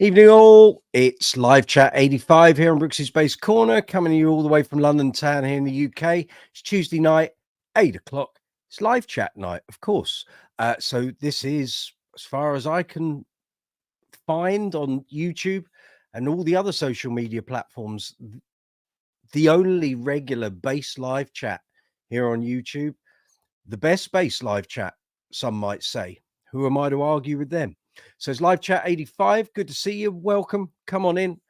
Evening all, it's live chat 85 here on Brooksy's Bass Corner, coming to you all the way from London town here in the UK. It's Tuesday night, 8 o'clock. It's live chat night, of course. So this is, as far as I can find on YouTube and all the other social media platforms, the only regular bass live chat here on YouTube. The best bass live chat, some might say. Who am I to argue with them? So it's live chat 85. Good to see you. Welcome. Come on in.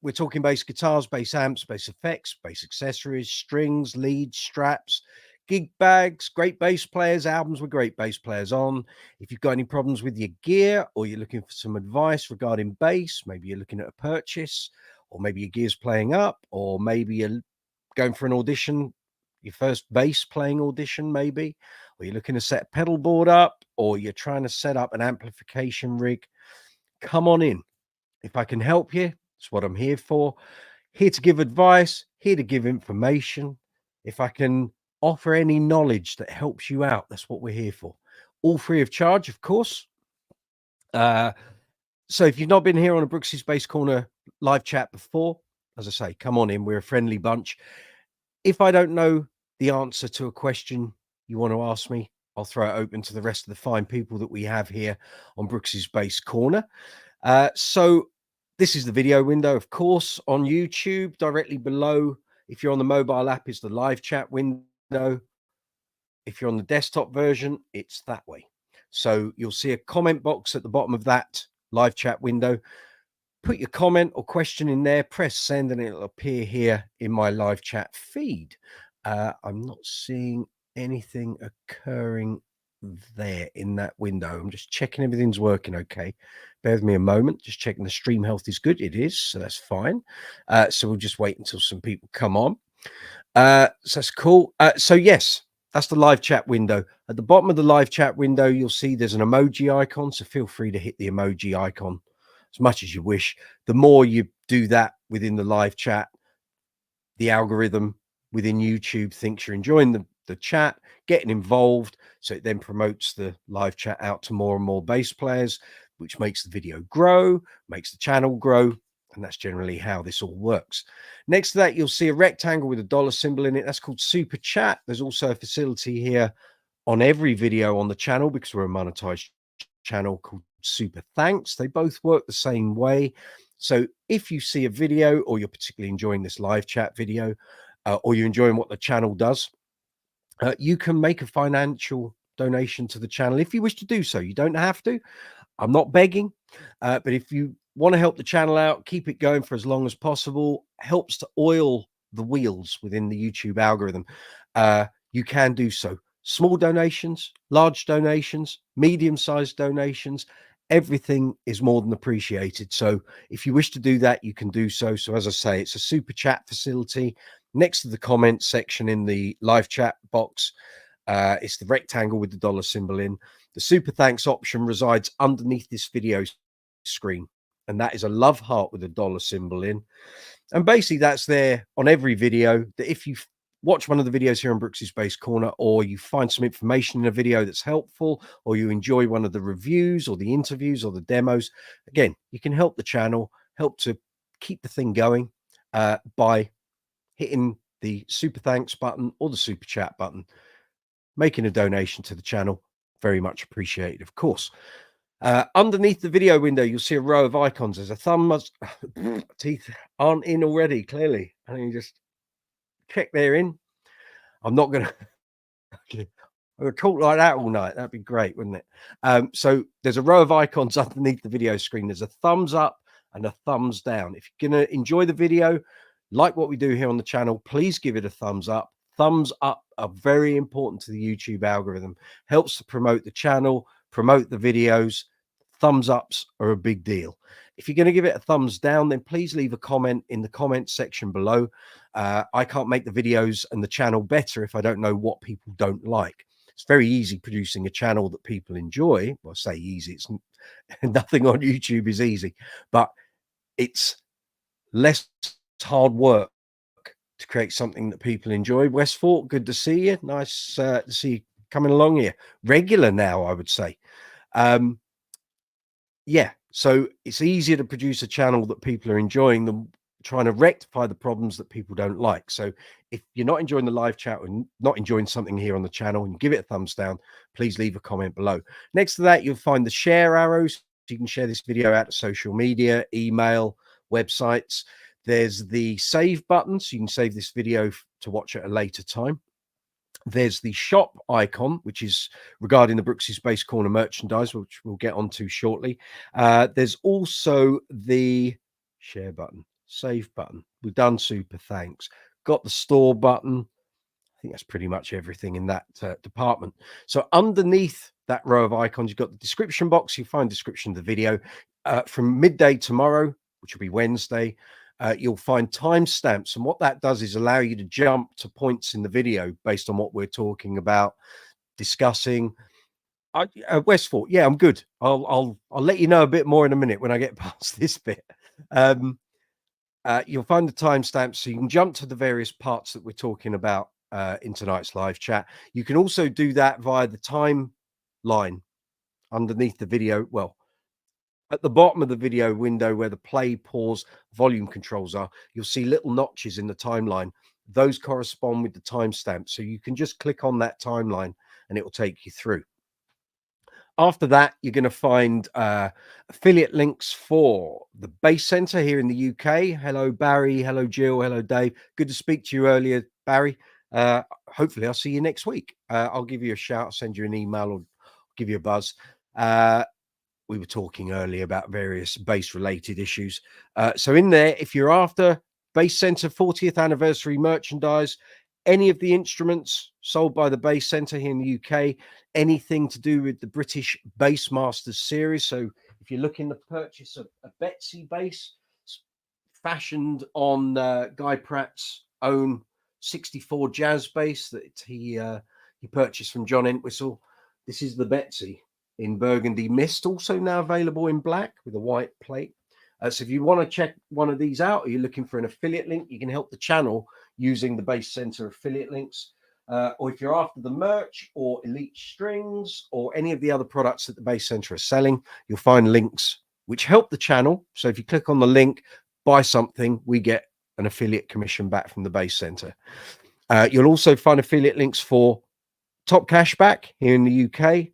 We're talking bass guitars, bass amps, bass effects, bass accessories, strings, leads, straps, gig bags, great bass players, albums with great bass players on. If you've got any problems with your gear or you're looking for some advice regarding bass, maybe you're looking at a purchase, or maybe your gear's playing up, or maybe you're going for an audition, your first bass playing audition, maybe, or you're looking to set a pedal board up, or you're trying to set up an amplification rig, come on in. If I can help you, it's what I'm here for. Here to give advice, here to give information. If I can offer any knowledge that helps you out, that's what we're here for. All free of charge, of course. So if you've not been here on a Brooksy's Bass Corner live chat before, as I say, come on in. We're a friendly bunch. If I don't know the answer to a question you want to ask me, I'll throw it open to the rest of the fine people that we have here on Brooksy's Bass Corner. So this is the video window, of course, on YouTube. Directly below, if you're on the mobile app, is the live chat window. If you're on the desktop version, it's that way. So you'll see a comment box at the bottom of that live chat window. Put your comment or question in there, press send, and it'll appear here in my live chat feed. I'm not seeing anything occurring there in that window. I'm just checking everything's working okay. Bear with me a moment, just checking the stream health is good. It is, so that's fine. So we'll just wait until some people come on. So that's cool. So yes, that's the live chat window. At the bottom of the live chat window, you'll see there's an emoji icon, so feel free to hit the emoji icon as much as you wish. The more you do that within the live chat, the algorithm within YouTube thinks you're enjoying the chat, getting involved. So it then promotes the live chat out to more and more bass players, which makes the video grow, makes the channel grow. And that's generally how this all works. Next to that, you'll see a rectangle with a dollar symbol in it. That's called Super Chat. There's also a facility here on every video on the channel, because we're a monetized channel, called Super Thanks. They both work the same way. So if you see a video, or you're particularly enjoying this live chat video, or you're enjoying what the channel does, you can make a financial donation to the channel if you wish to do so. You don't have to. I'm not begging, but if you want to help the channel out, keep it going for as long as possible, helps to oil the wheels within the YouTube algorithm, you can do so. Small donations, large donations, medium-sized donations, everything is more than appreciated. So if you wish to do that, you can do so. So as I say, it's a super chat facility next to the comment section in the live chat box. It's the rectangle with the dollar symbol in. The super thanks option resides underneath this video screen, and that is a love heart with a dollar symbol in. And basically that's there on every video, that if you watch one of the videos here on Brooksy's Bass Corner, or you find some information in a video that's helpful, or you enjoy one of the reviews or the interviews or the demos, again, you can help the channel, help to keep the thing going by hitting the super thanks button or the super chat button, making a donation to the channel. Very much appreciated, of course. Underneath the video window, you'll see a row of icons. There's a thumb. Teeth aren't in already, clearly. I think you just check they're in. I'm not going to talk like that all night. That'd be great, wouldn't it? So there's a row of icons underneath the video screen. There's a thumbs up and a thumbs down. If you're going to enjoy the video, like what we do here on the channel, please give it a thumbs up. Thumbs up are very important to the YouTube algorithm. Helps to promote the channel, promote the videos. Thumbs ups are a big deal. If you're going to give it a thumbs down, then please leave a comment in the comment section below. I can't make the videos and the channel better if I don't know what people don't like. It's very easy producing a channel that people enjoy. Well, I say easy. It's nothing on YouTube is easy, but it's less hard work to create something that people enjoy. Westfort, good to see you. Nice to see you coming along here. Regular now, I would say. Yeah, So it's easier to produce a channel that people are enjoying than trying to rectify the problems that people don't like. So if you're not enjoying the live chat and not enjoying something here on the channel, and give it a thumbs down, please leave a comment below. Next to that, you'll find the share arrows. So you can share this video out to social media, email, websites. There's the save button, so you can save this video to watch at a later time. There's the shop icon, which is regarding the Brooksy Space Corner merchandise, which we'll get onto shortly. There's also the share button, save button. We've done super thanks. Got the store button. I think that's pretty much everything in that department. So underneath that row of icons, you've got the description box. You find description of the video. From midday tomorrow, which will be Wednesday, you'll find timestamps. And what that does is allow you to jump to points in the video based on what we're talking about, discussing. Westford, yeah, I'm good. I'll let you know a bit more in a minute when I get past this bit. You'll find the timestamps, so you can jump to the various parts that we're talking about in tonight's live chat. You can also do that via the timeline underneath the video. Well, at the bottom of the video window where the play, pause, volume controls are, you'll see little notches in the timeline. Those correspond with the timestamp. So you can just click on that timeline and it will take you through. After that, you're going to find affiliate links for the Bass Center here in the UK. Hello, Barry. Hello, Jill. Hello, Dave. Good to speak to you earlier, Barry. Hopefully, I'll see you next week. I'll give you a shout, send you an email, or give you a buzz. We were talking earlier about various bass-related issues. So in there, if you're after Bass Center 40th anniversary merchandise, any of the instruments sold by the Bass Center here in the UK, anything to do with the British Bassmasters series. So if you're looking to purchase a Betsy bass fashioned on Guy Pratt's own 64 jazz bass that he purchased from John Entwistle, this is the Betsy in burgundy mist, also now available in black with a white plate. So if you want to check one of these out, or you're looking for an affiliate link, you can help the channel using the Bass Center affiliate links. Or if you're after the merch or elite strings or any of the other products that the Bass Center are selling, you'll find links which help the channel. So if you click on the link, buy something, we get an affiliate commission back from the Bass Center. You'll also find affiliate links for Top Cashback here in the UK,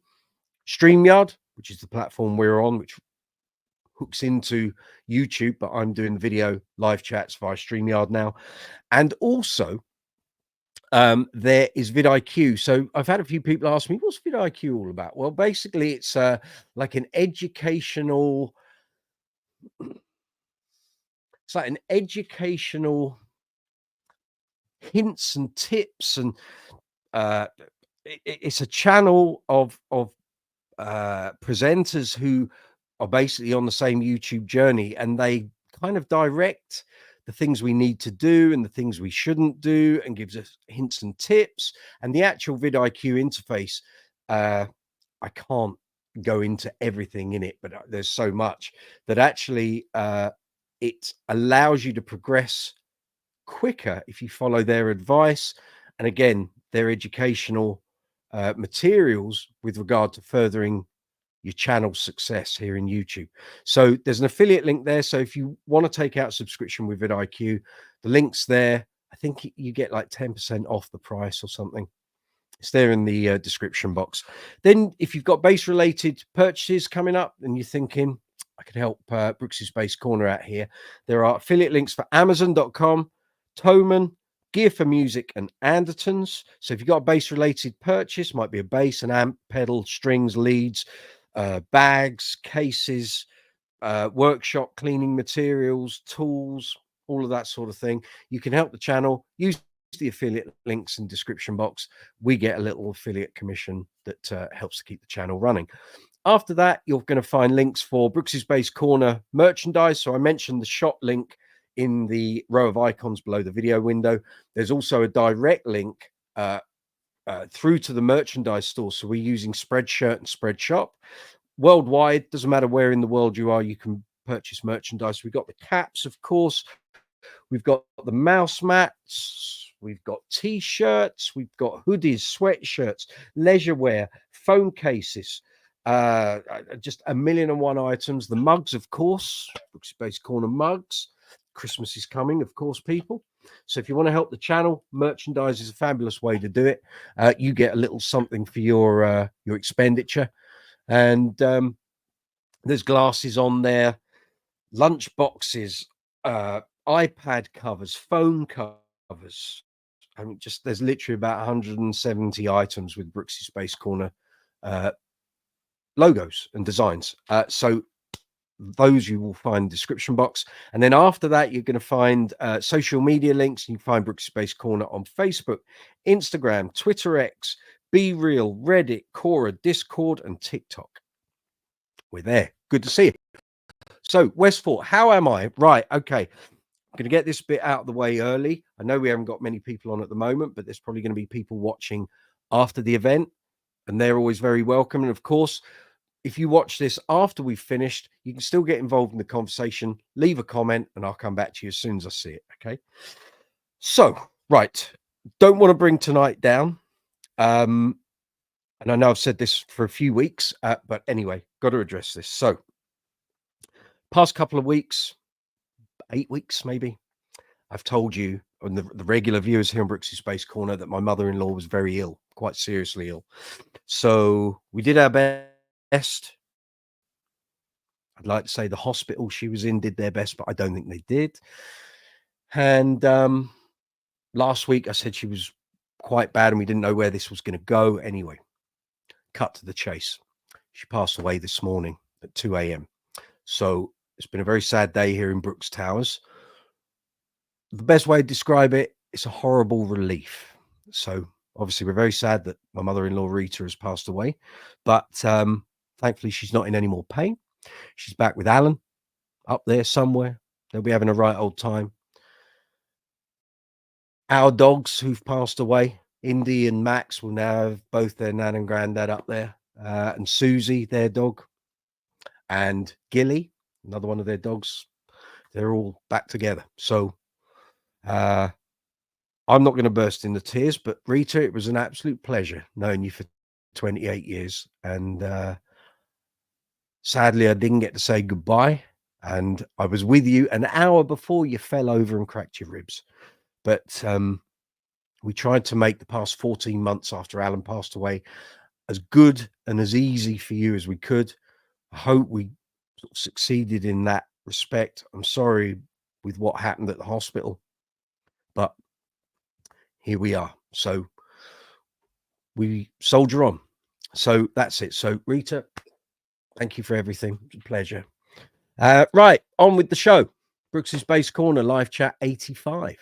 StreamYard, which is the platform we're on, which hooks into YouTube, but I'm doing video live chats via StreamYard now. And also there is vidIQ. So I've had a few people ask me, what's vidIQ all about? Well, basically it's like an educational, it's like an educational hints and tips, and it's a channel of presenters who are basically on the same YouTube journey, and they kind of direct the things we need to do and the things we shouldn't do, and gives us hints and tips. And the actual vidIQ interface, I can't go into everything in it, but there's so much that actually it allows you to progress quicker if you follow their advice. And again, their educational materials with regard to furthering your channel success here in YouTube. So there's an affiliate link there. So if you want to take out a subscription with vidIQ, the link's there. I think you get like 10% off the price or something. It's there in the description box. Then if you've got bass related purchases coming up and you're thinking, I could help Brooksy's Bass Corner out here, there are affiliate links for Amazon.com, Thomann, Gear for Music, and Andertons. So if you've got a bass related purchase, might be a bass, an amp, pedal, strings, leads, bags, cases, workshop cleaning materials, tools, all of that sort of thing, you can help the channel. Use the affiliate links in the description box. We get a little affiliate commission that helps to keep the channel running. After that, you're going to find links for Brooksy's Bass Corner merchandise. So I mentioned the shop link in the row of icons below the video window. There's also a direct link through to the merchandise store. So we're using Spreadshirt and Spreadshop worldwide. Doesn't matter where in the world you are, you can purchase merchandise. We've got the caps, of course. We've got the mouse mats. We've got t-shirts. We've got hoodies, sweatshirts, leisure wear, phone cases, Just 1,000,001 items. The mugs, of course, Brooksy Space Corner mugs. Christmas is coming, of course, people. So if you want to help the channel, merchandise is a fabulous way to do it. You get a little something for your expenditure. And there's glasses on there, lunch boxes, iPad covers, phone covers. I mean, just there's literally about 170 items with Brooksy Space Corner logos and designs. So those you will find description box, and then after that you're going to find social media links. You can find Brooksy Space Corner on Facebook, Instagram, Twitter X, Be Real, Reddit, Quora, Discord, and TikTok. We're there. Good to see you. So Westfort, how am I? Right, okay, I'm going to get this bit out of the way early. I know we haven't got many people on at the moment, but there's probably going to be people watching after the event, and they're always very welcome. And of course, if you watch this after we've finished, you can still get involved in the conversation. Leave a comment and I'll come back to you as soon as I see it. Okay. So, right. Don't want to bring tonight down. And I know I've said this for a few weeks, but anyway, got to address this. So, past couple of weeks, 8 weeks maybe, I've told you, and the regular viewers here on Brooksy Space Corner, that my mother-in-law was very ill, quite seriously ill. So we did our best. I'd like to say the hospital she was in did their best, but I don't think they did. And last week I said she was quite bad and we didn't know where this was going to go. Anyway, cut to the chase. She passed away this morning at 2 a.m. So it's been a very sad day here in Brooks Towers. The best way to describe it, it's a horrible relief. So obviously we're very sad that my mother-in-law Rita has passed away, but thankfully she's not in any more pain. She's back with Alan up there somewhere. They'll be having a right old time. Our dogs who've passed away, Indy and Max, will now have both their nan and granddad up there, and Susie, their dog, and Gilly, another one of their dogs. They're all back together. So I'm not going to burst into tears, but Rita, it was an absolute pleasure knowing you for 28 years. And sadly, I didn't get to say goodbye. And I was with you an hour before you fell over and cracked your ribs. But we tried to make the past 14 months after Alan passed away as good and as easy for you as we could. I hope we sort of succeeded in that respect. I'm sorry with what happened at the hospital, but here we are. So we soldier on. So that's it. So Rita, thank you for everything. It's a pleasure. Right, on with the show. Brooksy Space Corner live chat 85.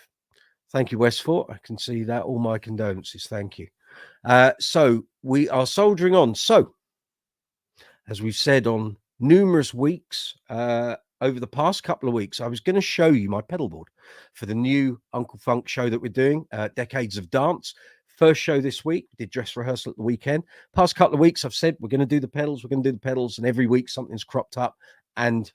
Thank you, Westfort. I can see that. All my condolences. Thank you. So we are soldiering on. So, as we've said on numerous weeks, over the past couple of weeks, I was going to show you my pedal board for the new Uncle Funk show that we're doing, Decades of Dance. First show this week, did dress rehearsal at the weekend. Past couple of weeks, I've said we're going to do the pedals, and every week something's cropped up. And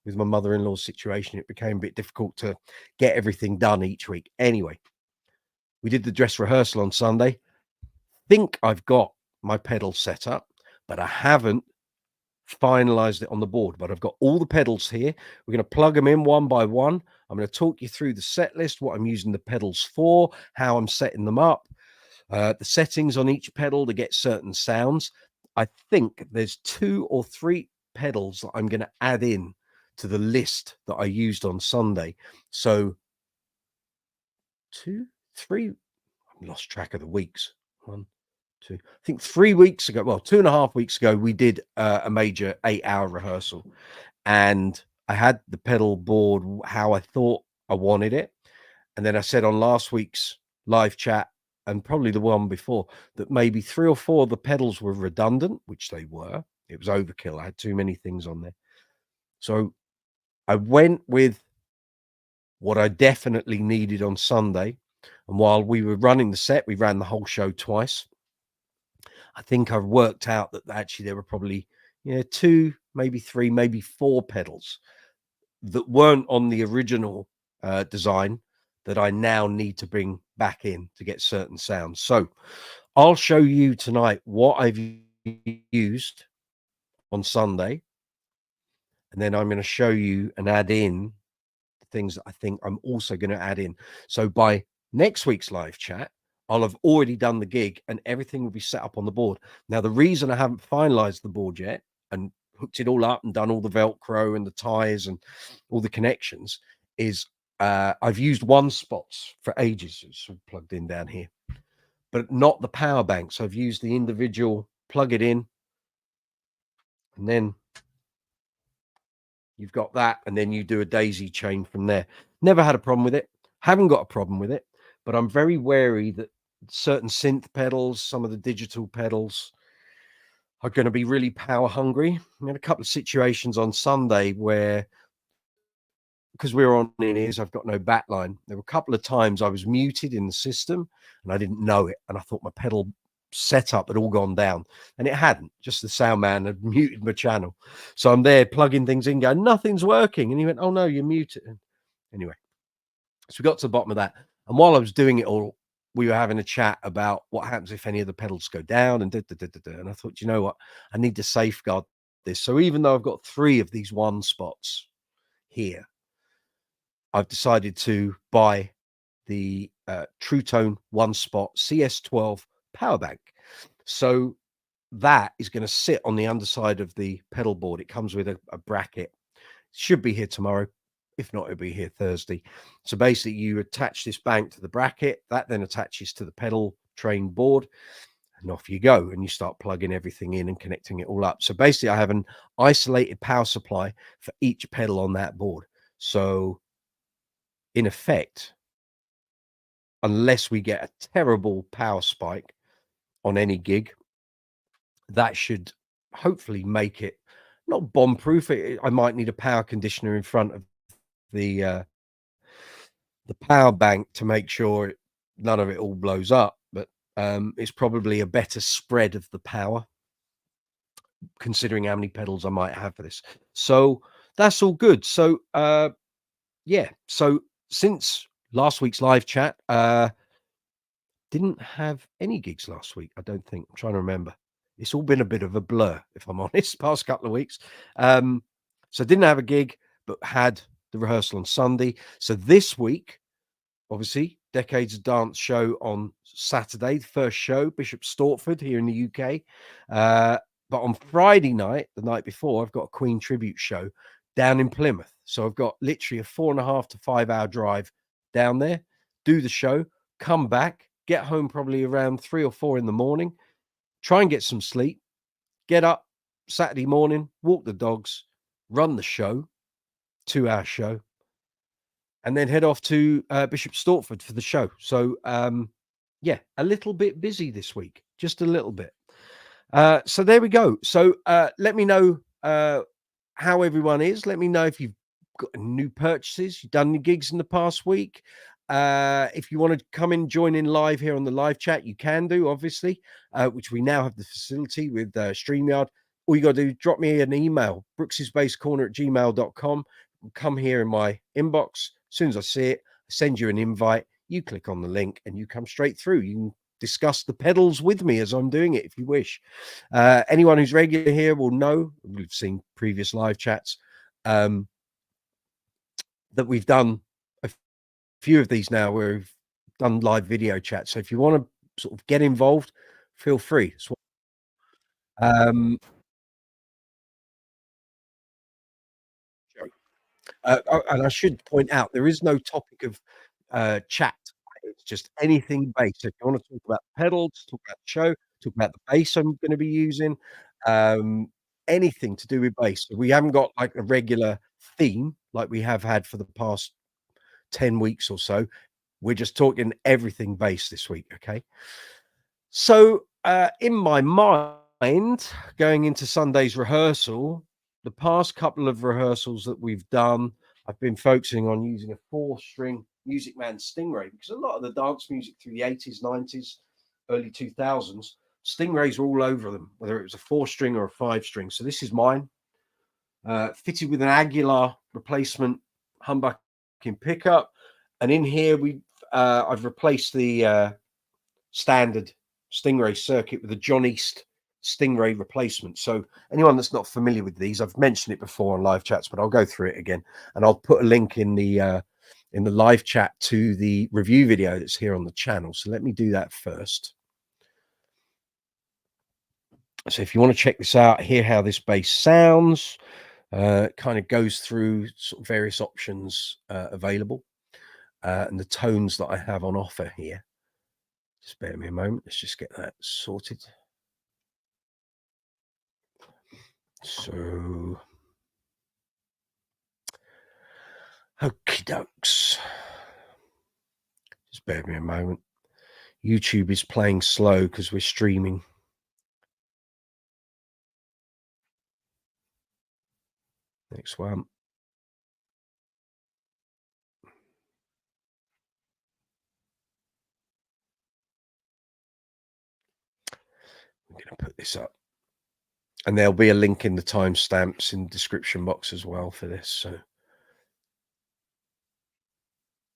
with my mother-in-law's situation, it became a bit difficult to get everything done each week. Anyway, we did the dress rehearsal on Sunday. Think I've got my pedals set up, but I haven't finalized it on the board. But I've got all the pedals here. We're going to plug them in one by one. I'm going to talk you through the set list, what I'm using the pedals for, how I'm setting them up, the settings on each pedal to get certain sounds. I think there's 2 or 3 pedals that I'm going to add in to the list that I used on Sunday. So 2, 3, I've lost track of the weeks. 1, 2, I think 3 weeks ago, well, 2.5 weeks ago, we did a major 8-hour rehearsal, and I had the pedal board how I thought I wanted it. And then I said on last week's live chat, and probably the one before, that maybe 3 or 4 of the pedals were redundant, which they were. It was overkill. I had too many things on there. So I went with what I definitely needed on Sunday. And while we were running the set, we ran the whole show twice. I think I've worked out that actually there were probably 2, maybe 3, maybe 4 pedals that weren't on the original design that I now need to bring back in to get certain sounds. So I'll show you tonight what I've used on Sunday. And then I'm going to show you and add in the things that I think I'm also going to add in. So by next week's live chat, I'll have already done the gig and everything will be set up on the board. Now, the reason I haven't finalized the board yet and hooked it all up and done all the Velcro and the ties and all the connections is I've used one spots for ages. It's all plugged in down here, but not the power bank. So I've used the individual, plug it in, and then you've got that, and then you do a daisy chain from there. Never had a problem with it. Haven't got a problem with it, but I'm very wary that certain synth pedals, some of the digital pedals, are going to be really power hungry. I had a couple of situations on Sunday where, because we were on in ears, I've got no backline. There were a couple of times I was muted in the system and I didn't know it, and I thought my pedal setup had all gone down, and it hadn't. Just the sound man had muted my channel. So I'm there plugging things in, going, nothing's working. And he went, oh no, you're muted. Anyway, so we got to the bottom of that. And while I was doing it all, we were having a chat about what happens if any of the pedals go down and and I thought, you know what, I need to safeguard this. So even though I've got 3 of these one spots here, I've decided to buy the True Tone one spot CS12 power bank. So that is going to sit on the underside of the pedal board. It comes with a bracket. Should be here tomorrow. If not, it'll be here Thursday. So basically you attach this bank to the bracket, that then attaches to the pedal train board, and off you go, and you start plugging everything in and connecting it all up. So basically I have an isolated power supply for each pedal on that board. So in effect, unless we get a terrible power spike on any gig, that should hopefully make it not bomb proof. I might need a power conditioner in front of the power bank to make sure none of it all blows up, but it's probably a better spread of the power considering how many pedals I might have for this. So that's all good. So yeah, so since last week's live chat, didn't have any gigs last week, I don't think. I'm trying to remember. It's all been a bit of a blur, if I'm honest, past couple of weeks. So didn't have a gig, but had the rehearsal on Sunday. So this week, obviously, Decades of Dance show on Saturday, the first show, Bishop Stortford here in the UK. But on Friday night, the night before, I've got a Queen tribute show down in Plymouth. So I've got literally a 4.5 to 5 hour drive down there, do the show, come back, get home probably around 3 or 4 in the morning, try and get some sleep, get up Saturday morning, walk the dogs, run the show, 2-hour show, and then head off to Bishop Stortford for the show. So yeah, a little bit busy this week, just a little bit. So there we go. So let me know how everyone is. Let me know if you've got new purchases, you've done any gigs in the past week. If you want to come in, join in live here on the live chat, you can do, obviously, which we now have the facility with StreamYard. All you got to do, drop me an email, brooksysbasscorner@gmail.com. Come here in my inbox. As soon as I see it, I send you an invite. You click on the link and you come straight through. You can discuss the pedals with me as I'm doing it if you wish. Anyone who's regular here will know, we've seen previous live chats, that we've done a few of these now where we've done live video chats. So if you want to sort of get involved, feel free. And I should point out there is no topic of chat. It's just anything bass. So if you want to talk about pedals, talk about the show, talk about the bass I'm going to be using, anything to do with bass. We haven't got like a regular theme like we have had for the past 10 weeks or so. We're just talking everything bass this week. Okay. So in my mind, going into Sunday's rehearsal, the past couple of rehearsals that we've done, I've been focusing on using a 4-string Music Man StingRay, because a lot of the dance music through the 80s, 90s, early 2000s, StingRays were all over them, whether it was a 4-string or a 5-string. So this is mine, fitted with an Aguilar replacement humbucking pickup, and in here I've replaced the standard StingRay circuit with a John East StingRay replacement. So anyone that's not familiar with these, I've mentioned it before on live chats, but I'll go through it again, and I'll put a link in the live chat to the review video that's here on the channel. So let me do that first. So if you want to check this out, hear how this bass sounds, it kind of goes through sort of various options available, and the tones that I have on offer here. Just bear me a moment. Let's just get that sorted. So, okie dokes. Just bear me a moment. YouTube is playing slow because we're streaming. Next one. I'm going to put this up. And there'll be a link in the timestamps in the description box as well for this. So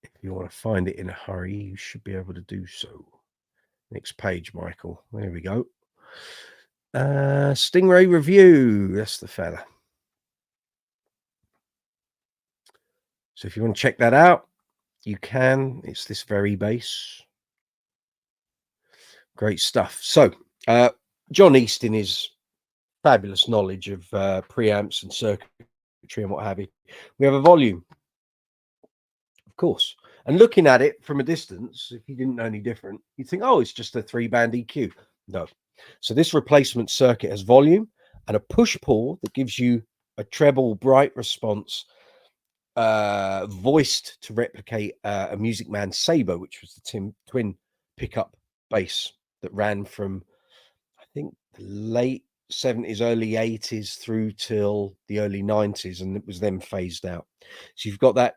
if you want to find it in a hurry, you should be able to do so. Next page, Michael. There we go. StingRay review. That's the fella. So if you want to check that out, you can. It's this very bass. Great stuff. So John East, in his fabulous knowledge of preamps and circuitry and what have you, we have a volume, of course. And looking at it from a distance, if you didn't know any different, you'd think, oh, it's just a 3-band EQ. No. So this replacement circuit has volume and a push-pull that gives you a treble bright response, voiced to replicate a Music Man Sabre, which was the twin pickup bass that ran from, I think, the late 70s, early 80s through till the early 90s, and it was then phased out. So you've got that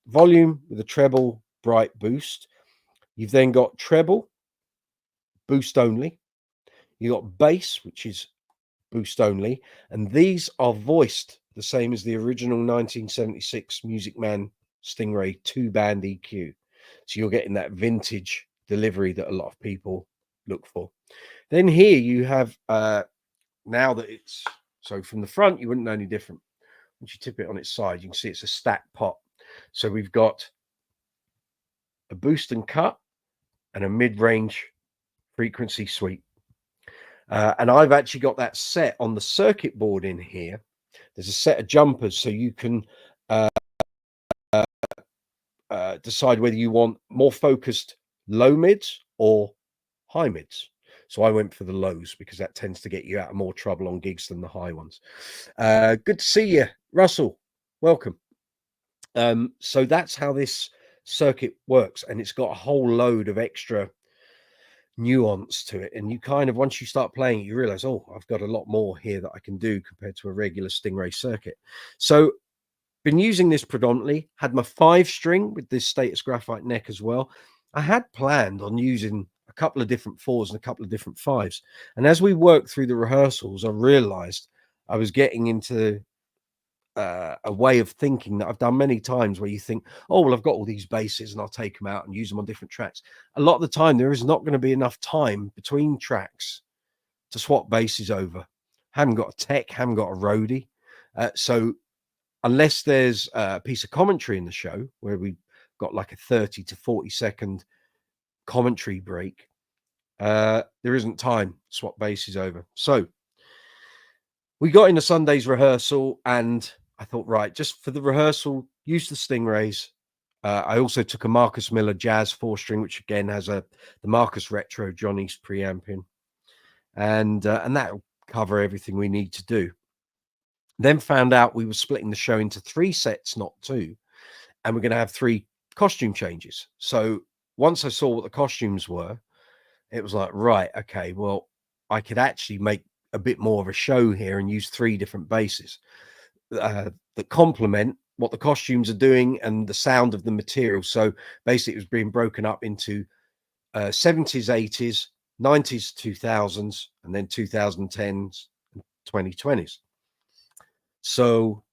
volume with a treble bright boost. You've then got treble boost only. You've got bass, which is boost only, and these are voiced the same as the original 1976 Music Man StingRay 2-band EQ. So you're getting that vintage delivery that a lot of people look for. Then here you have, now that it's, so from the front, you wouldn't know any different. Once you tip it on its side, you can see it's a stacked pot. So we've got a boost and cut and a mid-range frequency sweep. And I've actually got that set on the circuit board in here. There's a set of jumpers, so you can decide whether you want more focused low mids or high mids. So I went for the lows because that tends to get you out of more trouble on gigs than the high ones. Good to see you, Russell. Welcome. So that's how this circuit works, and it's got a whole load of extra nuance to it. And you kind of, once you start playing it, you realize, oh, I've got a lot more here that I can do compared to a regular StingRay circuit. So been using this predominantly, had my 5-string with this status graphite neck as well. I had planned on using a couple of different 4s and a couple of different 5s. And as we worked through the rehearsals, I realized I was getting into a way of thinking that I've done many times, where you think, oh, well, I've got all these basses and I'll take them out and use them on different tracks. A lot of the time, there is not going to be enough time between tracks to swap basses over. Haven't got a tech, haven't got a roadie. So unless there's a piece of commentary in the show where we've got like a 30 to 40 second commentary break, there isn't time to swap basses over. So we got into Sunday's rehearsal, and I thought, right, just for the rehearsal, use the StingRays. I also took a Marcus Miller Jazz 4-string, which again has the Marcus Retro John East preamp in, and that'll cover everything we need to do. Then found out we were splitting the show into 3 sets, not 2, and we're going to have 3 costume changes. So once I saw what the costumes were, it was like, right, okay, well, I could actually make a bit more of a show here and use 3 different basses that complement what the costumes are doing and the sound of the material. So basically, it was being broken up into 70s, 80s, 90s, 2000s, and then 2010s and 2020s. So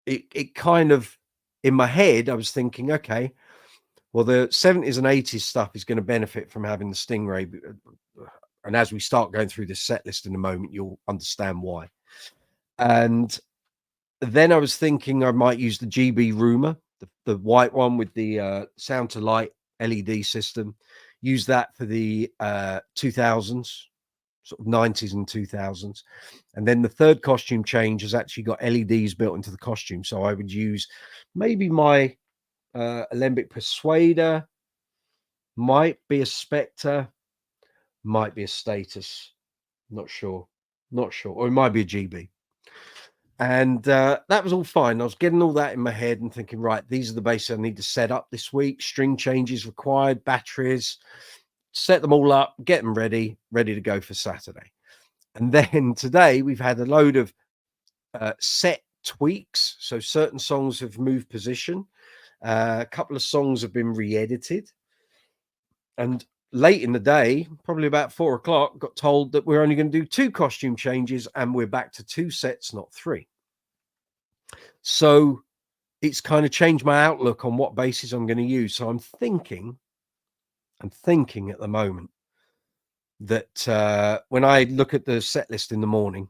it kind of, in my head, I was thinking, okay, well, the 70s and 80s stuff is going to benefit from having the StingRay And as we start going through this set list in a moment, you'll understand why. And then I was thinking I might use the GB Rumor, the white one with the sound to light LED system. Use that for the 2000s, sort of 90s and 2000s. And then the third costume change has actually got LEDs built into the costume. So I would use maybe my Alembic Persuader, might be a Spectre, might be a Status, not sure, or it might be a GB. And that was all fine. I was getting all that in my head and thinking, right, these are the basses I need to set up this week. String changes required, batteries, set them all up, get them ready to go for Saturday. And then today we've had a load of set tweaks. So certain songs have moved position. A couple of songs have been re-edited. And late in the day, probably about 4 o'clock, got told that we're only going to do 2 costume changes and we're back to 2 sets, not 3. So it's kind of changed my outlook on what basses I'm going to use. So I'm thinking at the moment that when I look at the set list in the morning,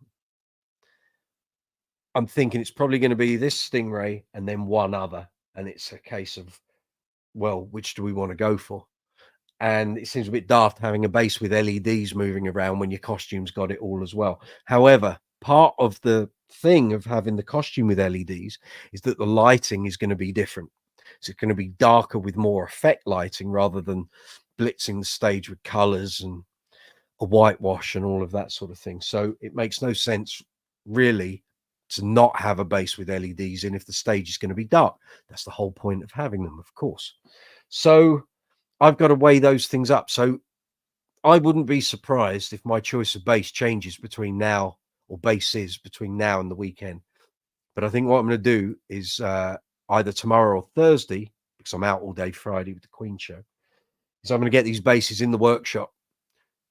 I'm thinking it's probably going to be this StingRay and then one other. And it's a case of, well, which do we want to go for? And it seems a bit daft having a bass with LEDs moving around when your costume's got it all as well. However, part of the thing of having the costume with LEDs is that the lighting is going to be different. So it's going to be darker with more effect lighting rather than blitzing the stage with colors and a whitewash and all of that sort of thing. So it makes no sense really to not have a bass with LEDs in if the stage is going to be dark. That's the whole point of having them, of course. So I've got to weigh those things up. So I wouldn't be surprised if my choice of bass changes between now, or basses between now and the weekend. But I think what I'm going to do is either tomorrow or Thursday, because I'm out all day Friday with the Queen show, is I'm going to get these basses in the workshop,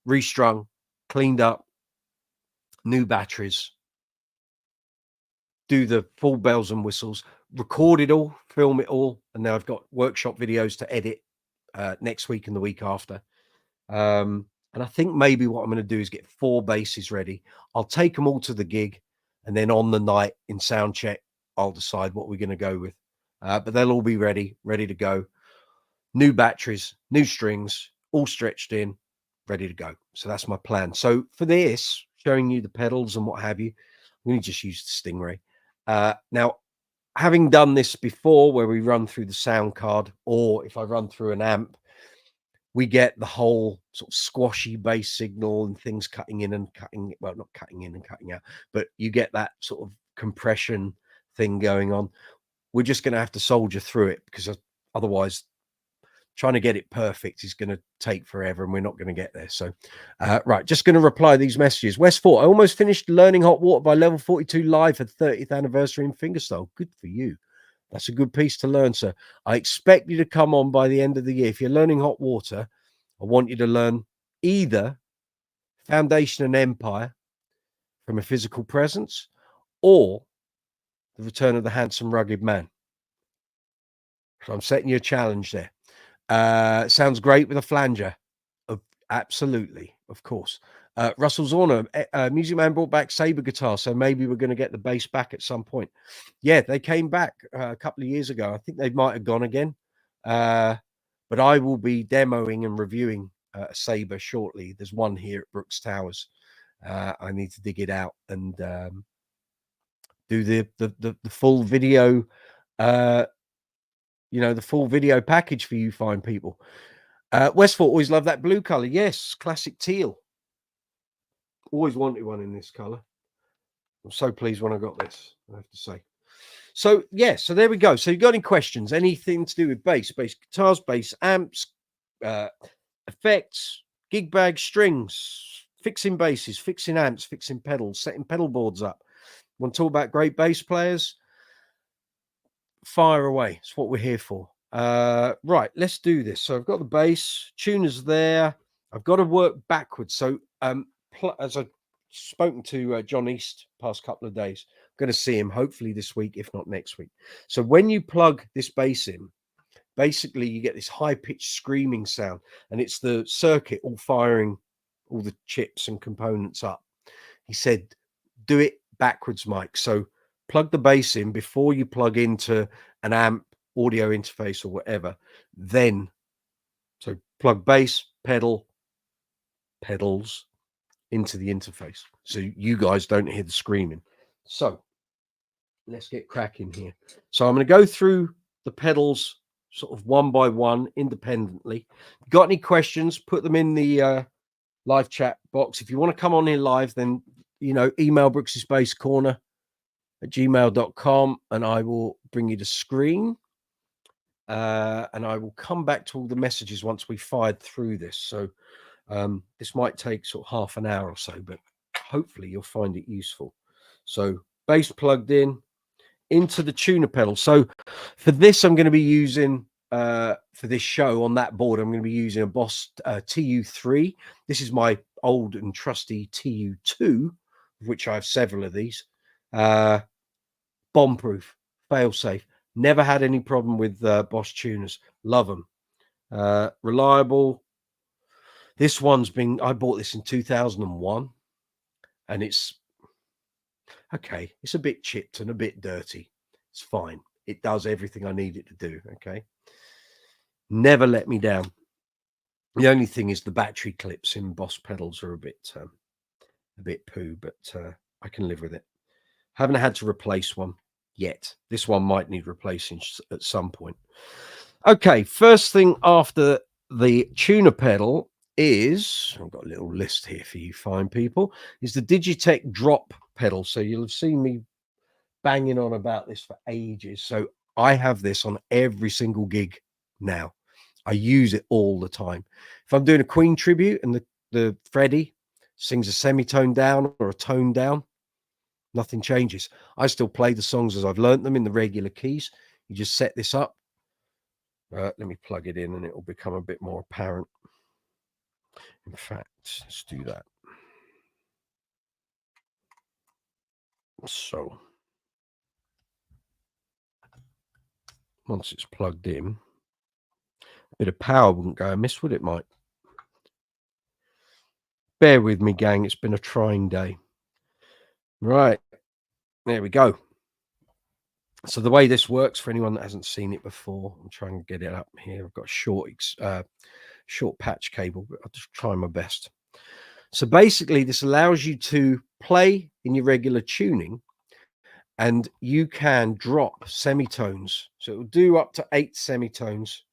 restrung, cleaned up, new batteries, do the full bells and whistles, record it all, film it all, and now I've got workshop videos to edit next week and the week after. And I think maybe what I'm going to do is get 4 basses ready. I'll take them all to the gig, and then on the night in sound check, I'll decide what we're going to go with. But they'll all be ready to go. New batteries, new strings, all stretched in, ready to go. So that's my plan. So for this, showing you the pedals and what have you, I'm going to just use the StingRay. Now, having done this before where we run through the sound card, or if I run through an amp, we get the whole sort of squashy bass signal and things cutting in and cutting, well, not cutting in and cutting out, but you get that sort of compression thing going on. We're just going to have to soldier through it, because otherwise trying to get it perfect is going to take forever and we're not going to get there. So, right, just going to reply these messages. West Fort, I almost finished learning hot water by level 42 live for 30th anniversary in fingerstyle. Good for you. That's a good piece to learn, sir. I expect you to come on by the end of the year. If you're learning hot water, I want you to learn either Foundation and Empire from a physical presence, or the Return of the Handsome Rugged Man. So I'm setting you a challenge there. Sounds great with a flanger. Absolutely, of course. Russell Zorner, Music Man brought back Sabre guitar, so maybe we're going to get the bass back at some point. Yeah, they came back a couple of years ago. I think they might have gone again. But I will be demoing and reviewing a Sabre shortly. There's one here at Brooks Towers. I need to dig it out and do the full video, the full video package for you fine people. Westford, always love that blue color. Yes, classic teal. Always wanted one in this color. I'm so pleased when I got this, I have to say. So, yeah, so there we go. So you got any questions? Anything to do with bass guitars, bass amps, effects, gig bag, strings, fixing basses, fixing amps, fixing pedals, setting pedal boards up? Want to talk about great bass players? Fire away. It's what we're here for. Right, let's do this. So I've got the bass, tuners there. I've got to work backwards. So as I've spoken to John East past couple of days, I'm going to see him hopefully this week, if not next week. So when you plug this bass in, basically you get this high-pitched screaming sound, and it's the circuit all firing all the chips and components up. He said, do it backwards, Mike. So plug the bass in before you plug into an amp, audio interface or whatever. Then, so plug bass, pedals into the interface, so you guys don't hear the screaming. So let's get cracking here. So I'm going to go through the pedals sort of one by one independently. Got any questions, put them in the live chat box. If you want to come on here live, then email brooksyspacecorner@gmail.com and I will bring you the screen, and I will come back to all the messages once we fired through this. So this might take sort of half an hour or so, but hopefully you'll find it useful. So bass plugged in into the tuner pedal. So for this, I'm going to be using for this show on that board, I'm going to be using a Boss TU3. This is my old and trusty TU2, of which I have several of these. Bomb proof, fail safe. Never had any problem with Boss tuners. Love them. Reliable. This one's been, I bought this in 2001 and it's okay. It's a bit chipped and a bit dirty. It's fine. It does everything I need it to do. Okay. Never let me down. The only thing is the battery clips in Boss pedals are a bit poo, but I can live with it. Haven't had to replace one yet. This one might need replacing at some point. Okay. First thing after the tuner pedal is, I've got a little list here for you fine people, is the Digitech drop pedal. So you'll have seen me banging on about this for ages. So I have this on every single gig now. I use it all the time. If I'm doing a Queen tribute and the Freddie sings a semitone down or a tone down, nothing changes. I still play the songs as I've learned them in the regular keys. You just set this up. Let me plug it in and it will become a bit more apparent. In fact, let's do that. So once it's plugged in, a bit of power wouldn't go amiss, would it, Mike? Bear with me, gang. It's been a trying day. Right. There we go. So the way this works, for anyone that hasn't seen it before, I'm trying to get it up here. I've got a short patch cable, but I'll just try my best. So basically, this allows you to play in your regular tuning, and you can drop semitones. So it will do up to 8 semitones.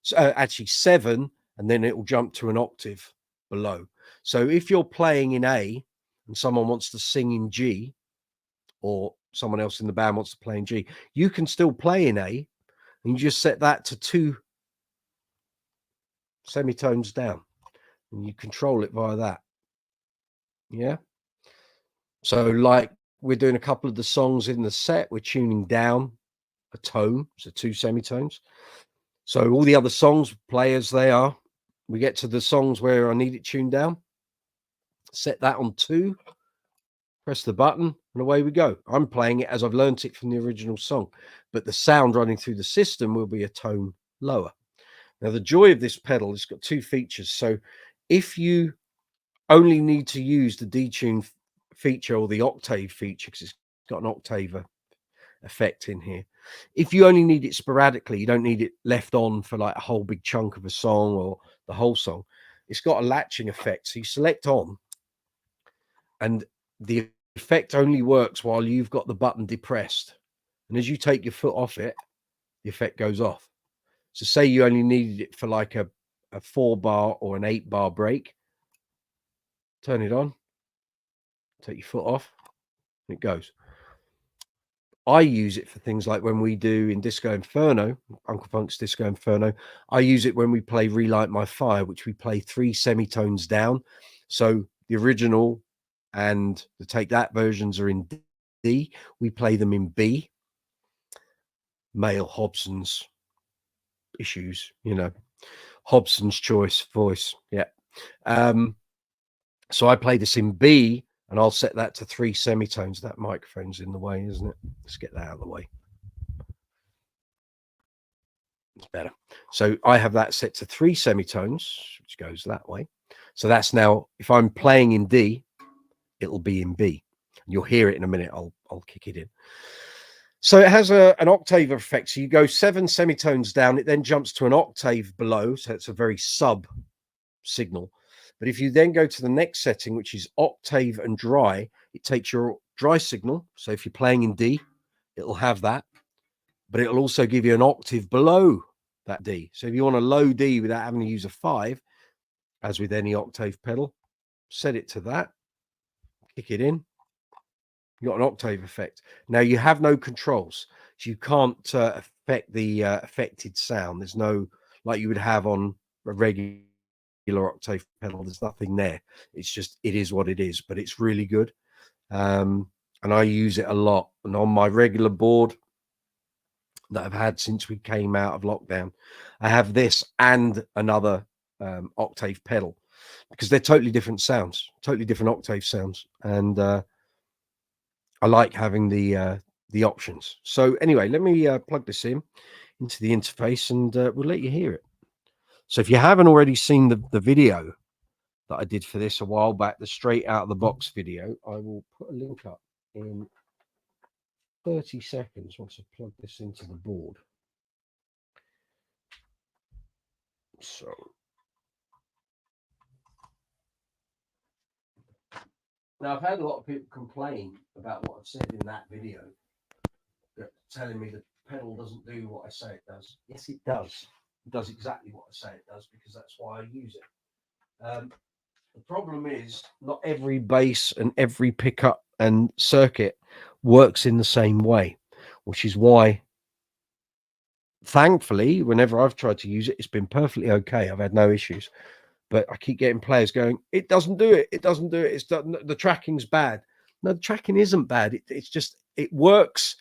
So actually 7, and then it will jump to an octave below. So if you're playing in A and someone wants to sing in G, or someone else in the band wants to play in G, you can still play in A, and you just set that to 2 semitones down, and you control it via that. Yeah. So like we're doing a couple of the songs in the set, we're tuning down a tone, so 2 semitones. So all the other songs play as they are. We get to the songs where I need it tuned down, set that on 2, press the button, and away we go. I'm playing it as I've learnt it from the original song, but the sound running through the system will be a tone lower. Now, the joy of this pedal, it's got 2 features. So if you only need to use the detune feature or the octave feature, because it's got an octave effect in here, if you only need it sporadically, you don't need it left on for like a whole big chunk of a song or the whole song, it's got a latching effect. So you select on, and the effect only works while you've got the button depressed, and as you take your foot off it, the effect goes off. So say you only needed it for like a 4-bar or an 8-bar break, turn it on, take your foot off, and it goes. I use it for things like when we do in Disco Inferno, Uncle Funk's Disco Inferno, I use it when we play Relight My Fire, which we play 3 semitones down. So the original and the Take That versions are in D. We play them in B. Male Hobson's issues, Hobson's choice voice. Yeah. So I play this in B, and I'll set that to 3 semitones. That microphone's in the way, isn't it? Let's get that out of the way. better. So I have that set to 3 semitones, which goes that way. So that's now, if I'm playing in D, it'll be in B. You'll hear it in a minute. I'll kick it in. So it has an octave effect. So you go 7 semitones down, it then jumps to an octave below. So it's a very sub signal. But if you then go to the next setting, which is octave and dry, it takes your dry signal. So if you're playing in D, it'll have that, but it'll also give you an octave below that D. So if you want a low D without having to use a 5, as with any octave pedal, set it to that, kick it in, you got an octave effect. Now you have no controls, so you can't affect the affected sound. There's no, like you would have on a regular octave pedal, there's nothing there. It's just, it is what it is, but it's really good. And I use it a lot. And on my regular board that I've had since we came out of lockdown, I have this and another octave pedal, because they're totally different sounds, totally different octave sounds. And I like having the options. So anyway, let me plug this in into the interface, and we'll let you hear it. So if you haven't already seen the video that I did for this a while back, the straight out of the box video, I will put a link up in 30 seconds once I plug this into the board. So now I've had a lot of people complain about what I've said in that video, telling me the pedal doesn't do what I say it does. Yes, it does. It does exactly what I say it does, because that's why I use it. The problem is not every bass and every pickup and circuit works in the same way, which is why, thankfully, whenever I've tried to use it, it's been perfectly okay. I've had no issues, but I keep getting players going, it doesn't do it. It doesn't do it. The tracking's bad. No, the tracking isn't bad. It's just, it works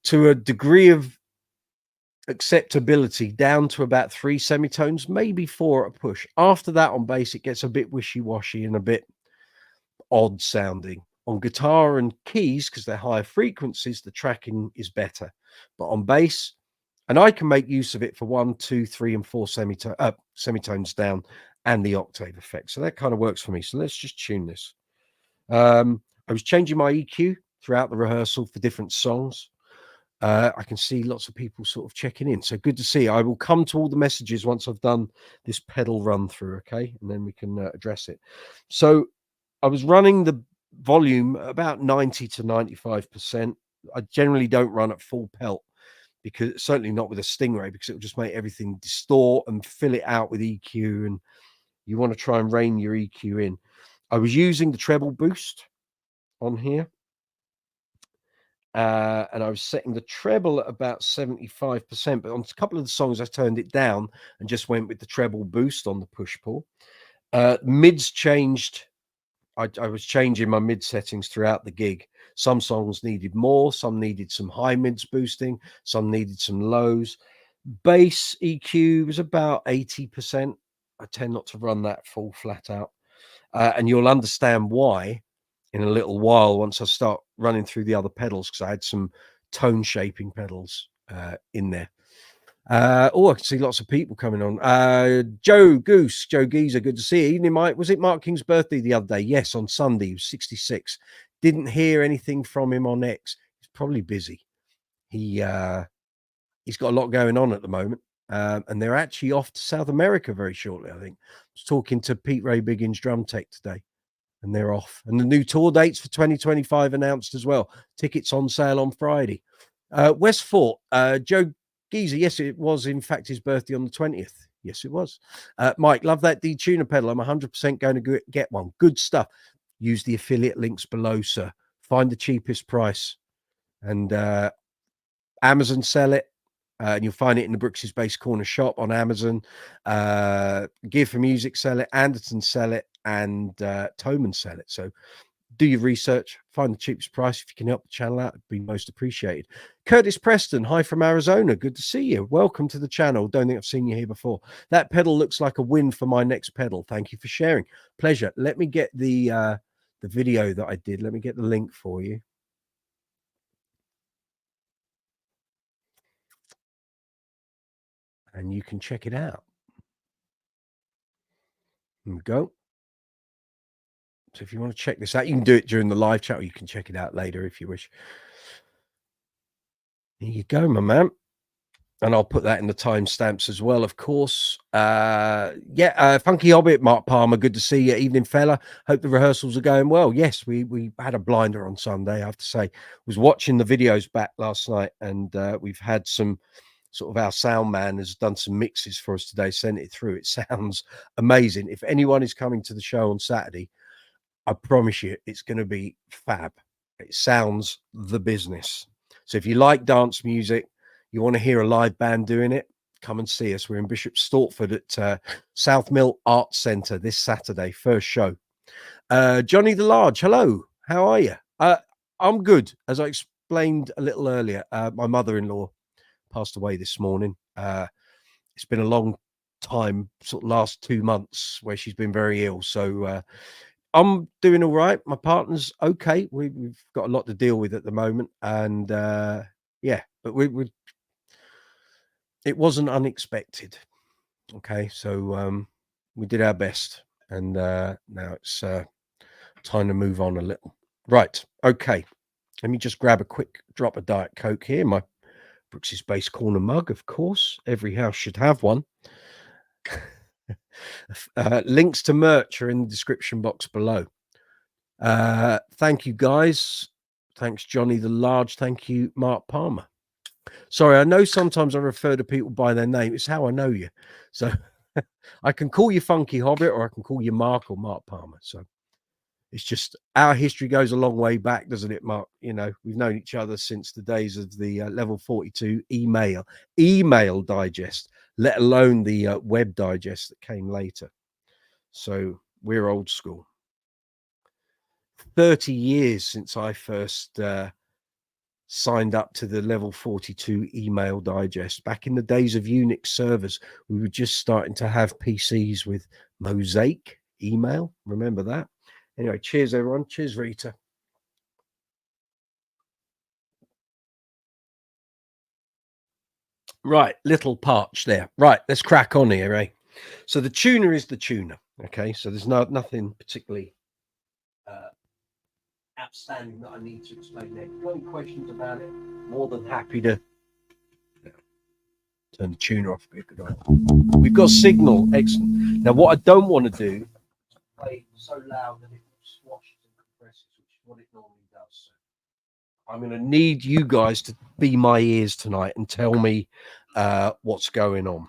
to a degree of acceptability down to about 3 semitones, maybe 4 at a push. After that, on bass, it gets a bit wishy-washy and a bit odd sounding. On guitar and keys, because they're higher frequencies, the tracking is better. But on bass, and I can make use of it for 1, 2, 3, and 4 semitones down, and the octave effect. So that kind of works for me. So let's just tune this. I was changing my EQ throughout the rehearsal for different songs. I can see lots of people sort of checking in. So good to see. I will come to all the messages once I've done this pedal run through, okay? And then we can address it. So I was running the volume about 90 to 95%. I generally don't run at full pelt, because certainly not with a StingRay, because it'll just make everything distort and fill it out with EQ, and you want to try and rein your EQ in. I was using the treble boost on here, and I was setting the treble at about 75%, but on a couple of the songs I turned it down and just went with the treble boost on the push-pull. Mids changed. I was changing my mid settings throughout the gig. Some songs needed more, some needed some high mids boosting, some needed some lows. Bass EQ was about 80%. I tend not to run that full flat out. And you'll understand why in a little while once I start running through the other pedals, because I had some tone shaping pedals in there. Oh, I can see lots of people coming on. Joe Geezer, good to see you. Evening, Mike. Was it Mark King's birthday the other day? Yes, on Sunday. He was 66. Didn't hear anything from him on X. He's probably busy. He's got a lot going on at the moment. And they're actually off to South America very shortly, I think. I was talking to Pete Ray Biggins Drum Tech today, and they're off. And the new tour dates for 2025 announced as well. Tickets on sale on Friday. West Fort, Joe Geezer, yes, it was in fact his birthday on the 20th. Yes, it was. Mike, love that detuner pedal. I'm 100% going to get one. Good stuff. Use the affiliate links below, sir. Find the cheapest price, and Amazon sell it. And you'll find it in the Brooksy's Bass Corner shop on Amazon. Gear for Music sell it, Anderton sell it, and Toman sell it. So do your research, find the cheapest price. If you can help the channel out, it'd be most appreciated. Curtis Preston, hi from Arizona. Good to see you. Welcome to the channel. Don't think I've seen you here before. That pedal looks like a win for my next pedal. Thank you for sharing. Pleasure. Let me get the video that I did. Let me get the link for you. and you can check it out. Here we go. So if you want to check this out, you can do it during the live chat, or you can check it out later if you wish. Here you go, my man. And I'll put that in the timestamps as well, of course. Funky Hobbit, Mark Palmer, good to see you. Evening, fella. Hope the rehearsals are going well. Yes, we had a blinder on Sunday, I have to say. Was watching the videos back last night, and we've had some sort of, our sound man has done some mixes for us today, sent it through. It sounds amazing. If anyone is coming to the show on Saturday, I promise you it's going to be fab. It sounds the business. So if you like dance music, you want to hear a live band doing it, come and see us. We're in Bishop Stortford at South Mill Arts Centre this Saturday, first show. Johnny the Large, hello. How are you? I'm good. As I explained a little earlier, my mother-in-law passed away this morning. It's been a long time, sort of last 2 months, where she's been very ill. So I'm doing all right. My partner's okay. We've got a lot to deal with at the moment. And but it wasn't unexpected. Okay, so we did our best, and now it's time to move on a little. Right, okay. Let me just grab a quick drop of Diet Coke here. My Brooksy Space Corner mug, of course. Every house should have one. Links to merch are in the description box below. Thank you, guys. Thanks, Johnny the Large. Thank you, Mark Palmer. Sorry, I know sometimes I refer to people by their name. It's how I know you. So I can call you Funky Hobbit, or I can call you Mark or Mark Palmer. So it's just, our history goes a long way back, doesn't it, Mark? You know, we've known each other since the days of the Level 42 email digest, let alone the web digest that came later. So we're old school. 30 years since I first signed up to the Level 42 email digest. Back in the days of Unix servers, we were just starting to have PCs with Mosaic email. Remember that? Anyway, cheers, everyone. Cheers, Rita. Right, little parch there. Right, let's crack on here, eh? So the tuner is the tuner, okay? So there's nothing particularly outstanding that I need to explain there. If you've got any questions about it, more than happy to turn the tuner off. We've got signal, excellent. Now, what I don't want to do is play so loud that it squashes and compresses, which is what it normally does. So I'm going to need you guys to be my ears tonight and tell me what's going on.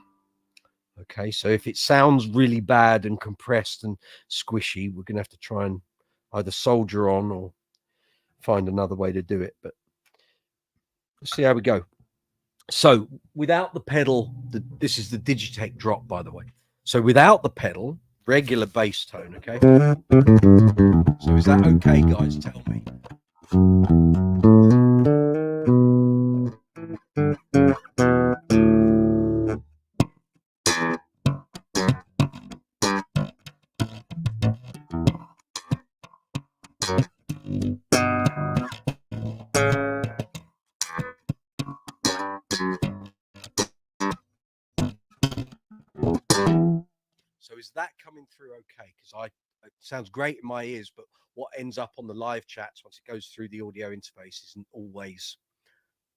Okay, so if it sounds really bad and compressed and squishy, we're going to have to try and either soldier on or find another way to do it. But let's see how we go. So without the pedal, this is the Digitech drop, by the way. So without the pedal, regular bass tone, okay? So is that okay, guys? Tell me. So is that coming through okay? Because it sounds great in my ears, but what ends up on the live chats once it goes through the audio interface isn't always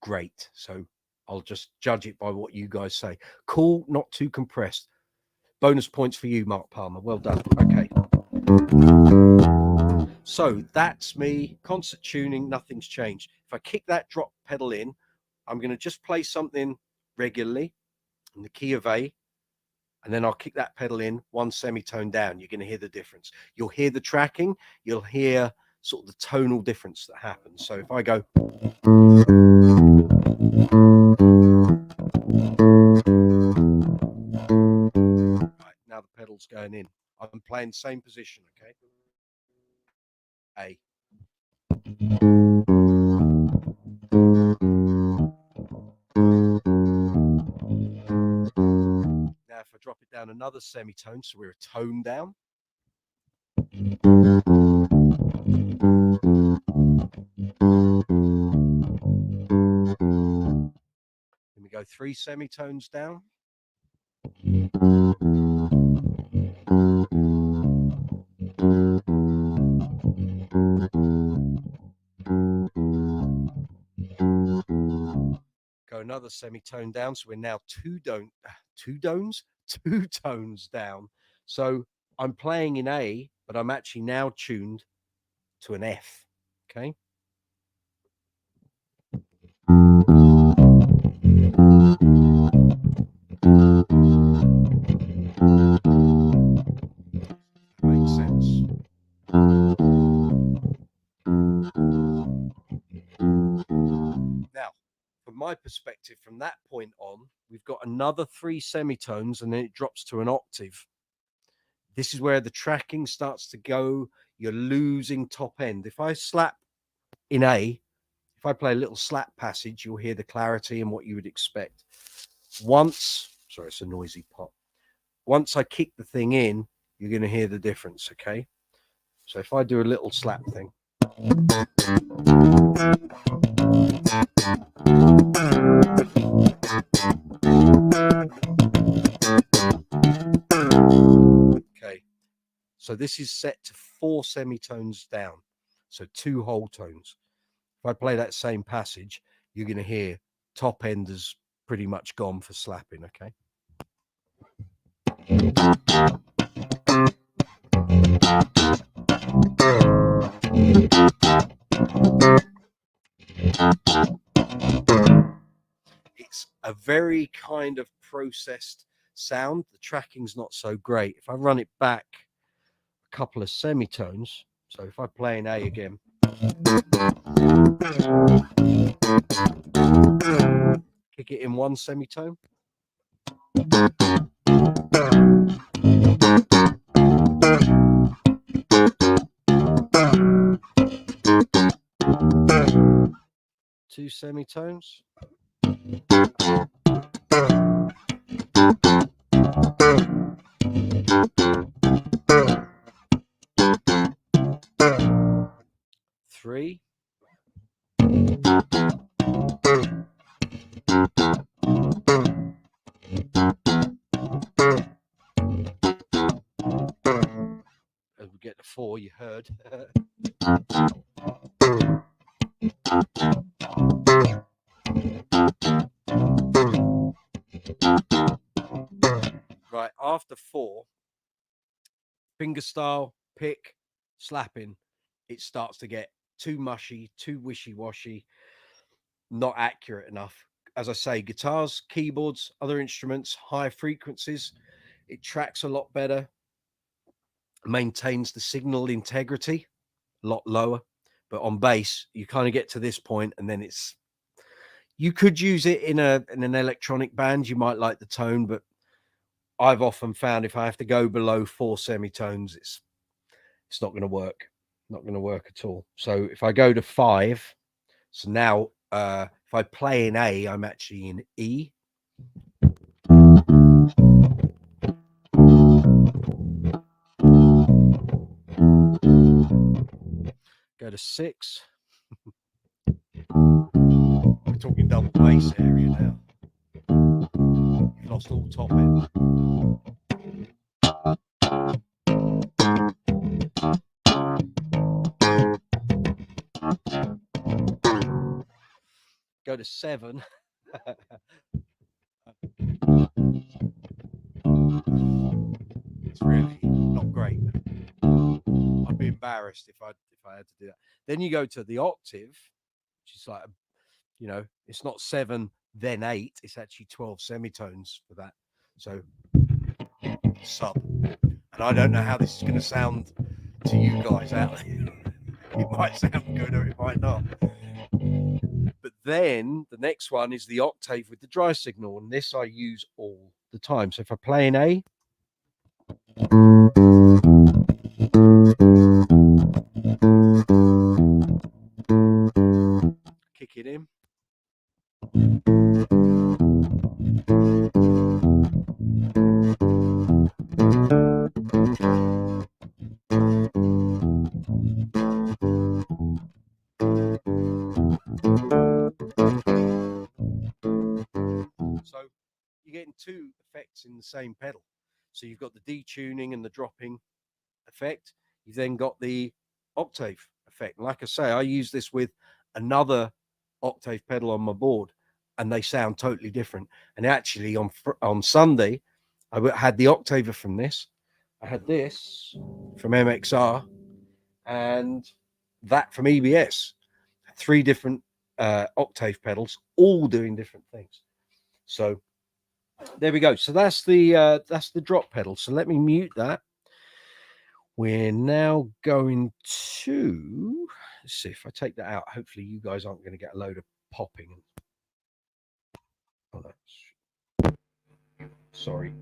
great. So I'll just judge it by what you guys say. Cool, not too compressed. Bonus points for you, Mark Palmer. Well done. Okay. So that's me. Concert tuning, nothing's changed. If I kick that drop pedal in, I'm going to just play something regularly in the key of A, and then I'll kick that pedal in one semitone down. You're going to hear the difference. You'll hear the tracking. You'll hear sort of the tonal difference that happens. So if I go... Right, now the pedal's going in. I'm playing same position, okay? A. Now, if I drop it down another semitone, so we're a tone down. Then we go 3 semitones down. Go another semitone down, so we're now two tones down. So I'm playing in A, but I'm actually now tuned to an F. Okay. That makes sense. Now, from my perspective, from that point on, we've got another 3 semitones and then it drops to an octave. This is where the tracking starts to go. You're losing top end. If I slap in A, if I play a little slap passage, you'll hear the clarity and what you would expect. Sorry, it's a noisy pot. Once I kick the thing in, you're going to hear the difference, okay? So if I do a little slap thing. Okay, so this is set to 4 semitones down, so 2 whole tones. If I play that same passage, you're going to hear top end is pretty much gone for slapping, okay? It's a very kind of processed sound. The tracking's not so great. If I run it back a couple of semitones, so if I play in A again, kick it in 1 semitone, two semitones, three, as we get to 4, you heard. Right, after 4, fingerstyle, pick, slapping, it starts to get too mushy, too wishy-washy, not accurate enough. As I say, guitars, keyboards, other instruments, higher frequencies, it tracks a lot better, maintains the signal integrity a lot lower. But on bass, you kind of get to this point and then you could use it in an electronic band. You might like the tone, but I've often found if I have to go below 4 semitones, it's not going to work. Not going to work at all. So if I go to 5, so now if I play in A, I'm actually in E. Go to 6. We're talking double bass area now. You've lost all top end. Go to 7. It's really not great. I'd be embarrassed if I had to do that. Then you go to the octave, which is like, you know, it's not 7 then 8. It's actually 12 semitones for that. So sub. And I don't know how this is going to sound to you guys out there. It might sound good or it might not. But then the next one is the octave with the dry signal, and this I use all the time. So if I play in A, kick it in. So you're getting 2 effects effects in the same pedal. So you've got the detuning and the dropping effect. You've then got the octave effect. And like I say, I use this with another octave pedal on my board, and they sound totally different. And actually, on Sunday, I had the Octaver from this. I had this from MXR, and that from EBS. 3 different octave pedals, all doing different things. So there we go. So that's the drop pedal. So let me mute that. We're now going to, let's see if I take that out. Hopefully you guys aren't going to get a load of popping. Oh, that's, sorry.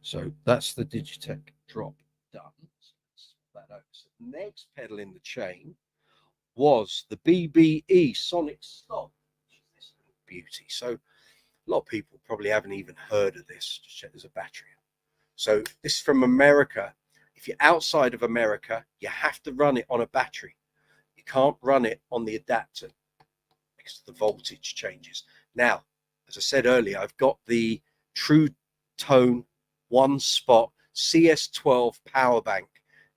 So that's the Digitech drop done. So the next pedal in the chain was the BBE Sonic Stomp. This beauty. So a lot of people probably haven't even heard of this. Just check there's a battery. So this is from America. If you're outside of America, you have to run it on a battery. You can't run it on the adapter because the voltage changes. Now, as I said earlier, I've got the True Tone 1-spot CS12 power bank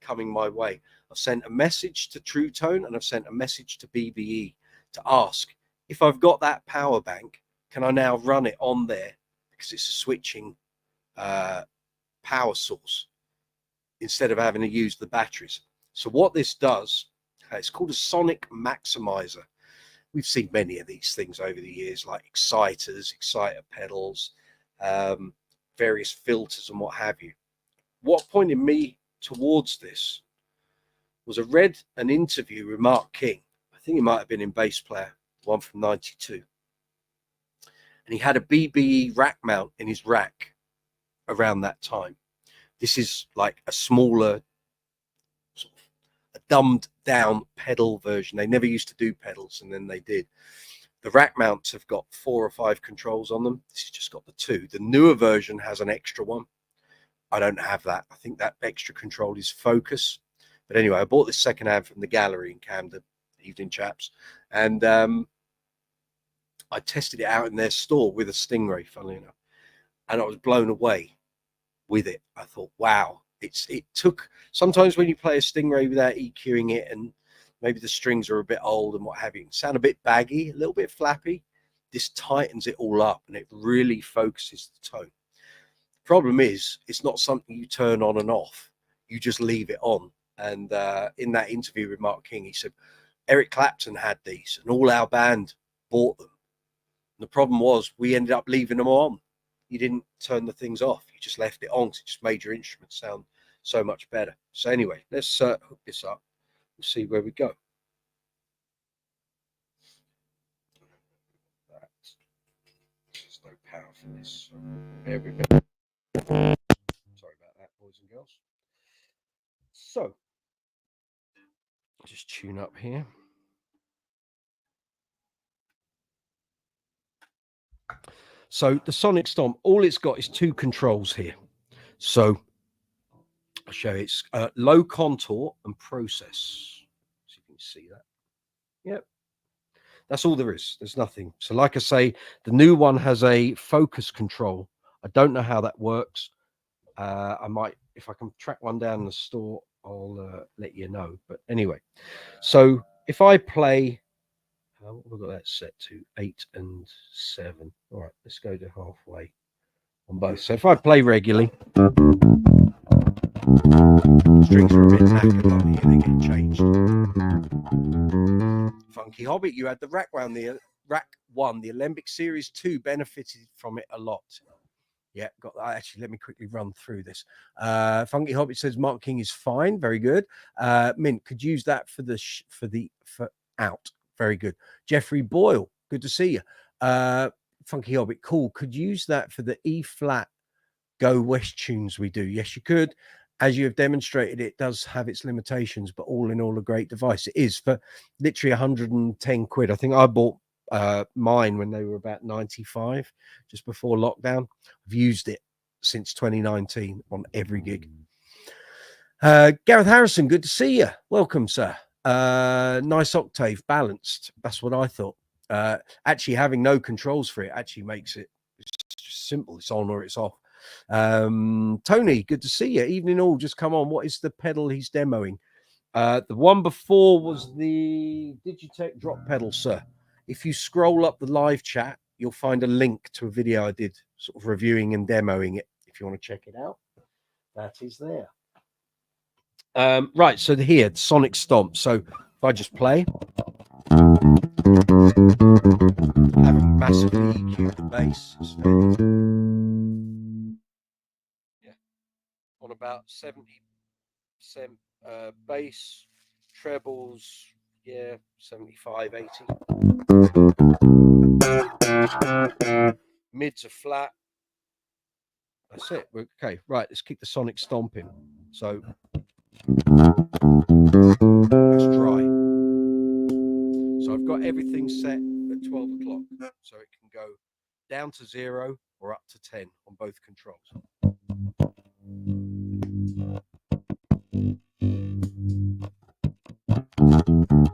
coming my way. I've sent a message to True Tone and I've sent a message to BBE to ask if I've got that power bank, can I now run it on there, because it's a switching power source instead of having to use the batteries. So what this does, it's called a sonic maximizer. We've seen many of these things over the years, like exciters, exciter pedals, various filters and what have you. What pointed me towards this was I read an interview with Mark King. I think he might have been in Bass Player, one from '92. And he had a BBE rack mount in his rack around that time. This is like a smaller, sort of a dumbed down pedal version. They never used to do pedals, and then they did. The rack mounts have got 4 or 5 controls on them. This has just got the 2. The newer version has an extra one. I don't have that. I think that extra control is focus. But anyway, I bought this secondhand from the gallery in Camden, Evening Chaps, and I tested it out in their store with a StingRay, funnily enough, and I was blown away with it. I thought, wow, it took, sometimes when you play a StingRay without EQing it and maybe the strings are a bit old and what have you, it can sound a bit baggy, a little bit flappy. This tightens it all up and it really focuses the tone. Problem is, it's not something you turn on and off. You just leave it on. And in that interview with Mark King, he said Eric Clapton had these and all our band bought them. And the problem was we ended up leaving them on. You didn't turn the things off. You just left it on. It just made your instrument sound so much better. So anyway, let's hook this up and see where we go. There's no power for this. So there we go. Sorry about that, boys and girls. So just tune up here. So the Sonic Stomp, all it's got is 2 controls here. So I'll show you. It's low contour and process. So you can see that. Yep. That's all there is. There's nothing. So like I say, the new one has a focus control. I don't know how that works. I might, if I can track one down in the store, I'll let you know. But anyway, so if I play, we've got that set to 8 and 7. All right, let's go to halfway on both. So if I play regularly, strings are a bit knackered on here, they get changed. Funky Hobbit, you had the rack one, the Alembic Series 2 benefited from it a lot. Yeah, got that. Actually, let me quickly run through this. Funky Hobbit says Mark King is fine, very good. Mint could use that for out, very good. Jeffrey Boyle, good to see you. Funky Hobbit, cool. Could use that for the E flat Go West tunes we do. Yes, you could. As you have demonstrated, it does have its limitations, but all in all, a great device. It is for literally 110 quid. I think I bought mine when they were about 95, just before lockdown. I've used it since 2019 on every gig. Gareth Harrison, good to see you. Welcome, sir. Nice octave, balanced. That's what I thought. Actually having no controls for it actually makes it just simple. It's on or it's off. Tony, good to see you. Evening all, just come on. What is the pedal he's demoing? The one before was the Digitech drop pedal, sir. If you scroll up the live chat, you'll find a link to a video I did sort of reviewing and demoing it. If you want to check it out, that is there. Right, so here, Sonic Stomp. So if I just play, I haven't massively EQ'd the bass. Yeah, on about 70% bass, trebles, yeah, 75, 80. Mids are flat. That's it. Okay, right, let's keep the Sonic stomping. So that's dry. So I've got everything set at 12 o'clock. So it can go down to 0 or up to 10 on both controls. So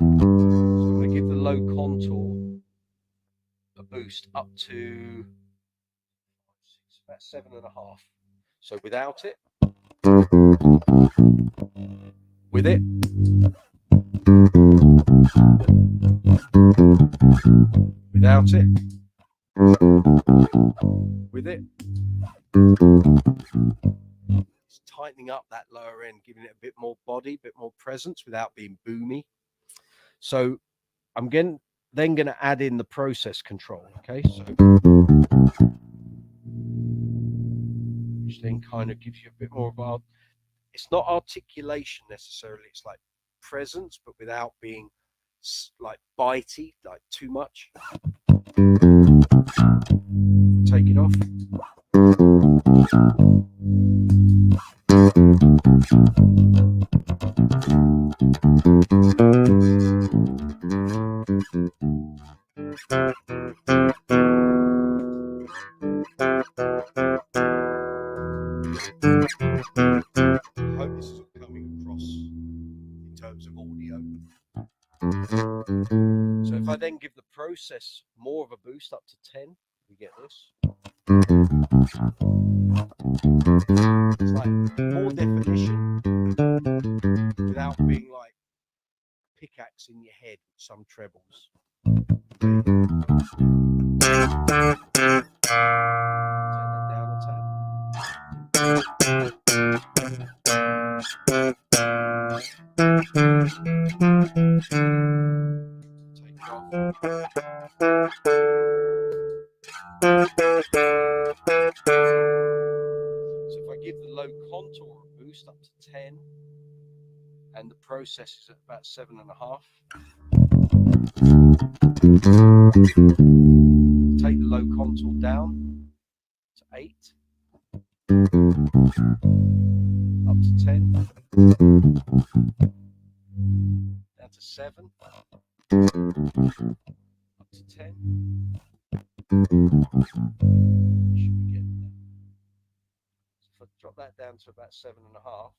I'm going to give the low contour a boost up to about 7.5. So without it, with it, without it, with it. It's tightening up that lower end, giving it a bit more body, a bit more presence without being boomy. So I'm then going to add in the process control. Okay, so which then kind of gives you a bit more about. It's not articulation necessarily. It's like presence, but without being like bitey, like too much. Take it off. I hope this is all coming across in terms of audio. So if I then give the process more of a boost up to 10, we get this. It's like more definition without being like pickaxe in your head with some trebles. Turn that down a tad. Take it off. So if I give the low contour a boost up to 10 and the process is at about 7.5, take the low contour down to 8, up to 10, down to 7, up to 10. Should we get that? So if I drop that down to about 7.5,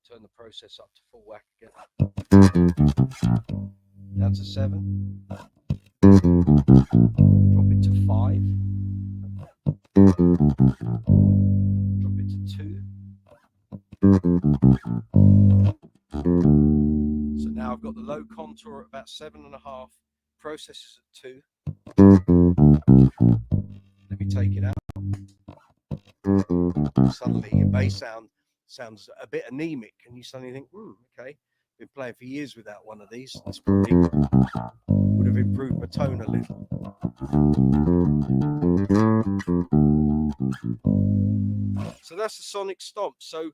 turn the process up to full whack again. Down to 7. Drop it to 5. Drop it to 2. So now I've got the low contour at about 7.5. Process is at 2. Let me take it out. Suddenly your bass sounds a bit anemic, and you suddenly think, okay, been playing for years without one of these. This probably would have improved my tone a little. So that's the Sonic Stomp. So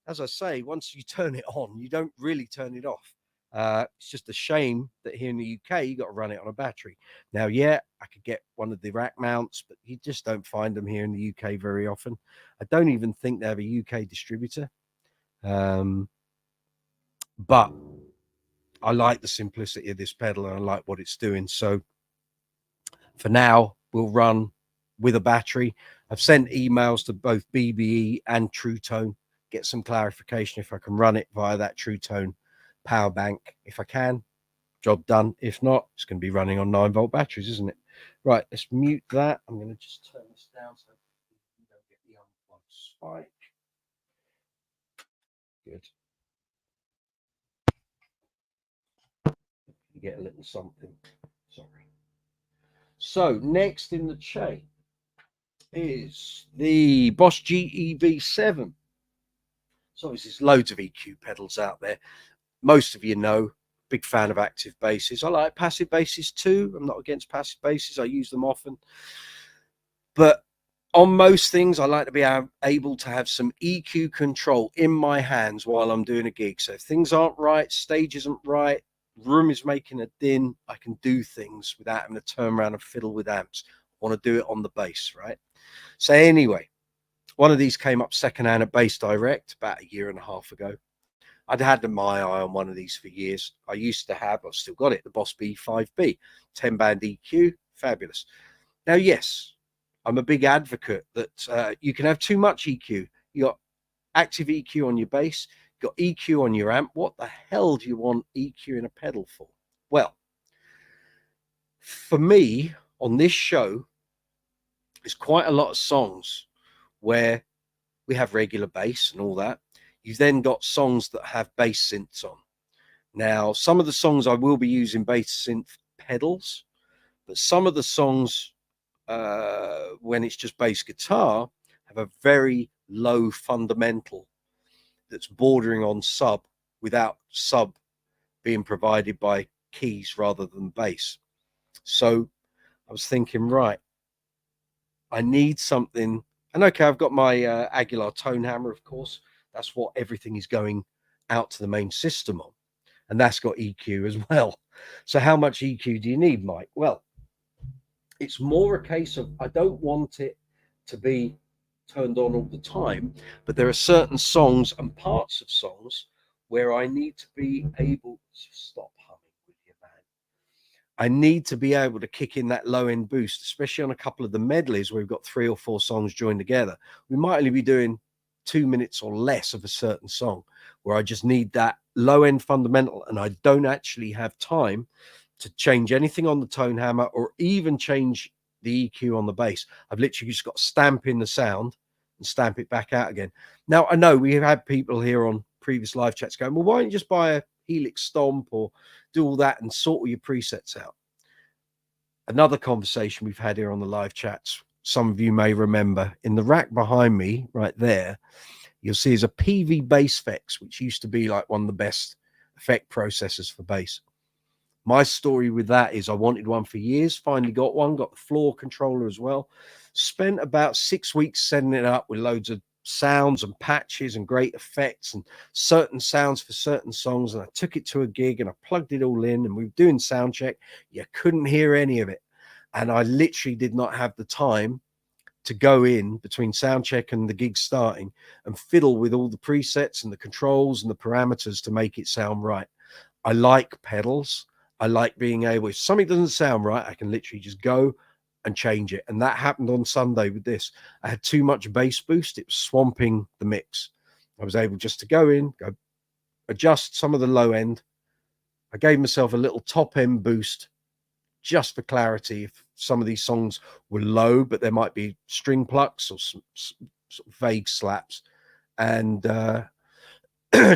as I say, once you turn it on, you don't really turn it off. It's just a shame that here in the UK you got to run it on a battery. Now, yeah, I could get one of the rack mounts, but you just don't find them here in the UK very often. I don't even think they have a UK distributor. But I like the simplicity of this pedal and I like what it's doing. So for now, we'll run with a battery. I've sent emails to both BBE and True Tone, get some clarification if I can run it via that True Tone power bank. If I can, job done. If not, it's going to be running on 9-volt batteries, isn't it? Right, let's mute that. I'm going to just turn this down so you don't get the unplugged spike. Good. You get a little something. Sorry. So next in the chain is the Boss GEV7. So obviously there's loads of EQ pedals out there. Most of you know, big fan of active basses. I like passive basses too. I'm not against passive basses. I use them often. But on most things, I like to be able to have some EQ control in my hands while I'm doing a gig. So if things aren't right, stage isn't right, room is making a din, I can do things without having to turn around and fiddle with amps. I want to do it on the bass, right? So anyway, one of these came up secondhand at Bass Direct about 1.5 years ago. I'd had my eye on one of these for years. I used to have, I've still got it, the Boss B5B, 10-band EQ, fabulous. Now, yes, I'm a big advocate that you can have too much EQ. You got active EQ on your bass, you got EQ on your amp. What the hell do you want EQ in a pedal for? Well, for me, on this show, there's quite a lot of songs where we have regular bass and all that. You've then got songs that have bass synths on. Now, some of the songs I will be using bass synth pedals, but some of the songs when it's just bass guitar have a very low fundamental that's bordering on sub without sub being provided by keys rather than bass. So I was thinking, right, I need something. And okay, I've got my Aguilar tone hammer, of course. That's what everything is going out to the main system on. And that's got EQ as well. So how much EQ do you need, Mike? Well, it's more a case of I don't want it to be turned on all the time, but there are certain songs and parts of songs where I need to be able to stop humming with you, man. I need to be able to kick in that low end boost, especially on a couple of the medleys where we've got 3 or 4 songs joined together. We might only be doing 2 minutes or less of a certain song where I just need that low end fundamental, and I don't actually have time to change anything on the tone hammer or even change the EQ on the bass. I've literally just got to stamp in the sound and stamp it back out again. Now, I know we have had people here on previous live chats going, well, why don't you just buy a Helix Stomp or do all that and sort all your presets out? Another conversation we've had here on the live chats, some of you may remember, in the rack behind me right there, you'll see is a PV Bass Effects, which used to be like one of the best effect processors for bass. My story with that is I wanted one for years, finally got one, got the floor controller as well. Spent about 6 weeks setting it up with loads of sounds and patches and great effects and certain sounds for certain songs. And I took it to a gig and I plugged it all in and we were doing sound check. You couldn't hear any of it. And I literally did not have the time to go in between sound check and the gig starting and fiddle with all the presets and the controls and the parameters to make it sound right. I like pedals. I like being able, if something doesn't sound right, I can literally just go and change it. And that happened on Sunday with this. I had too much bass boost. It was swamping the mix. I was able just to go in, go adjust some of the low end. I gave myself a little top end boost just for clarity. If some of these songs were low, but there might be string plucks or some sort of vague slaps. And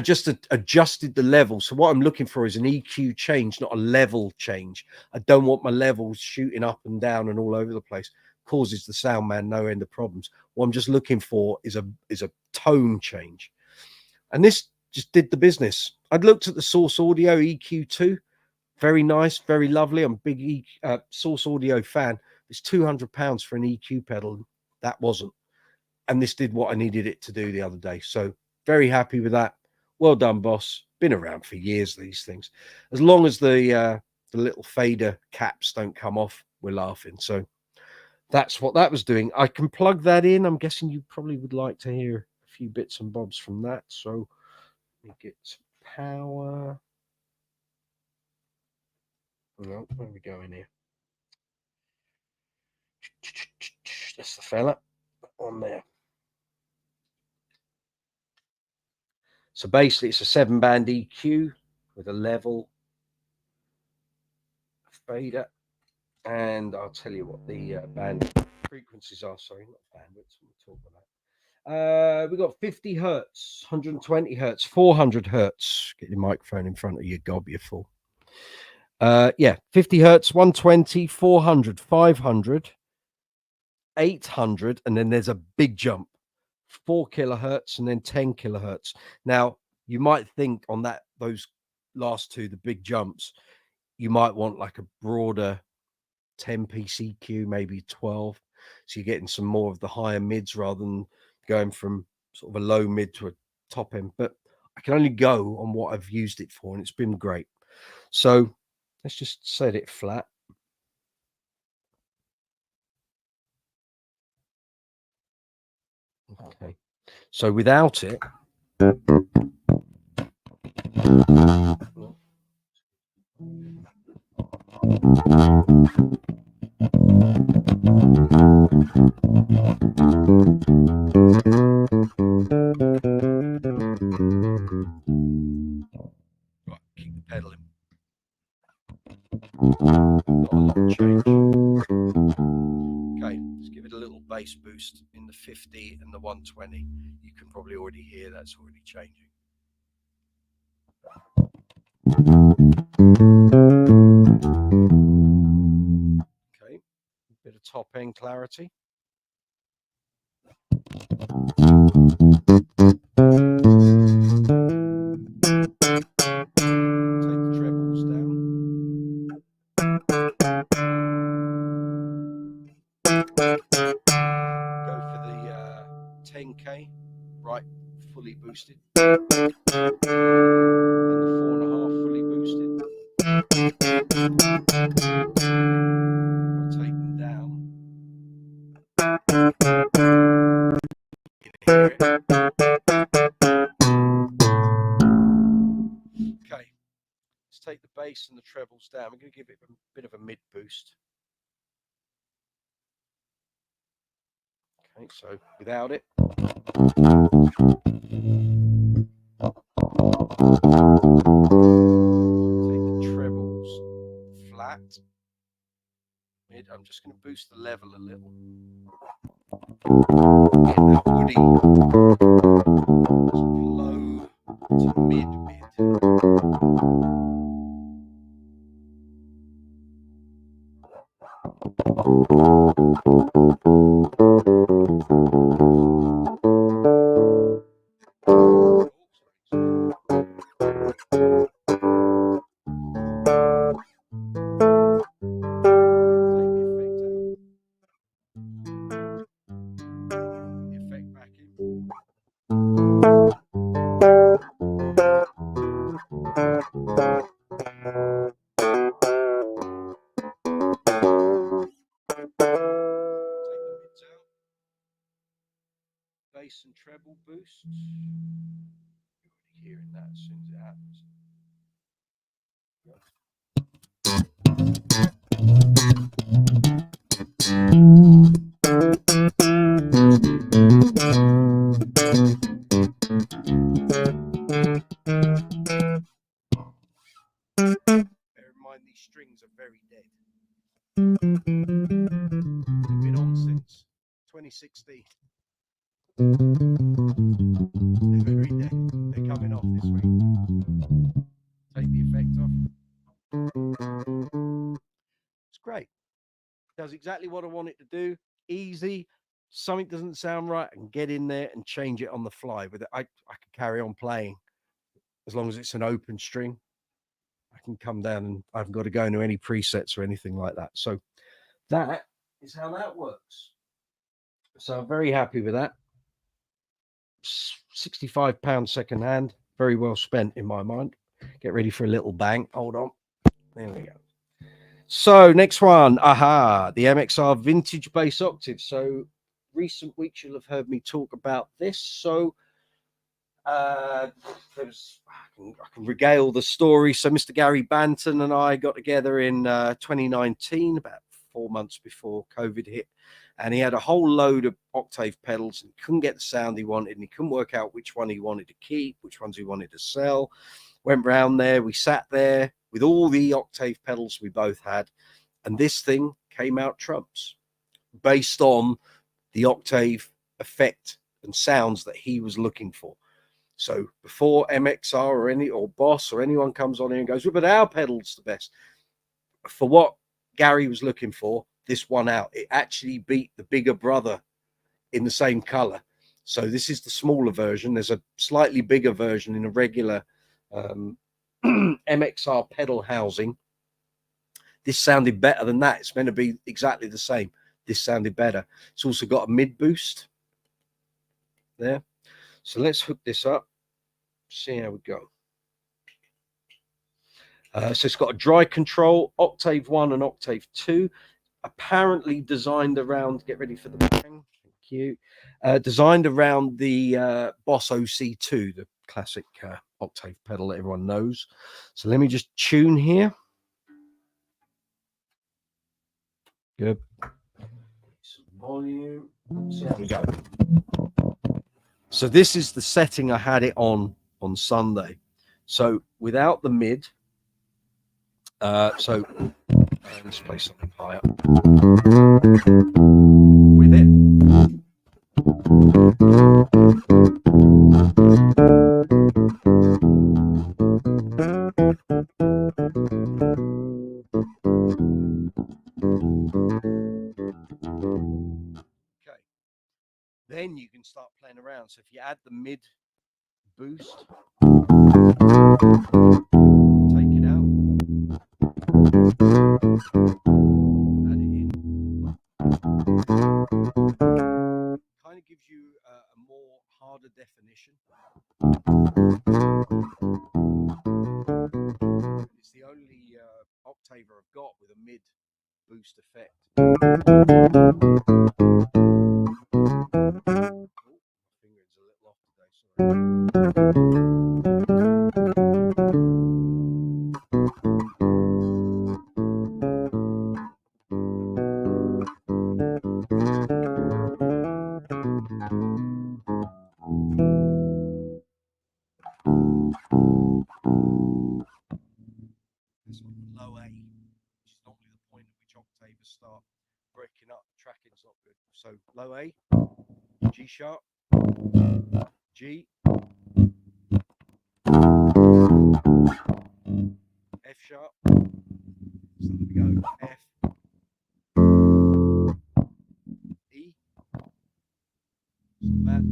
just adjusted the level. So what I'm looking for is an EQ change, not a level change. I don't want my levels shooting up and down and all over the place. Causes the sound man no end of problems. What I'm just looking for is a tone change. And this just did the business. I'd looked at the Source Audio EQ2. Very nice, very lovely. I'm a big Source Audio fan. It's £200 for an EQ pedal. That wasn't. And this did what I needed it to do the other day. So very happy with that. Well done, boss. Been around for years, these things. As long as the little fader caps don't come off, we're laughing. So that's what that was doing. I can plug that in. I'm guessing you probably would like to hear a few bits and bobs from that. So let me get power. Oh, where are we going here? That's the fella on there. So basically it's a 7-band EQ with a level fader, and I'll tell you what the band frequencies are. Sorry, not bandwidth. We'll talk about that. We got 50 hertz, 120 hertz, 400 hertz. Get your microphone in front of you, gob, you fool. Yeah, 50 hertz, 120, 400, 500, 800, and then there's a big jump, 4 kilohertz and then 10 kilohertz. Now, you might think on those last two, the big jumps, you might want like a broader 10 PCQ, maybe 12. So you're getting some more of the higher mids rather than going from sort of a low mid to a top end. But I can only go on what I've used it for, and it's been great. So let's just set it flat. Okay. So without it, right, keep the pedal in. Not a lot of change. Okay, let's give it a little bass boost in the 50 and the 120. You can probably already hear that's already changing. Okay, a bit of top end clarity. Take the trebles down. Go for the 10K, right, fully boosted. And the 4.5 fully boosted. I'll take them down. You can hear it. Okay, let's take the bass and the trebles down. We're going to give it a bit of a mid boost. Okay, so without it. Take the trebles flat. Mid. I'm just going to boost the level a little. Get that woody low to mid. Bass and treble boost. You're already hearing that as soon as it happens. Bear in mind these strings are very dead. They've been on since 2016. They're very dead. They're coming off this week. Take the effect off. It's great. Does exactly what I want it to do. Easy. Something doesn't sound right, I can get in there and change it on the fly. With it, I can carry on playing as long as it's an open string. I can come down and I haven't got to go into any presets or anything like that. So that is how that works. So I'm very happy with that. £65 second hand, very well spent in my mind. Get ready for a little bang. Hold on. There we go. So next one, the MXR vintage bass octave. So recent weeks you'll have heard me talk about this. So I can regale the story. So Mr. Gary Banton and I got together in 2019, about 4 months before COVID hit, and he had a whole load of Octave pedals and he couldn't get the sound he wanted, and he couldn't work out which one he wanted to keep, which ones he wanted to sell. Went round there, we sat there with all the Octave pedals we both had, and this thing came out trumps based on the Octave effect and sounds that he was looking for. So before MXR or Boss or anyone comes on here and goes, well, but our pedal's the best, for what Gary was looking for, this won out. It actually beat the bigger brother in the same color. So this is the smaller version. There's a slightly bigger version in a regular MXR pedal housing. This sounded better than that. It's meant to be exactly the same. This sounded better. It's also got a mid boost there. So let's hook this up, see how we go. So it's got a dry control, Octave 1 and Octave 2, apparently designed around, get ready for the bang, thank you, designed around the Boss OC2, the classic Octave pedal that everyone knows. So let me just tune here. Good. Volume. So there we go. So this is the setting I had it on Sunday. So without the mid, let's play something higher. With it. Okay. Then you can start playing around. So if you add the mid boost, take it out, add it in. Kind of gives you a more harder definition. It's the only Octaver I've got with a mid boost effect. Oh, my finger's a little off today, sorry. Low A, which is normally the point at which Octavers start breaking up. Tracking's not good. So low A, G sharp, G, F sharp. So there we go. F, E. It's not bad.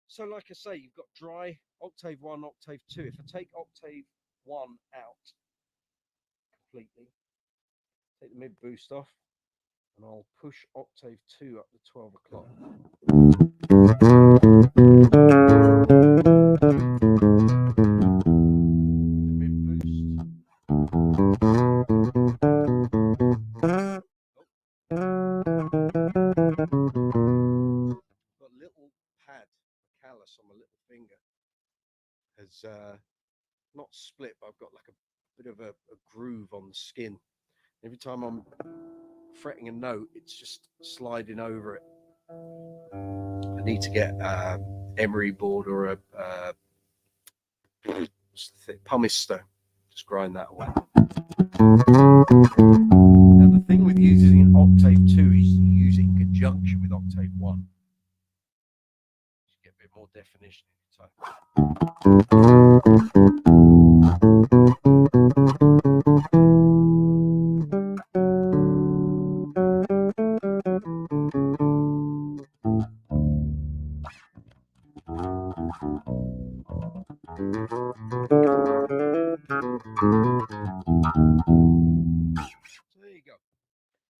So like I say, you've got dry, Octave 1, Octave 2. If I take Octave 1 out completely, take the mid boost off, and I'll push Octave 2 up to 12 o'clock. On my little finger has not split, but I've got like a bit of a groove on the skin. Every time I'm fretting a note, it's just sliding over it. I need to get emery board or a pumice stone. Just grind that away. Now the thing with using Octave 2 is you use it in conjunction with Octave 1. Get a bit more definition in your tone. So there you go.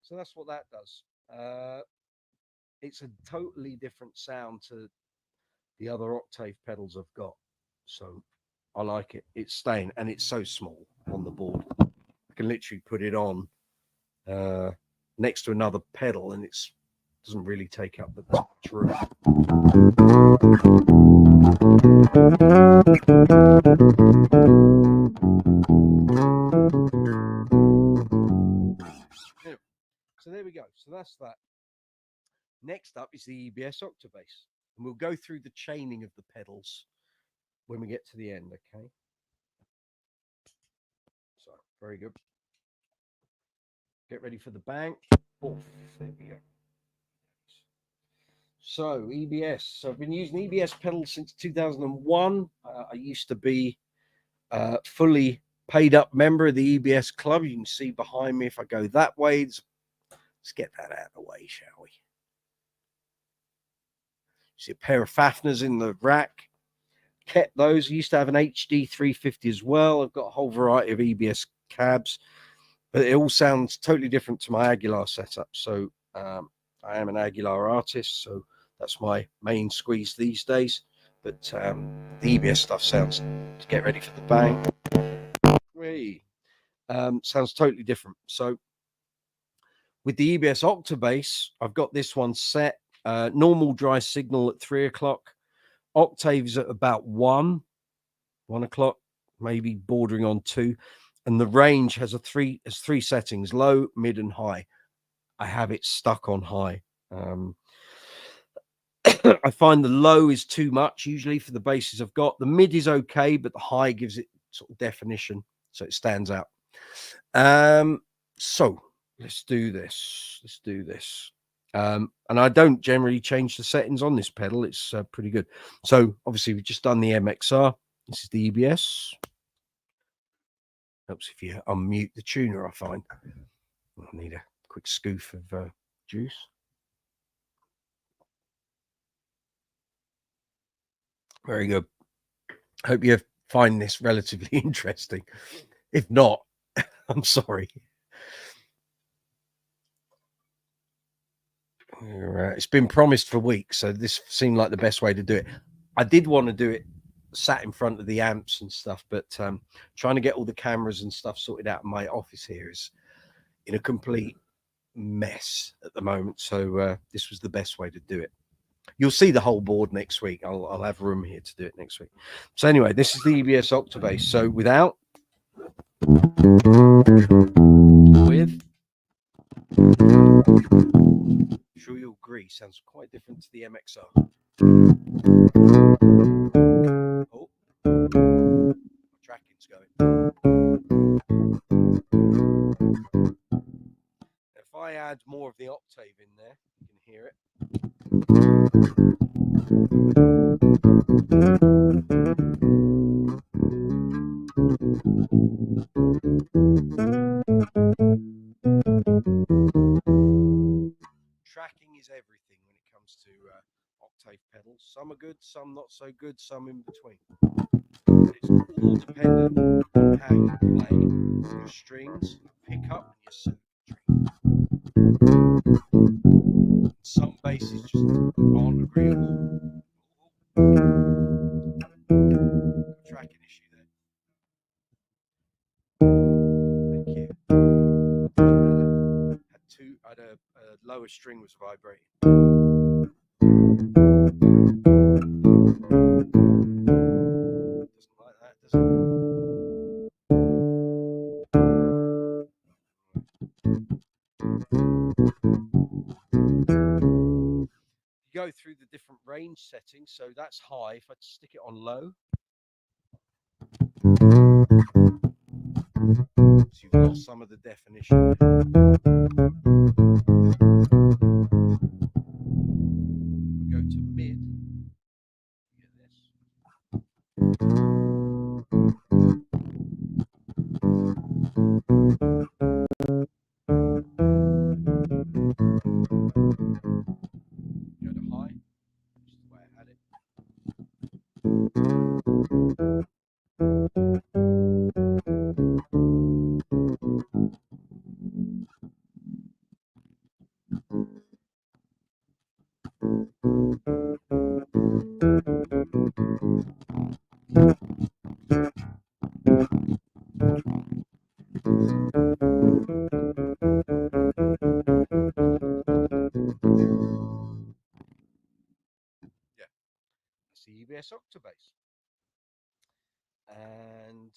So that's what that does. It's a totally different sound to the other Octave pedals I've got. So I like it. It's staying, and it's so small on the board. I can literally put it on next to another pedal, and it doesn't really take up that much room. So there we go. So that's that. Next up is the EBS Octabass, and we'll go through the chaining of the pedals when we get to the end, okay? So, very good. Get ready for the bang. Oh, there we go. So, EBS. So, I've been using EBS pedals since 2001. I used to be fully paid up member of the EBS club. You can see behind me if I go that way. Let's get that out of the way, shall we? See a pair of Fafners in the rack. Kept those. I used to have an HD 350 as well. I've got a whole variety of EBS cabs, but it all sounds totally different to my Aguilar setup. So I am an Aguilar artist, so that's my main squeeze these days. But the EBS stuff sounds, to get ready for the bang, sounds totally different. So with the EBS Octabass, I've got this one set. Normal dry signal at 3 o'clock. Octaves at about 1 o'clock, maybe bordering on 2. And the range has three settings: low, mid, and high. I have it stuck on high. I find the low is too much usually for the basses I've got. The mid is okay, but the high gives it sort of definition, so it stands out. So let's do this. And I don't generally change the settings on this pedal. It's pretty good. So obviously we've just done the MXR. This is the EBS. Helps if you unmute the tuner, I find. I need a quick scoof of juice. Very good. Hope you find this relatively interesting. If not, I'm sorry. It's been promised for weeks, so this seemed like the best way to do it. I did want to do it sat in front of the amps and stuff, but trying to get all the cameras and stuff sorted out in my office here is in a complete mess at the moment. So this was the best way to do it. You'll see the whole board next week. I'll have room here to do it next week. So anyway, this is the EBS Octabass. So without, with, I'm sure you'll agree, sounds quite different to the MXR. Oh, my tracking's going. If I add more of the octave in there, you can hear it. Tracking is everything when it comes to octave pedals. Some are good, some not so good, some in between. It's all dependent on how you play your strings, pick up, and your circuitry. Some basses just aren't agreeable. Tracking issue there. Thank you. I had a lower string was vibrating. Doesn't like that, does it? You go through the different range settings. So that's high. If I stick it on low, so you've lost some of the definition. If I go to mid, you get this. Go to high, which is the way I had it. Yeah, that's the EBS Octabass. And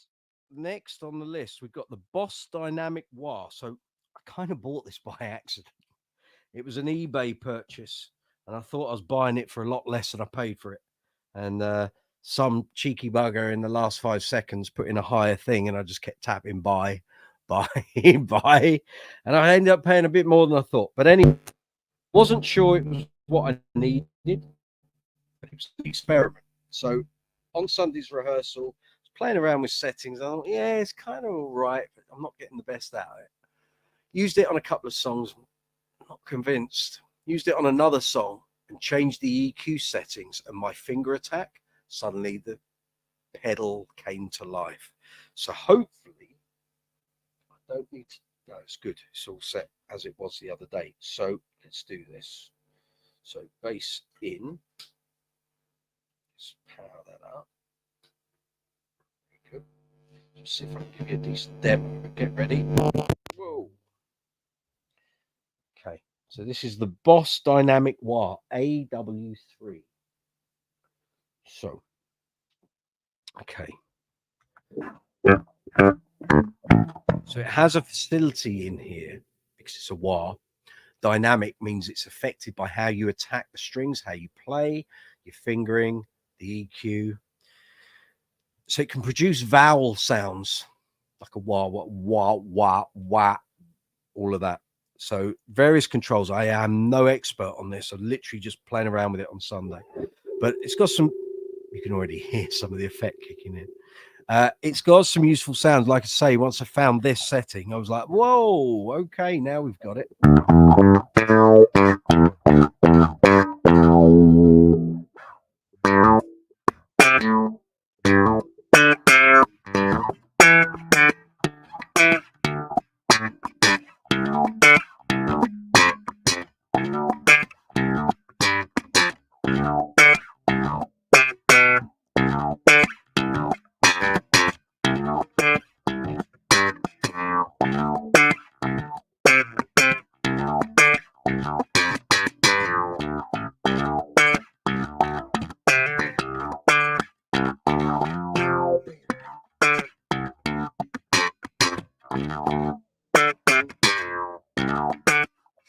next on the list, we've got the Boss Dynamic Wah. So I kind of bought this by accident. It was an eBay purchase. and I thought I was buying it for a lot less than I paid for it. And some cheeky bugger in the last 5 seconds put in a higher thing, and I just kept tapping buy, buy, buy, and I ended up paying a bit more than I thought. But anyway, wasn't sure it was what I needed, but it was an experiment. So on Sunday's rehearsal, I was playing around with settings. I thought, yeah, it's kind of all right, but I'm not getting the best out of it. Used it on a couple of songs, not convinced. Used it on another song and changed the EQ settings, and my finger attack, suddenly the pedal came to life. So hopefully I don't need to, no, it's good. It's all set as it was the other day. So let's do this. So bass in. Let's power that up. Good. Let's see if I can give you a decent demo. Get ready. Whoa. Okay. So this is the Boss Dynamic Wah AW3. So, okay. So it has a facility in here because it's a wah. Dynamic means it's affected by how you attack the strings, how you play, your fingering, the EQ. So it can produce vowel sounds like a wah, wah, wah, wah, wah, all of that. So various controls. I am no expert on this. I'm literally just playing around with it on Sunday. But it's got some, you can already hear some of the effect kicking in. It's got some useful sounds. Like I say, once I found this setting, I was like, whoa, okay, now we've got it.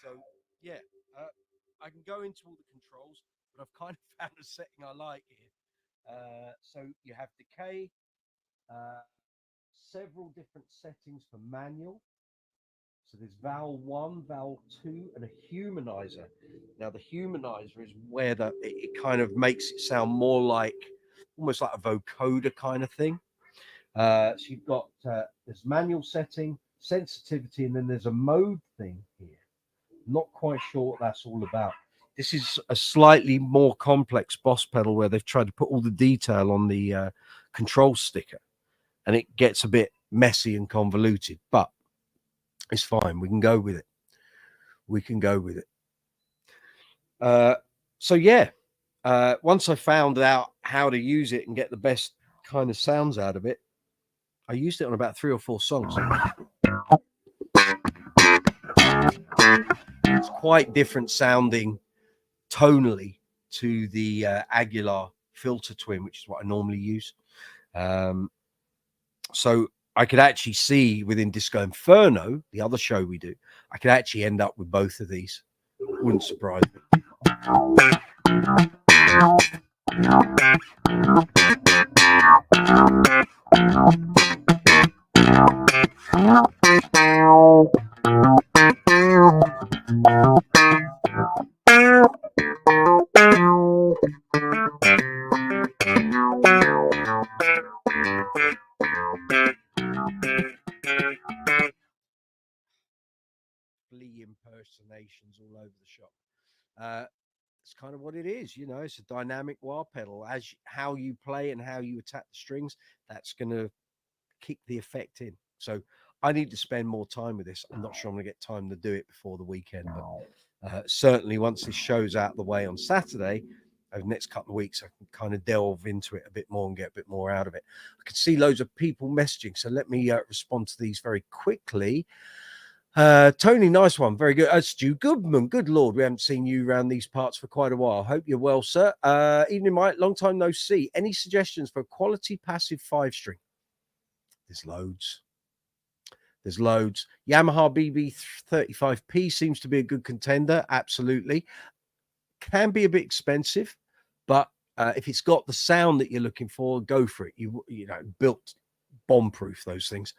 So yeah, I can go into all the controls, but I've kind of found a setting I like here. So you have decay, several different settings for manual. So there's vowel 1, vowel 2, and a humanizer. Now the humanizer is where it kind of makes it sound more like almost like a vocoder kind of thing. So you've got there's manual setting, sensitivity, and then there's a mode thing here. Not quite sure what that's all about. This is a slightly more complex Boss pedal where they've tried to put all the detail on the control sticker, and it gets a bit messy and convoluted, but it's fine. We can go with it. We can go with it. So yeah, once I found out how to use it and get the best kind of sounds out of it, I used it on about 3 or 4 songs. It's quite different sounding tonally to the Aguilar Filter Twin, which is what I normally use. So I could actually see within Disco Inferno, the other show we do, I could actually end up with both of these. Wouldn't surprise me. Impersonations all over the shop. It's kind of what it is, you know. It's a dynamic wah pedal. As how you play and how you attack the strings, that's going to kick the effect in. So I need to spend more time with this. I'm not sure I'm going to get time to do it before the weekend, but certainly once this show's out of the way on Saturday, over the next couple of weeks, I can kind of delve into it a bit more and get a bit more out of it. I can see loads of people messaging, so let me respond to these very quickly. Tony, nice one. Very good. Stu Goodman, good Lord, we haven't seen you around these parts for quite a while. Hope you're well, sir. Evening, Mike. Long time no see. Any suggestions for a quality passive 5-string? There's loads. There's loads. Yamaha BB35P seems to be a good contender. Absolutely. can be a bit expensive, but if it's got the sound that you're looking for, go for it. You know, built bomb-proof, those things.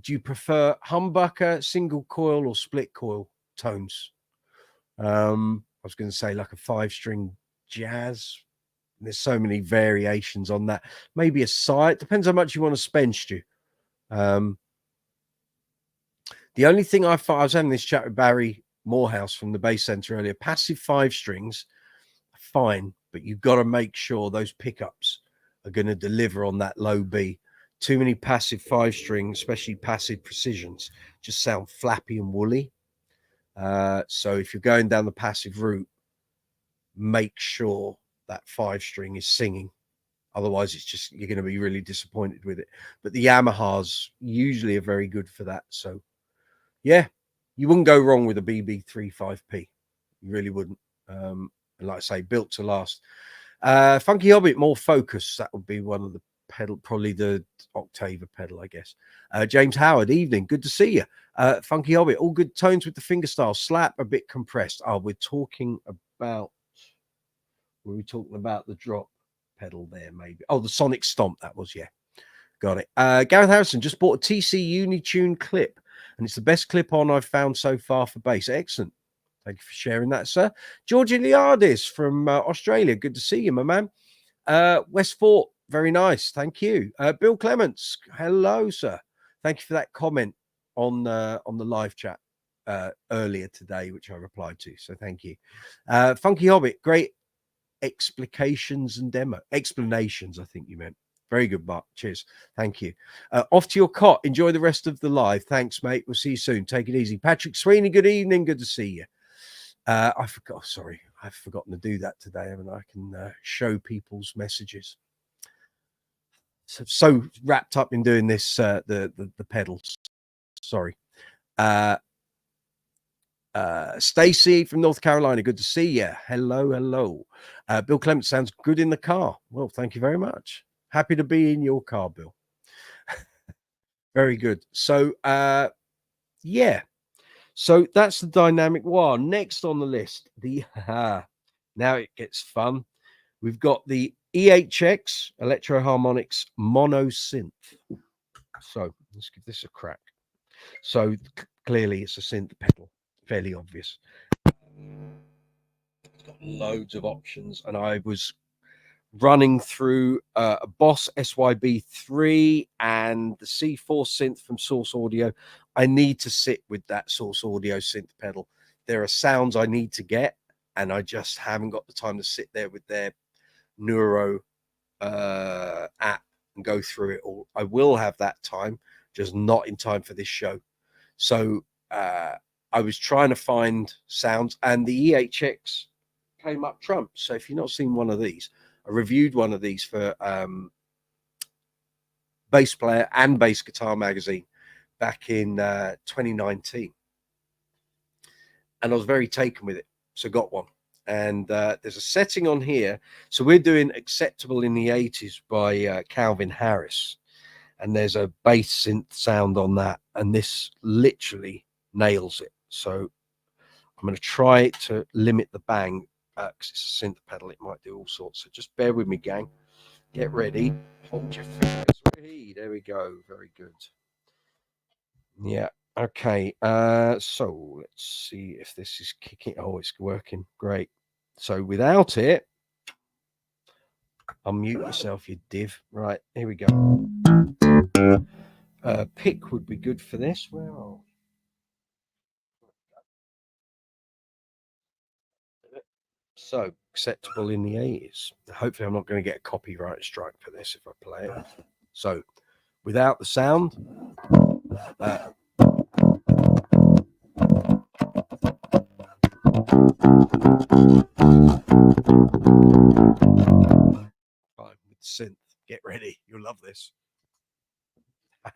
Do you prefer humbucker, single coil, or split coil tones? I was going to say like a 5-string jazz. There's so many variations on that. Maybe a side. Depends how much you want to spend, Stu. The only thing I was having this chat with Barry Morehouse from the Bass Center earlier. Passive 5 strings, fine, but you've got to make sure those pickups are going to deliver on that low B. Too many passive 5 strings, especially passive precisions, just sound flappy and woolly. So if you're going down the passive route, make sure that 5 string is singing. Otherwise, it's just, you're going to be really disappointed with it. But the Yamahas usually are very good for that. So yeah, you wouldn't go wrong with a BB35P. You really wouldn't. And like I say, built to last. Funky Hobbit, more focus. That would be one of the pedal, probably the Octave pedal, I guess. James Howard, evening. Good to see you. Funky Hobbit, all good tones with the fingerstyle. Slap a bit compressed. Oh, we're talking about, were we talking about the drop pedal there, maybe? Oh, the Sonic Stomp, that was, yeah. Got it. Gareth Harrison just bought a TC Unitune clip, and it's the best clip on I've found so far for bass. Excellent. Thank you for sharing that, sir. George Iliadis from Australia. Good to see you, my man. West Fort, very nice. Thank you. Bill Clements, hello, sir. Thank you for that comment on the live chat earlier today, which I replied to. So thank you. Funky Hobbit, great explications, I think you meant. Very good, Mark. Cheers. Thank you. Off to your cot. Enjoy the rest of the live. Thanks, mate. We'll see you soon. Take it easy. Patrick Sweeney, good evening. Good to see you. I forgot. Sorry, I've forgotten to do that today. I mean, I can show people's messages. So wrapped up in doing this, the pedals. Sorry. Stacy from North Carolina, good to see you. Hello. Bill Clement sounds good in the car. Well, thank you very much. Happy to be in your car, Bill. Very good. So yeah, so that's the dynamic one. Next on the list, the now it gets fun. We've got the EHX Electro Harmonics Mono Synth. So let's give this a crack. So clearly it's a synth pedal, fairly obvious. It's got loads of options, and I was running through a Boss SYB3 and the C4 synth from Source Audio. I need to sit with that Source Audio synth pedal. There are sounds I need to get, and I just haven't got the time to sit there with their Neuro app and go through it all. I will have that time, just not in time for this show. So I was trying to find sounds, and the EHX came up trump. So if you've not seen one of these, I reviewed one of these for Bass Player and Bass Guitar magazine back in 2019, and I was very taken with it, so got one. And there's a setting on here, so we're doing Acceptable in the 80s by Calvin Harris, and there's a bass synth sound on that, and this literally nails it. So I'm going to try to limit the bang, because it's a synth pedal, it might do all sorts. So just bear with me, gang. Get ready. Hold your fingers. There we go. Very good. Yeah. Okay. So let's see if this is kicking. Oh, it's working. Great. So without it, unmute yourself, you div. Right. Here we go. Pick would be good for this. Where are we? So Acceptable in the 80s. Hopefully I'm not going to get a copyright strike for this if I play it. So without the sound, with synth, get ready, you'll love this.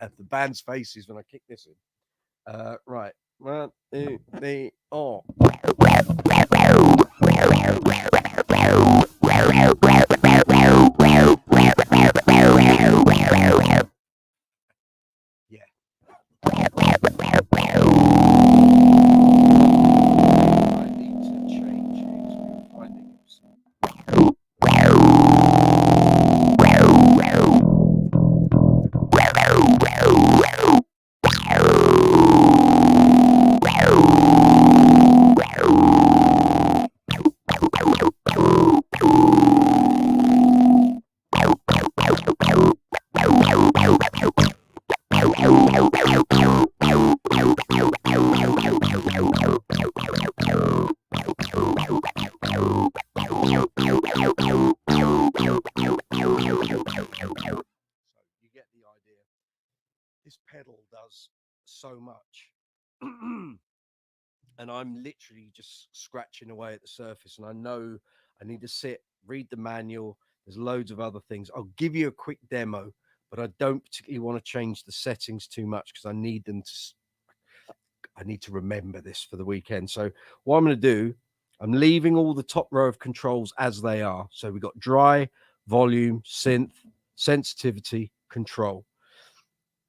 The band's faces when I kick this in. Right, 1, 2, 3, oh. Yeah. get the idea. This pedal does so much. And I'm literally just scratching away at the surface, and I know I need to sit, read the manual. There's loads of other things. I'll give you a quick demo, but I don't particularly want to change the settings too much because I need them to, I need to remember this for the weekend. So what I'm going to do, I'm leaving all the top row of controls as they are. So we've got dry, volume, synth, sensitivity, control.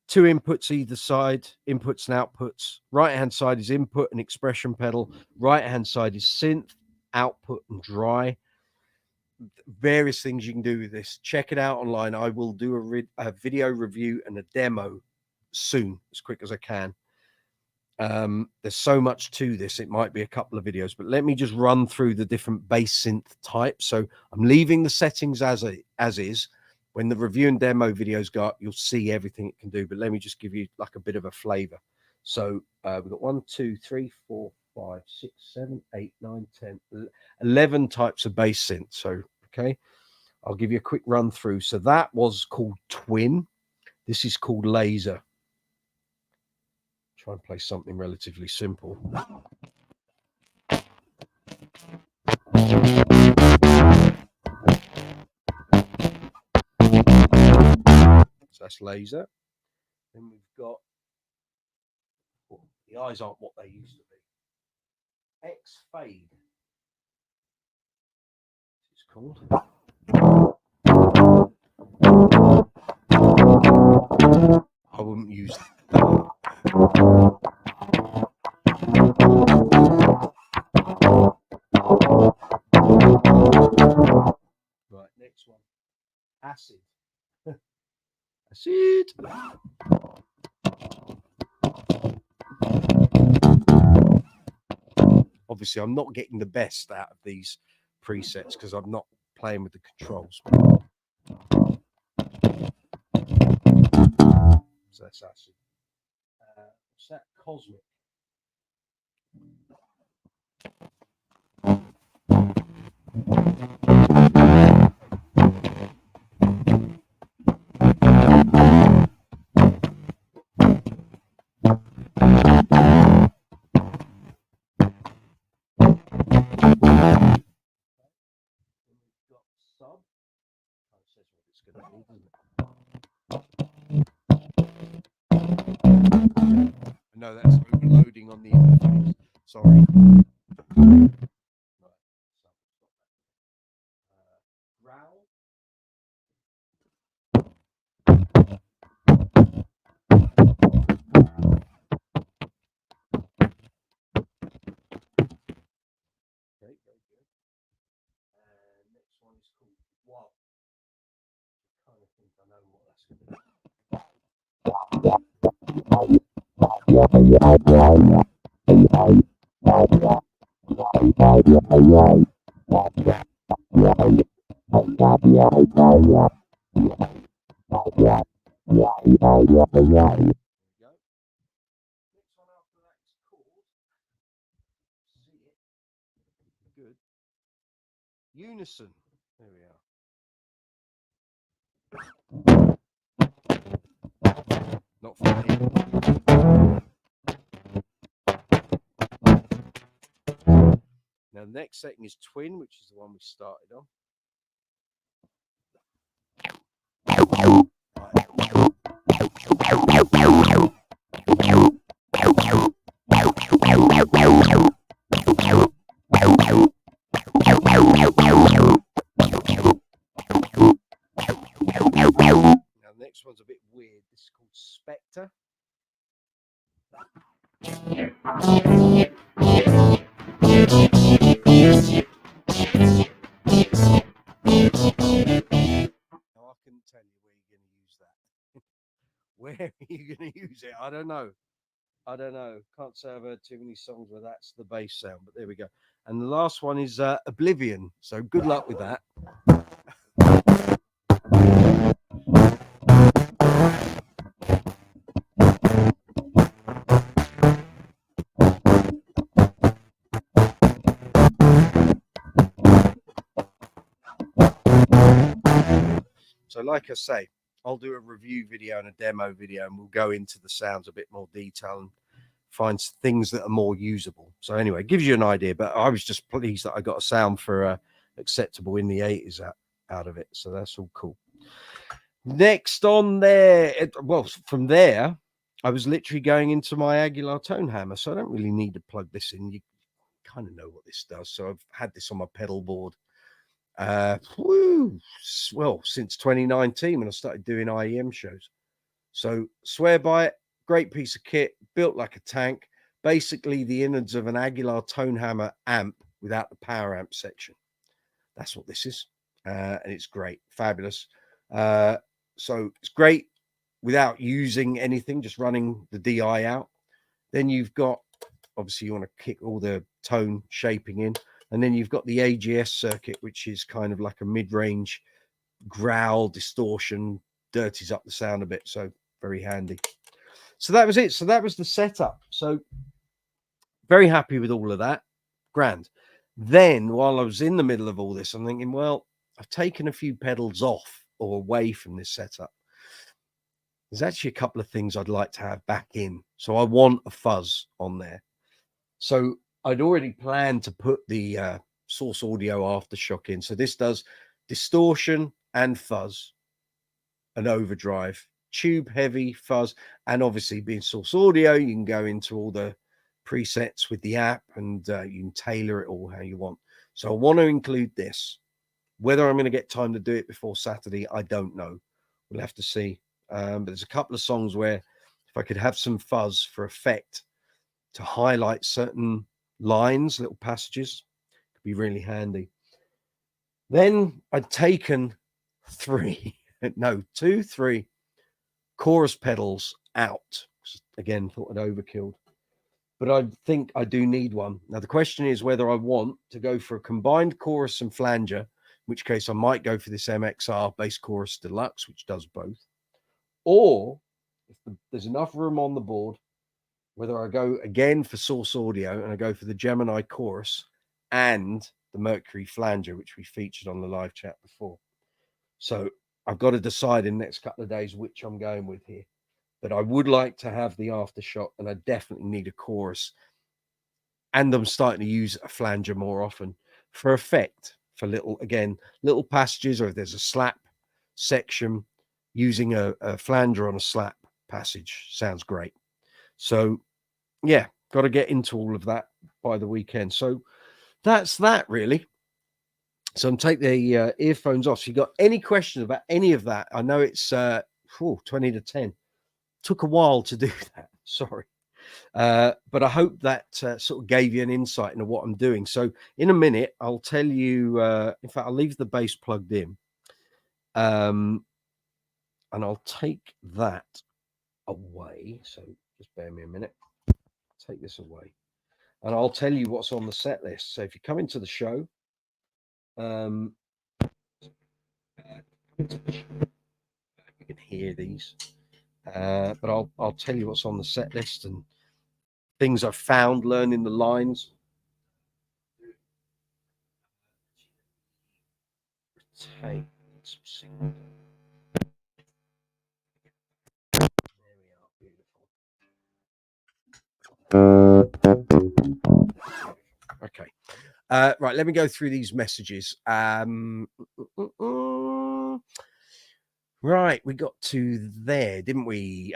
2 inputs either side, inputs and outputs. Right hand side is input and expression pedal. Right hand side is synth, output and dry. Various things you can do with this. Check it out online. I will do a video review and a demo soon, as quick as I can. There's so much to this, it might be a couple of videos, but let me just run through the different bass synth types. So I'm leaving the settings as is. When the review and demo videos go up, you'll see everything it can do, but let me just give you like a bit of a flavor. So we've got 1, 2, 3, 4, 5, 6, 7, 8, 9, 10, 11 types of bass synth. So okay, I'll give you a quick run through. So that was called Twin. This is called Laser. Try and play something relatively simple. So that's Laser. Then we've got, well, the eyes aren't what they used to be. X Fade. It's called. I wouldn't use that. Right, next one. Acid. Acid. Obviously, I'm not getting the best out of these presets because I'm not playing with the controls. So that's Acid. What's that? Cosmic. Sub. Oh, it says what it's going to be, doesn't it? No, that's overloading on the interface. Sorry. Right. Growl. Okay, very good. And next one is called Wow. I kind of think I know what that's going to be. Next one after that is called, see it, good, Unison. There we are. Not funny. Now the next setting is Twin, which is the one we started on. Now the next one's a bit weird. This is called Spectre. Now I couldn't tell you where you're going to use that. Where are you going to use it? I don't know. I don't know. Can't say I've heard too many songs where that's the bass sound, but there we go. And the last one is Oblivion. So good luck with that. like I say, I'll do a review video and a demo video, and we'll go into the sounds a bit more detail and find things that are more usable. So anyway, it gives you an idea, but I was just pleased that I got a sound for acceptable in the 80s out of it. So that's all cool. Next on there, well, from there, I was literally going into my Aguilar tone hammer. So I don't really need to plug this in. You kind of know what this does. So I've had this on my pedal board. Well, since 2019 when I started doing IEM shows. So swear by it. Great piece of kit, built like a tank. Basically the innards of an Aguilar tone hammer amp without the power amp section. That's what this is. And it's great, fabulous. So it's great without using anything, just running the DI out. Then you've got, obviously you want to kick all the tone shaping in. And then you've got the AGS circuit, which is kind of like a mid-range growl distortion, dirties up the sound a bit. So very handy. So that was it. So that was the setup. So very happy with all of that. Grand. Then while I was in the middle of all this, I'm thinking, well, I've taken a few pedals off or away from this setup. There's actually a couple of things I'd like to have back in. So I want a fuzz on there. So I'd already planned to put the Source Audio Aftershock in. So this does distortion and fuzz, an overdrive, tube heavy, fuzz, and obviously being Source Audio, you can go into all the presets with the app and you can tailor it all how you want. So I want to include this. Whether I'm going to get time to do it before Saturday, I don't know. We'll have to see. But there's a couple of songs where if I could have some fuzz for effect to highlight certain lines, little passages, could be really handy. Then I'd taken 3 chorus pedals out. Again, thought I'd overkilled, but I think I do need one. Now the question is whether I want to go for a combined chorus and flanger, in which case I might go for this MXR bass chorus deluxe, which does both, or if there's enough room on the board, whether I go again for Source Audio and I go for the Gemini chorus and the Mercury flanger, which we featured on the live chat before. So I've got to decide in the next couple of days which I'm going with here. But I would like to have the Aftershock, and I definitely need a chorus. And I'm starting to use a flanger more often for effect, for little passages, or if there's a slap section, using a flanger on a slap passage sounds great. So yeah, got to get into all of that by the weekend. So that's that really. So I'm take the earphones off. So you got any questions about any of that? I know it's 20 to 10. Took a while to do that. Sorry. But I hope that sort of gave you an insight into what I'm doing. So in a minute, I'll tell you, in fact, I'll leave the bass plugged in. And I'll take that away. So just bear me a minute. Take this away. And I'll tell you what's on the set list. So if you come into the show, you can hear these. But I'll tell you what's on the set list and things I've found learning the lines. Take some. There we are. Beautiful. Okay. Right, let me go through these messages. Right, we got to there, didn't we?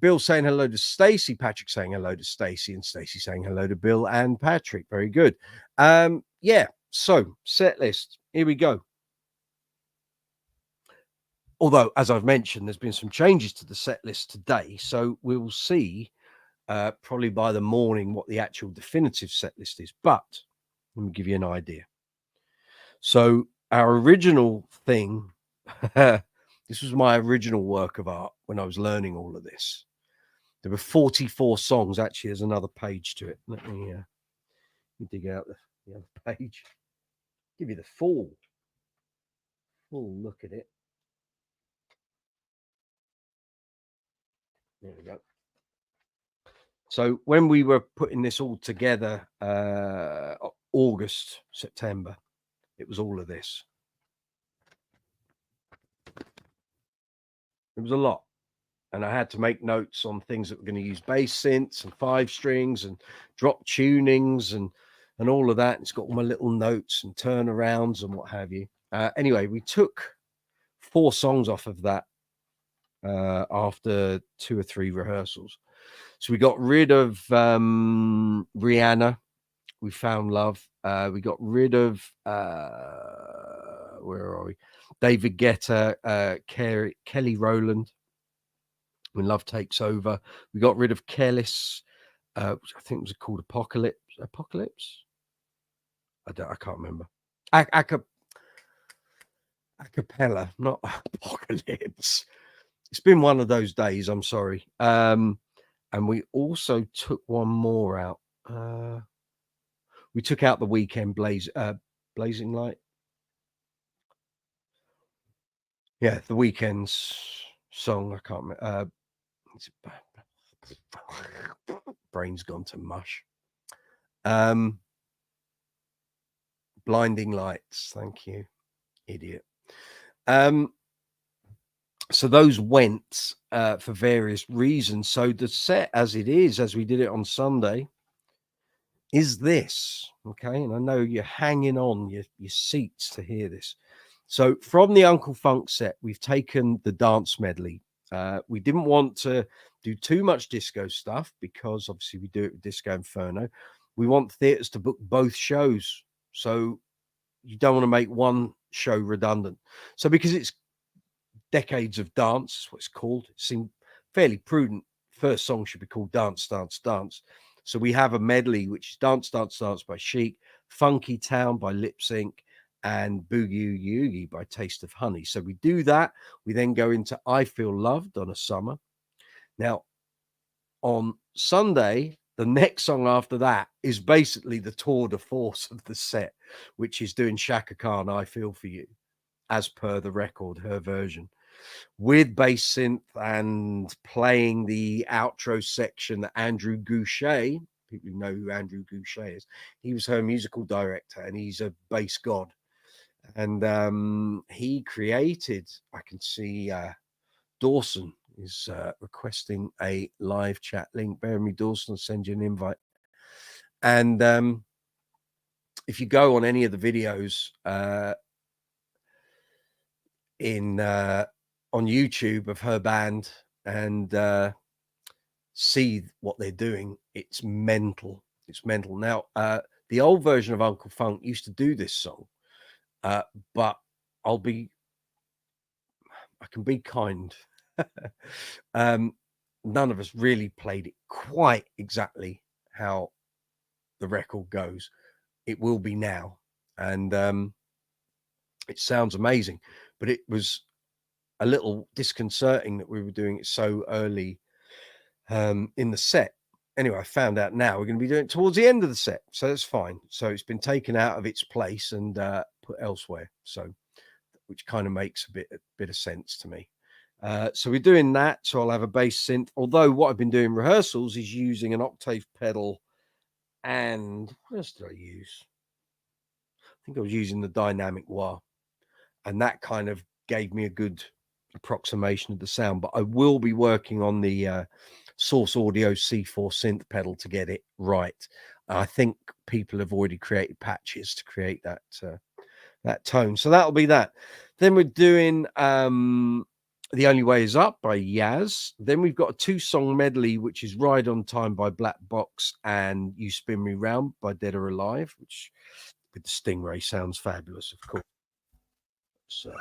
Bill saying hello to Stacy, Patrick saying hello to Stacy, and Stacy saying hello to Bill and Patrick. Very good. Yeah, so set list. Here we go. Although, as I've mentioned, there's been some changes to the set list today, so we will see probably by the morning what the actual definitive set list is. But let me give you an idea. So our original thing. This was my original work of art when I was learning all of this. There were 44 songs. Actually, there's another page to it. Let me dig out the other page. Give you the full look at it. There we go. So when we were putting this all together, August, September, it was all of this. It was a lot. And I had to make notes on things that were going to use bass synths and 5 strings and drop tunings and all of that. It's got all my little notes and turnarounds and what have you. Anyway, we took 4 songs off of that after 2 or 3 rehearsals. So we got rid of Rihanna, We Found Love. We got rid of where are we? David Guetta, Kelly Rowland, When Love Takes Over. We got rid of Careless, I think it was called Apocalypse. I can't remember. Acapella, not Apocalypse. It's been one of those days, I'm sorry. And we also took one more out. We took out The Weekend Blazing Light. Yeah, The Weekend's song. I can't remember. Brain's gone to mush. Blinding Lights. Thank you, idiot. So those went for various reasons. So the set as it is, as we did it on Sunday, is this. Okay. And I know you're hanging on your seats to hear this. So from the Uncle Funk set, we've taken the dance medley. We didn't want to do too much disco stuff because obviously we do it with Disco Inferno. We want theaters to book both shows. So you don't want to make one show redundant. So because it's decades of dance, that's what it's called, it seemed fairly prudent. First song should be called Dance, Dance, Dance. So we have a medley, which is Dance, Dance, Dance by Chic, Funky Town by Lip Sync, and Boogie Oogie by Taste of Honey. So we do that. We then go into I Feel Loved on a Summer. Now, on Sunday, the next song after that is basically the tour de force of the set, which is doing Shaka Khan, I Feel For You, as per the record, her version, with bass synth and playing the outro section that Andrew Goucher, people who know who Andrew Goucher is, he was her musical director and he's a bass god. And he created, I can see Dawson is requesting a live chat link. Bear with me, Dawson, I'll send you an invite. And if you go on any of the videos on YouTube of her band and see what they're doing, it's mental. It's mental. Now, the old version of Uncle Funk used to do this song, but I can be kind. None of us really played it quite exactly how the record goes. It will be now, and it sounds amazing, but it was a little disconcerting that we were doing it so early in the set. Anyway, I found out now we're going to be doing it towards the end of the set, so that's fine. So it's been taken out of its place and put elsewhere, so which kind of makes a bit of sense to me. So we're doing that. So I'll have a bass synth. Although what I've been doing rehearsals is using an Octave pedal, and what else did I use? I think I was using the dynamic wah, and that kind of gave me a good approximation of the sound. But I will be working on the Source Audio C4 synth pedal to get it right. I think people have already created patches to create that that tone. So that'll be that. Then we're doing The Only Way Is Up by Yaz. Then we've got a 2-song medley, which is Ride on Time by Black Box and You Spin Me Round by Dead or Alive, which with the StingRay sounds fabulous, of course. So,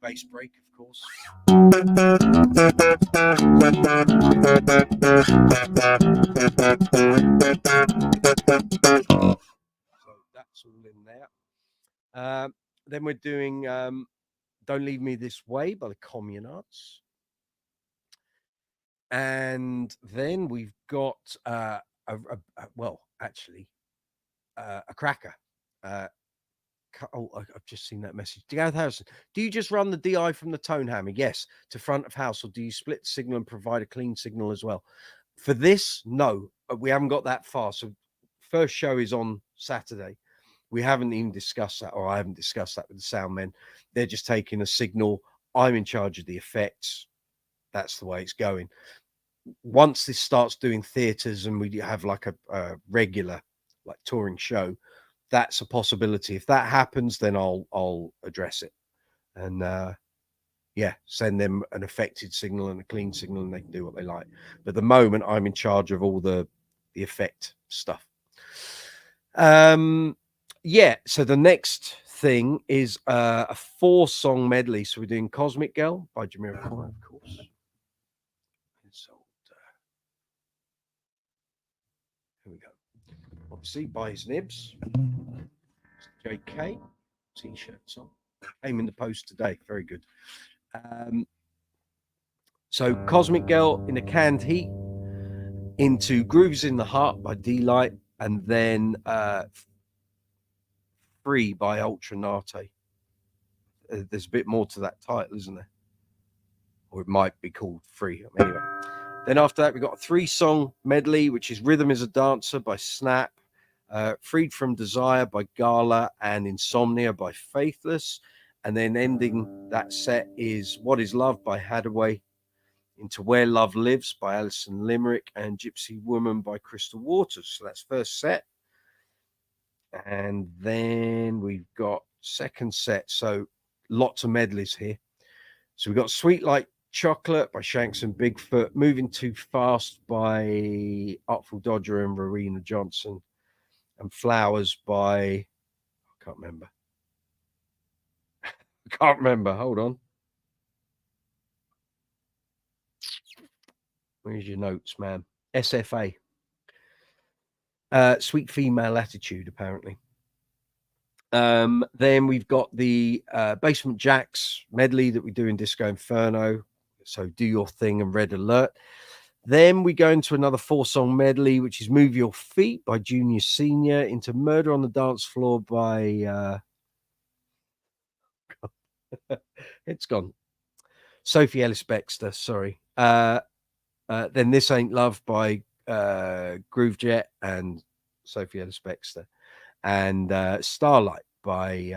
bass break, of course. So that's all in there. Then we're doing Don't Leave Me This Way by the Communards. And then we've got a cracker. I've just seen that message. Gareth Harrison, do you just run the DI from the tone hammer? Yes, to front of house, or do you split the signal and provide a clean signal as well? For this, no, we haven't got that far. So first show is on Saturday. We haven't even discussed that, or I haven't discussed that with the sound men. They're just taking a signal. I'm in charge of the effects. That's the way it's going. Once this starts doing theaters and we have like a regular like touring show, that's a possibility. If that happens, then I'll address it and yeah, send them an affected signal and a clean signal, and they can do what they like. But at the moment, I'm in charge of all the effect stuff. Yeah, so the next thing is a 4-song medley. So we're doing Cosmic Girl by Jamiroquai, of course. Here we go. Obviously, by his nibs. JK t-shirts on. Came in the post today. Very good. So Cosmic Girl in a Canned Heat, into Grooves in the Heart by D-Light, and then Free by Ultra Nate. There's a bit more to that title, isn't there? Or it might be called Free. Anyway. Then after that, we've got a 3-song medley, which is Rhythm is a Dancer by Snap, Freed from Desire by Gala, and Insomnia by Faithless. And then ending that set is What is Love by Hadaway, into Where Love Lives by Alison Limerick, and Gypsy Woman by Crystal Waters. So that's first set. And then we've got second set. So lots of medleys here. So we've got Sweet Like Chocolate by Shanks and Bigfoot, Moving Too Fast by Artful Dodger and Rowena Johnson, and Flowers by, I can't remember. Hold on. Where's your notes, man? SFA. Sweet Female Attitude, apparently. Then we've got the Basement Jacks medley that we do in Disco Inferno. So Do Your Thing and Red Alert. Then we go into another 4-song medley, which is Move Your Feet by Junior Senior, into Murder on the Dance Floor by it's gone. Sophie Ellis Bextor, sorry. Then This Ain't Love by Groovejet and Sophie Ellis Bextor, and Starlight by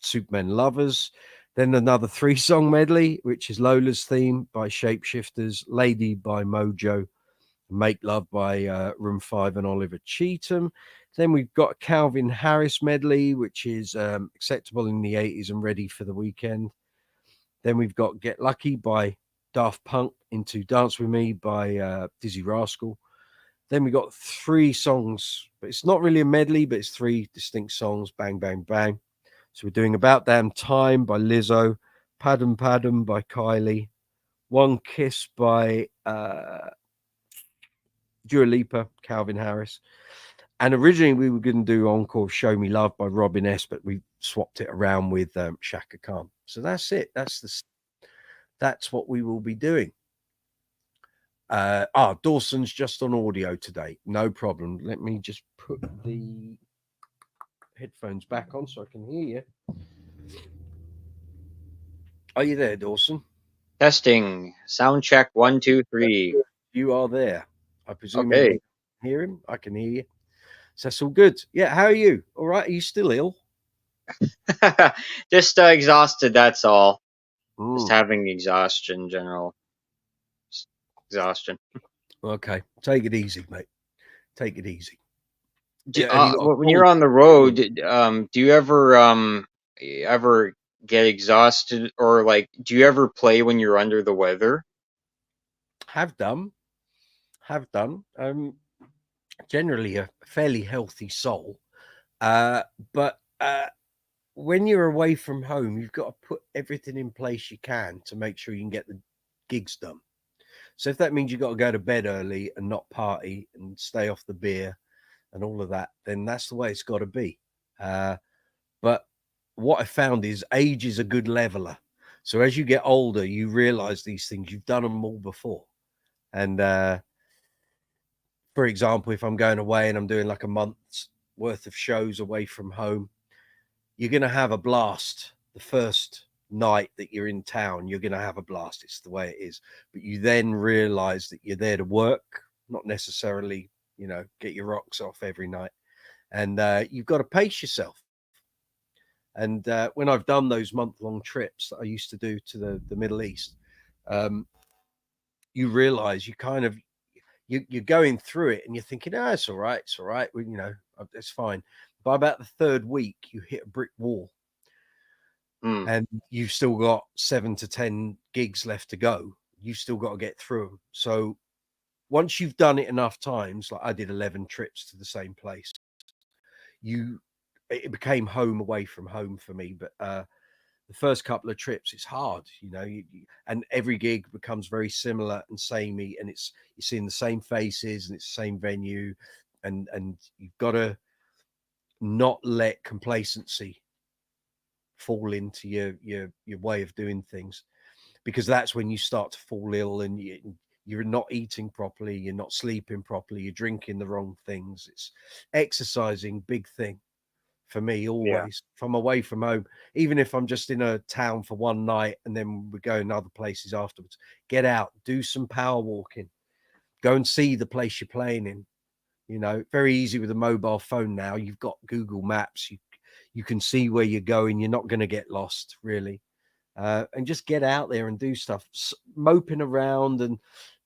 Superman Lovers. Then another 3-song medley, which is Lola's Theme by Shapeshifters, Lady by Mojo, Make Love by Room 5 and Oliver Cheatham. Then we've got a Calvin Harris medley, which is Acceptable in the 80s and Ready for the Weekend. Then we've got Get Lucky by Daft Punk, into Dance With Me by Dizzy Rascal. Then we got 3 songs, but it's not really a medley, but it's 3 distinct songs, Bang, Bang, Bang. So we're doing About Damn Time by Lizzo, Padam Padam by Kylie, One Kiss by Dua Lipa, Calvin Harris. And originally we were going to do Encore Show Me Love by Robin S., but we swapped it around with Shaka Khan. So that's it. That's what we will be doing. Dawson's just on audio today. No problem. Let me just put the headphones back on so I can hear you. Are you there, Dawson? Testing. Sound check 1, 2, 3. You are there. I presume Okay. you can hear him. I can hear you. So that's all good. Yeah, how are you? All right? Are you still ill? Just exhausted, that's all. Just having exhaustion, general exhaustion. Okay. Take it easy, mate. Take it easy. When you're on the road, do you ever get exhausted, or like, do you ever play when you're under the weather? Have done. Generally a fairly healthy soul, but when you're away from home, you've got to put everything in place you can to make sure you can get the gigs done. So if that means you've got to go to bed early and not party and stay off the beer and all of that, then that's the way it's got to be. But what I found is age is a good leveler. So as you get older, you realize these things. You've done them all before. And for example, if I'm going away and I'm doing like a month's worth of shows away from home, you're going to have a blast the first night that you're in town. You're going to have a blast. It's the way it is. But you then realize that you're there to work, not necessarily, you know, get your rocks off every night. And you've got to pace yourself. And when I've done those month-long trips that I used to do to the Middle East, you realize you kind of, you're going through it and you're thinking, oh, it's all right. It's all right. You know, it's fine. By about the third week, you hit a brick wall. And you've still got 7 to 10 gigs left to go. You've still got to get through them. So once you've done it enough times, like I did 11 trips to the same place, it became home away from home for me. But the first couple of trips, it's hard, you know, and every gig becomes very similar and samey, and you're seeing the same faces and it's the same venue, and you've got to not let complacency fall into your way of doing things, because that's when you start to fall ill, and you're not eating properly, you're not sleeping properly, you're drinking the wrong things. It's exercising, big thing for me always. If I'm away from home, even if I'm just in a town for one night and then we go in other places afterwards, get out, do some power walking, go and see the place you're playing in. You know, very easy with a mobile phone now. You've got Google Maps, you can see where you're going. You're not going to get lost, really. And just get out there and do stuff. Moping around and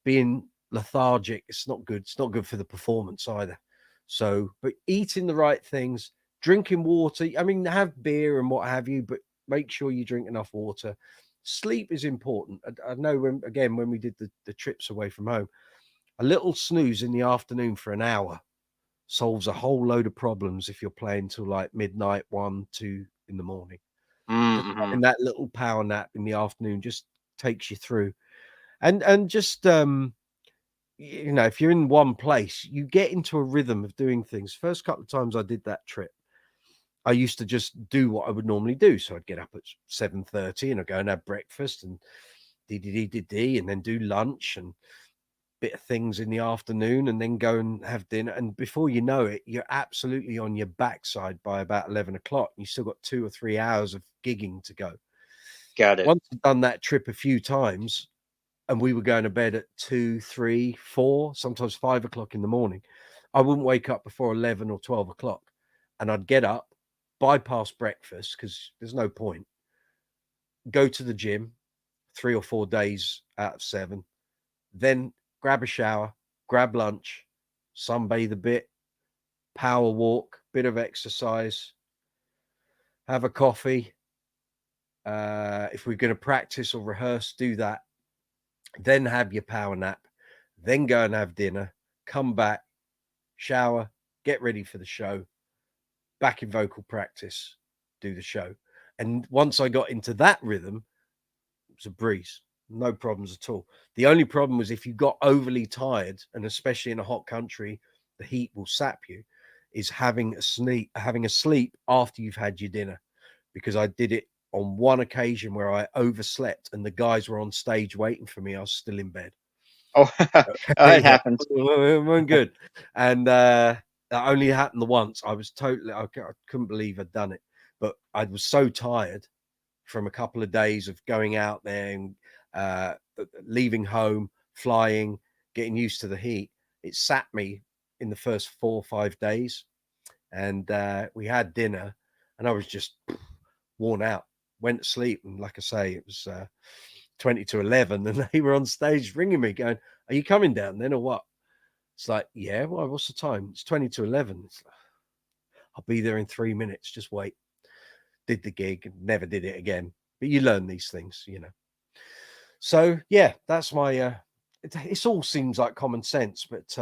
being lethargic, it's not good. It's not good for the performance either. So, but eating the right things, drinking water. I mean, have beer and what have you, but make sure you drink enough water. Sleep is important. I know when we did the trips away from home, a little snooze in the afternoon for an hour solves a whole load of problems if you're playing till like midnight, 1, 2 in the morning. Just having that little power nap in the afternoon just takes you through. And just you know, if you're in one place, you get into a rhythm of doing things. First couple of times I did that trip, I used to just do what I would normally do. So I'd get up at 7:30 and I'd go and have breakfast and and then do lunch and bit of things in the afternoon, and then go and have dinner. And before you know it, you're absolutely on your backside by about 11 o'clock. You still got 2 or 3 hours of gigging to go. Got it. Once I've done that trip a few times, and we were going to bed at 2, 3, 4, sometimes 5 o'clock in the morning, I wouldn't wake up before 11 or 12 o'clock. And I'd get up, bypass breakfast, because there's no point, go to the gym 3 or 4 days out of 7, then grab a shower, grab lunch, sunbathe a bit, power walk, bit of exercise, have a coffee. If we're going to practice or rehearse, do that. Then have your power nap, then go and have dinner, come back, shower, get ready for the show, back in vocal practice, do the show. And once I got into that rhythm, it was a breeze. No problems at all. The only problem was if you got overly tired, and especially in a hot country, the heat will sap you, is having a sleep after you've had your dinner. Because I did it on one occasion where I overslept and the guys were on stage waiting for me. I was still in bed. Oh, it happens. It wasn't good. And that only happened the once. I couldn't believe I'd done it. But I was so tired from a couple of days of going out there and leaving home, flying, getting used to the heat. It sat me in the first 4 or 5 days. And we had dinner and I was just worn out, went to sleep. And like I say, it was 20 to 11 and they were on stage ringing me going, "Are you coming down then or what?" It's like, "Yeah, well, what's the time?" "It's 20 to 11. It's like, "I'll be there in 3 minutes. Just wait." Did the gig and never did it again. But you learn these things, you know. So yeah, that's my it all seems like common sense, but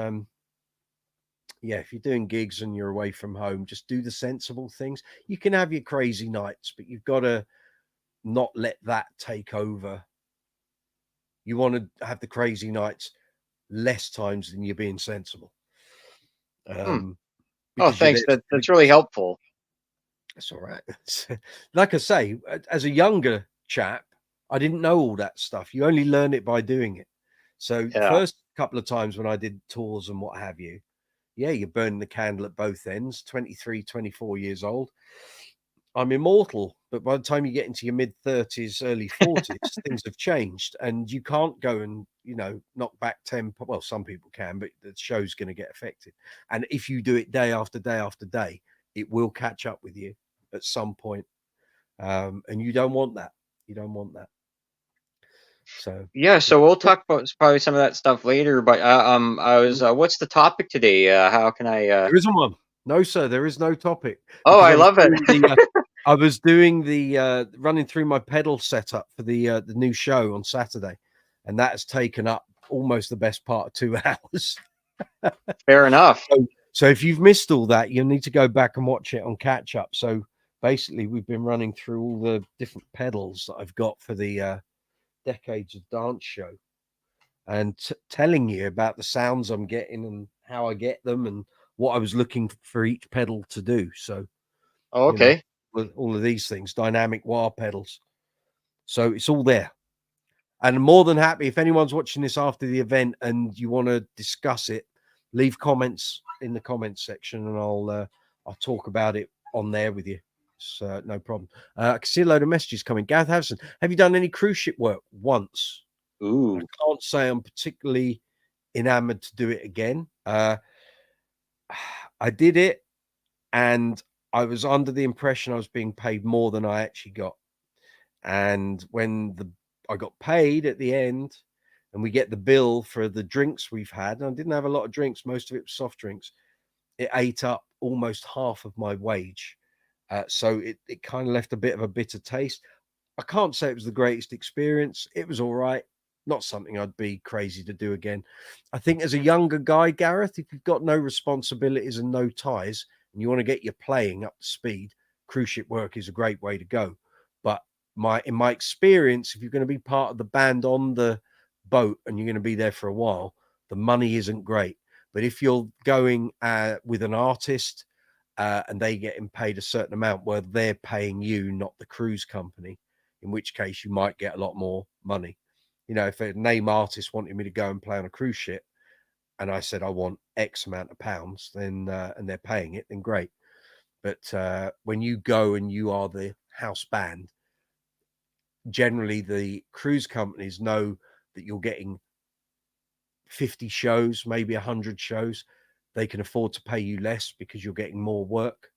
yeah, if you're doing gigs and you're away from home, just do the sensible things. You can have your crazy nights, but you've got to not let that take over. You want to have the crazy nights less times than you're being sensible. Oh, thanks. That's really helpful. That's all right. Like I say, as a younger chap, I didn't know all that stuff. You only learn it by doing it. So the first couple of times when I did tours and what have you, yeah, you're burning the candle at both ends, 23, 24 years old. I'm immortal, but by the time you get into your mid-30s, early 40s, things have changed, and you can't go and, you know, knock back 10. Well, some people can, but the show's going to get affected. And if you do it day after day after day, it will catch up with you at some point. And you don't want that. You don't want that. So yeah, so we'll talk about probably some of that stuff later. But what's the topic today? How can I? There isn't one. No, sir, there is no topic. Oh, I love it. I was doing the running through my pedal setup for the new show on Saturday, and that has taken up almost the best part of 2 hours. Fair enough. So if you've missed all that, you'll need to go back and watch it on catch up. So basically, we've been running through all the different pedals that I've got for the Decades of Dance show, and telling you about the sounds I'm getting and how I get them and what I was looking for each pedal to do. So, oh, okay, you know, with all of these things, dynamic wah pedals. So it's all there. And I'm more than happy if anyone's watching this after the event and you want to discuss it, leave comments in the comments section, and I'll talk about it on there with you. So no problem. I can see a load of messages coming. Gareth Harrison, have you done any cruise ship work? Once. Ooh. I can't say I'm particularly enamored to do it again. I did it, and I was under the impression I was being paid more than I actually got. And when I got paid at the end, and we get the bill for the drinks we've had, and I didn't have a lot of drinks, most of it was soft drinks, it ate up almost half of my wage. So it kind of left a bit of a bitter taste. I can't say it was the greatest experience. It was all right. Not something I'd be crazy to do again. I think as a younger guy, Gareth, if you've got no responsibilities and no ties, and you want to get your playing up to speed, cruise ship work is a great way to go. But in my experience, if you're going to be part of the band on the boat and you're going to be there for a while, the money isn't great. But if you're going with an artist and they getting paid a certain amount where they're paying you, not the cruise company, in which case you might get a lot more money. You know, if a name artist wanted me to go and play on a cruise ship and I said I want X amount of pounds, then and they're paying it, then great. But when you go and you are the house band, generally the cruise companies know that you're getting 50 shows, maybe 100 shows. They can afford to pay you less because you're getting more work.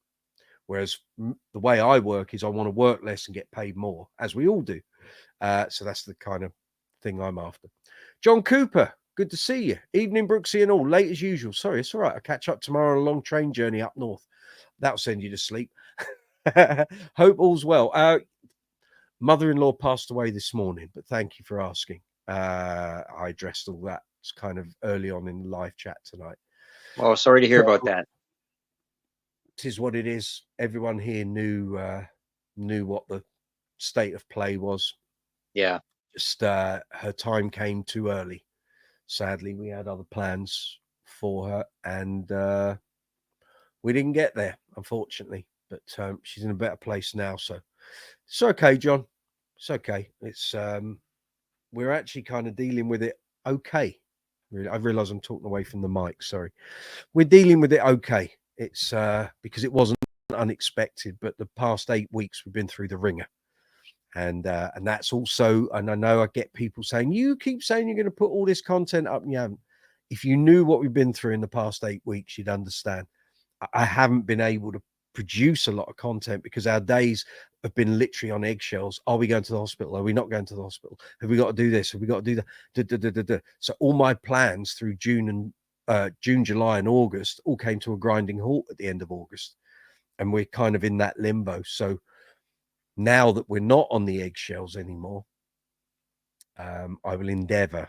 Whereas the way I work is I want to work less and get paid more, as we all do. So that's the kind of thing I'm after. John Cooper, good to see you. Evening, Brooksy and all. Late as usual. Sorry, it's all right. I'll catch up tomorrow on a long train journey up north. That'll send you to sleep. Hope all's well. Mother-in-law passed away this morning, but thank you for asking. I addressed all that. It's kind of early on in the live chat tonight. Oh, sorry to hear about that. It is what it is. Everyone here knew what the state of play was. Yeah. Just her time came too early. Sadly, we had other plans for her, and we didn't get there, unfortunately. But she's in a better place now, so it's okay, John. It's okay. It's we're actually kind of dealing with it okay. I realize I'm talking away from the mic. Sorry. We're dealing with it okay. It's because it wasn't unexpected, but the past 8 weeks we've been through the ringer. And that's also, and I know I get people saying, you keep saying you're going to put all this content up and you haven't. If you knew what we've been through in the past 8 weeks, you'd understand. I haven't been able to produce a lot of content because our days have been literally on eggshells. Are we going to the hospital? Are we not going to the hospital? Have we got to do this? Have we got to do that? So all my plans through June, July and August all came to a grinding halt at the end of August. And we're kind of in that limbo. So now that we're not on the eggshells anymore, I will endeavor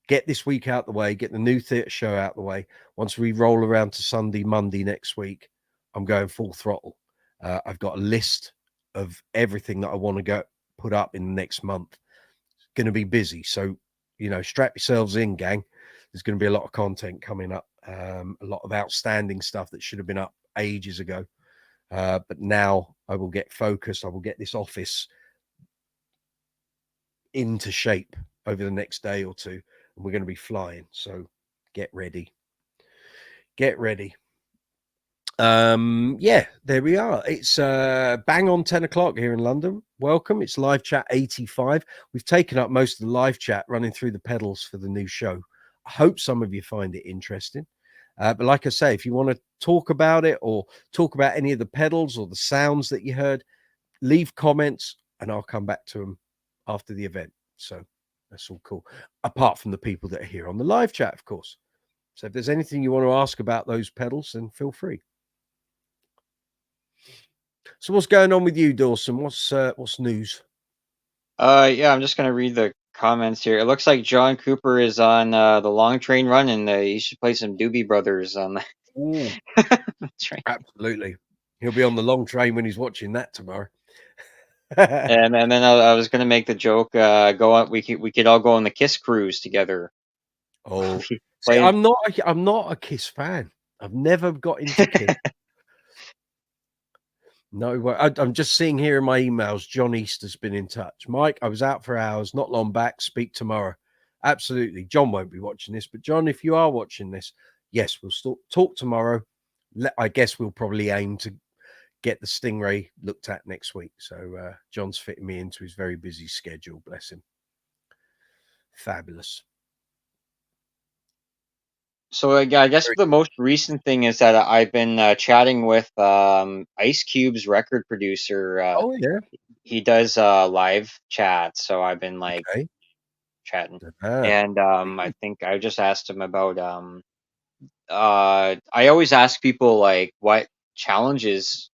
get this week out the way, get the new theatre show out the way. Once we roll around to Sunday, Monday next week, I'm going full throttle. I've got a list of everything that I want to go put up in the next month. It's going to be busy. So, you know, strap yourselves in, gang. There's going to be a lot of content coming up, a lot of outstanding stuff that should have been up ages ago. But now I will get focused. I will get this office into shape over the next day or two, and we're going to be flying. So get ready. Get ready. Yeah, there we are. It's bang on 10 o'clock here in London. Welcome. It's live chat 85. We've taken up most of the live chat running through the pedals for the new show. I hope some of you find it interesting. But like I say, if you want to talk about it or talk about any of the pedals or the sounds that you heard, leave comments and I'll come back to them after the event. So that's all cool. Apart from the people that are here on the live chat, of course. So if there's anything you want to ask about those pedals, then feel free. So what's going on with you, Dawson? What's news? Yeah, I'm just gonna read the comments here. It looks like John Cooper is on the long train run, and you should play some Doobie Brothers on that. That's right. Absolutely. He'll be on the long train when he's watching that tomorrow. and then I was gonna make the joke. Go on. We could all go on the Kiss cruise together. Oh, see, I'm not a Kiss fan. I've never got into Kiss. No, I'm just seeing here in my emails, John Easter's been in touch. Mike, I was out for hours, not long back. Speak tomorrow. Absolutely. John won't be watching this, but John, if you are watching this, yes, we'll still talk tomorrow. I guess we'll probably aim to get the StingRay looked at next week. So John's fitting me into his very busy schedule. Bless him. Fabulous. So I guess the most recent thing is that I've been chatting with Ice Cube's record producer. Oh yeah, he does live chat, so I've been like chatting, and I think I just asked him about I always ask people like what challenges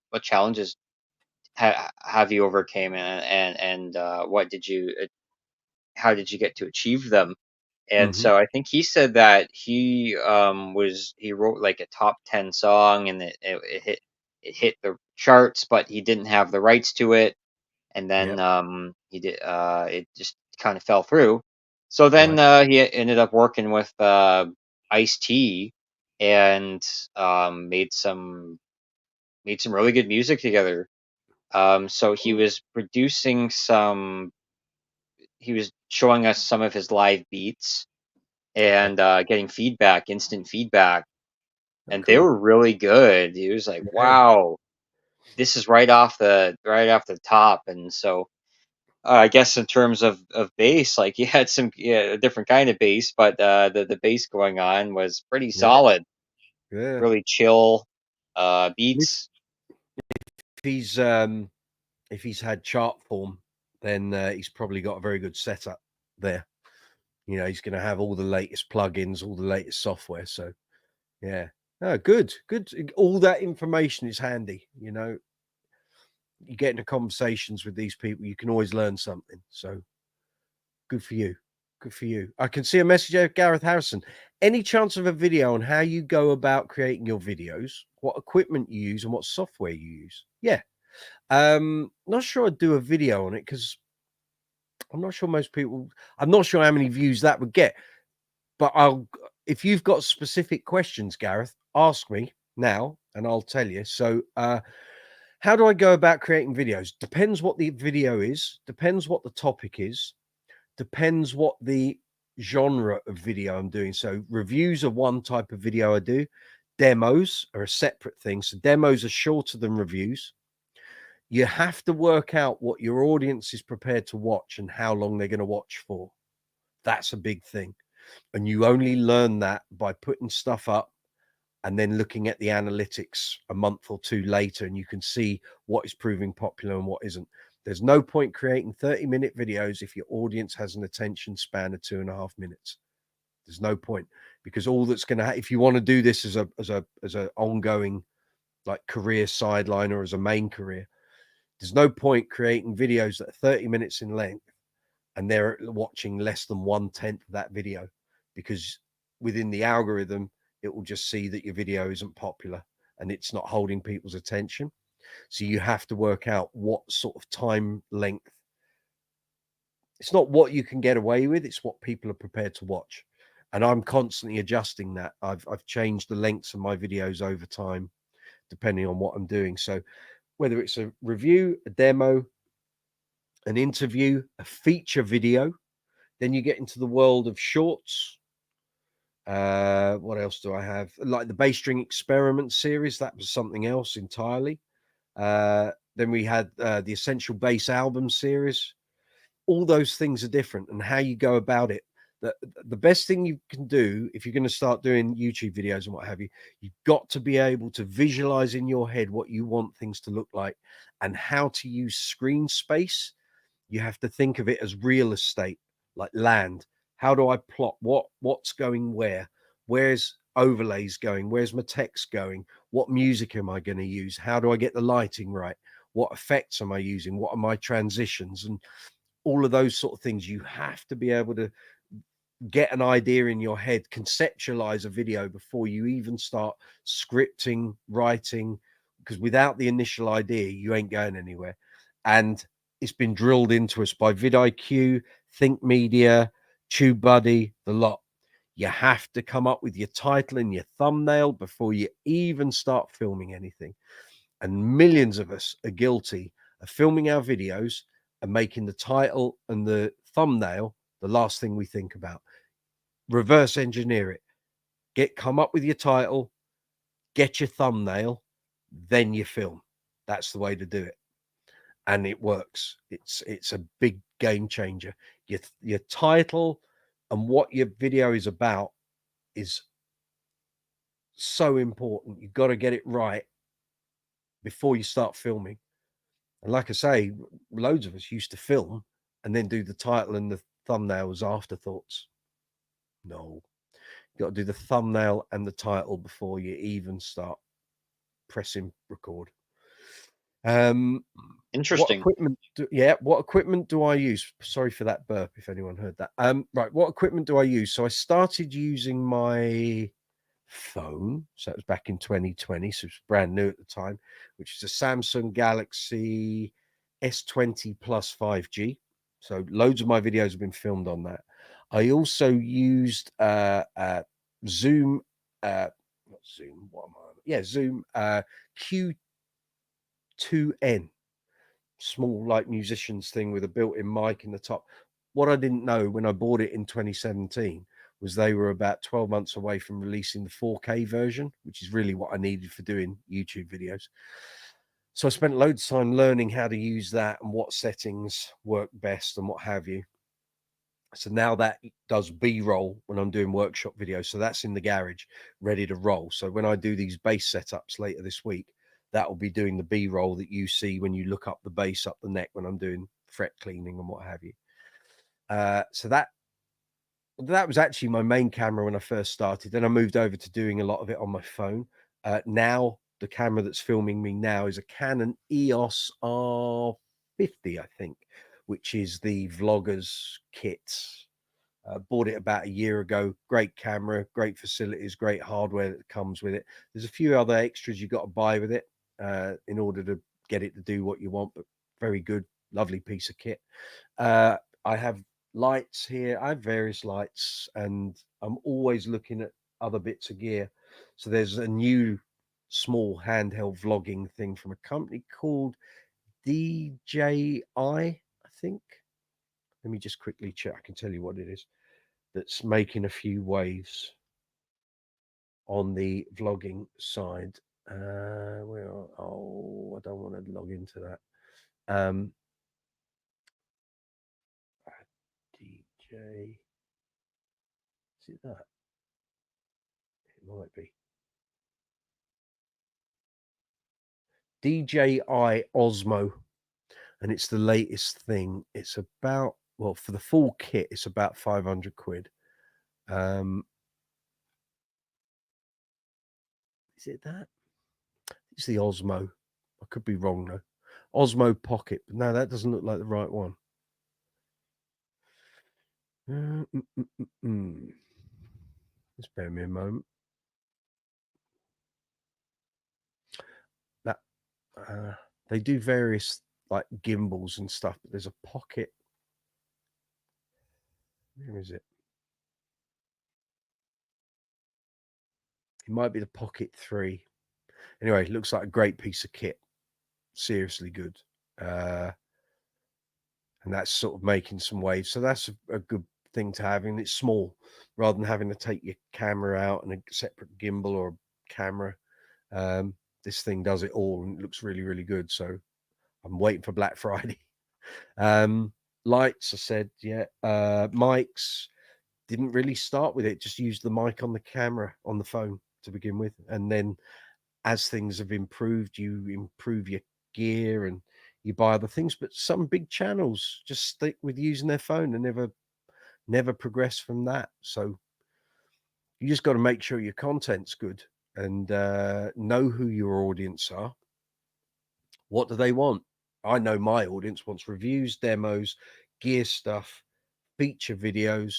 have you overcame, and what did you how did you get to achieve them? And so I think he said that he wrote like a top 10 song, and it hit the charts, but he didn't have the rights to it, and then he did it just kind of fell through. So then he ended up working with Ice-T, and made some really good music together. So he was producing he was showing us some of his live beats, and getting instant feedback, and they were really good. He was like, "Wow, this is right off the top." And so I guess in terms of bass, like he had a different kind of bass, but the bass going on was pretty solid. Really chill beats. If he's had chart form, then he's probably got a very good setup there. You know, he's going to have all the latest plugins, all the latest software. So, yeah, good. All that information is handy. You know, you get into conversations with these people, you can always learn something. So, good for you. Good for you. I can see a message of Gareth Harrison. Any chance of a video on how you go about creating your videos, what equipment you use, and what software you use? Yeah. Not sure I'd do a video on it because I'm not sure I'm not sure how many views that would get, but if you've got specific questions, Gareth, ask me now and I'll tell you. So, how do I go about creating videos? Depends what the video is, depends what the topic is, depends what the genre of video I'm doing. So reviews are one type of video I do. Demos are a separate thing. So demos are shorter than reviews. You have to work out what your audience is prepared to watch and how long they're going to watch for. That's a big thing. And you only learn that by putting stuff up and then looking at the analytics a month or two later, and you can see what is proving popular and what isn't. There's no point creating 30-minute videos if your audience has an attention span of 2.5 minutes. There's no point, because all that's going to if you want to do this as a ongoing like career sideline or as a main career, there's no point creating videos that are 30 minutes in length and they're watching less than 1/10 of that video, because within the algorithm, it will just see that your video isn't popular and it's not holding people's attention. So you have to work out what sort of time length. It's not what you can get away with, it's what people are prepared to watch. And I'm constantly adjusting that. I've changed the lengths of my videos over time, depending on what I'm doing. So whether it's a review, a demo, an interview, a feature video, then you get into the world of shorts, What else do I have? Like the Bass String Experiment series, that was something else entirely. Then we had the Essential Bass album series. All those things are different, and how you go about it. The best thing you can do if you're going to start doing YouTube videos and what have you, you've got to be able to visualize in your head what you want things to look like and how to use screen space. You have to think of it as real estate, like land. How do I plot what's going where? Where's overlays going? Where's my text going? What music am I going to use? How do I get the lighting right? What effects am I using? What are my transitions? And all of those sort of things. You have to be able to get an idea in your head, conceptualize a video before you even start scripting, writing, because without the initial idea, you ain't going anywhere. And it's been drilled into us by vidIQ, Think Media, TubeBuddy, the lot. You have to come up with your title and your thumbnail before you even start filming anything. And millions of us are guilty of filming our videos and making the title and the thumbnail the last thing we think about. Reverse engineer it. Come up with your title, get your thumbnail, then you film. That's the way to do it. And it works. It's a big game changer. Your title and what your video is about is so important. You've got to get it right before you start filming. And like I say, loads of us used to film and then do the title and the thumbnail as afterthoughts. No, you got to do the thumbnail and the title before you even start pressing record. Interesting. What equipment do I use? Sorry for that burp if anyone heard that. Right, what equipment do I use? So I started using my phone, so it was back in 2020, so it's brand new at the time, which is a Samsung Galaxy S20 Plus 5G. So loads of my videos have been filmed on that. I also used Zoom, not Zoom, what am I? Yeah, Zoom Q2N, small like musicians thing with a built-in mic in the top. What I didn't know when I bought it in 2017 was they were about 12 months away from releasing the 4K version, which is really what I needed for doing YouTube videos. So I spent loads of time learning how to use that and what settings work best and what have you. So now that does B-roll when I'm doing workshop videos. So that's in the garage, ready to roll. So when I do these bass setups later this week, that will be doing the B-roll that you see when you look up the bass up the neck when I'm doing fret cleaning and what have you. So that was actually my main camera when I first started. Then I moved over to doing a lot of it on my phone. Now the camera that's filming me now is a Canon EOS R50, I think, which is the vlogger's kit. Bought it about a year ago. Great camera, great facilities, great hardware that comes with it. There's a few other extras you've got to buy with it in order to get it to do what you want, but very good, lovely piece of kit. I have lights here. I have various lights, and I'm always looking at other bits of gear. So there's a new small handheld vlogging thing from a company called DJI, I think. Let me just quickly check. I can tell you what it is. That's making a few waves on the vlogging side. I don't want to log into that. DJ, is it that? It might be. DJI Osmo, and it's the latest thing. It's about, well, for the full kit, it's about 500 quid. Is it that? It's the Osmo. I could be wrong though. Osmo Pocket. No, that doesn't look like the right one. Just bear me a moment. That they do various like gimbals and stuff, but there's a Pocket. Where is it? It might be the Pocket 3. Anyway, it looks like a great piece of kit. Seriously good. And that's sort of making some waves. So that's a good thing to have, and it's small rather than having to take your camera out and a separate gimbal or camera. This thing does it all and it looks really, really good. So I'm waiting for Black Friday. Lights, I said, yeah. Mics, didn't really start with it, just used the mic on the camera on the phone to begin with. And then as things have improved, you improve your gear and you buy other things. But some big channels just stick with using their phone and never progress from that. So you just got to make sure your content's good and know who your audience are. What do they want? I know my audience wants reviews, demos, gear stuff, feature videos,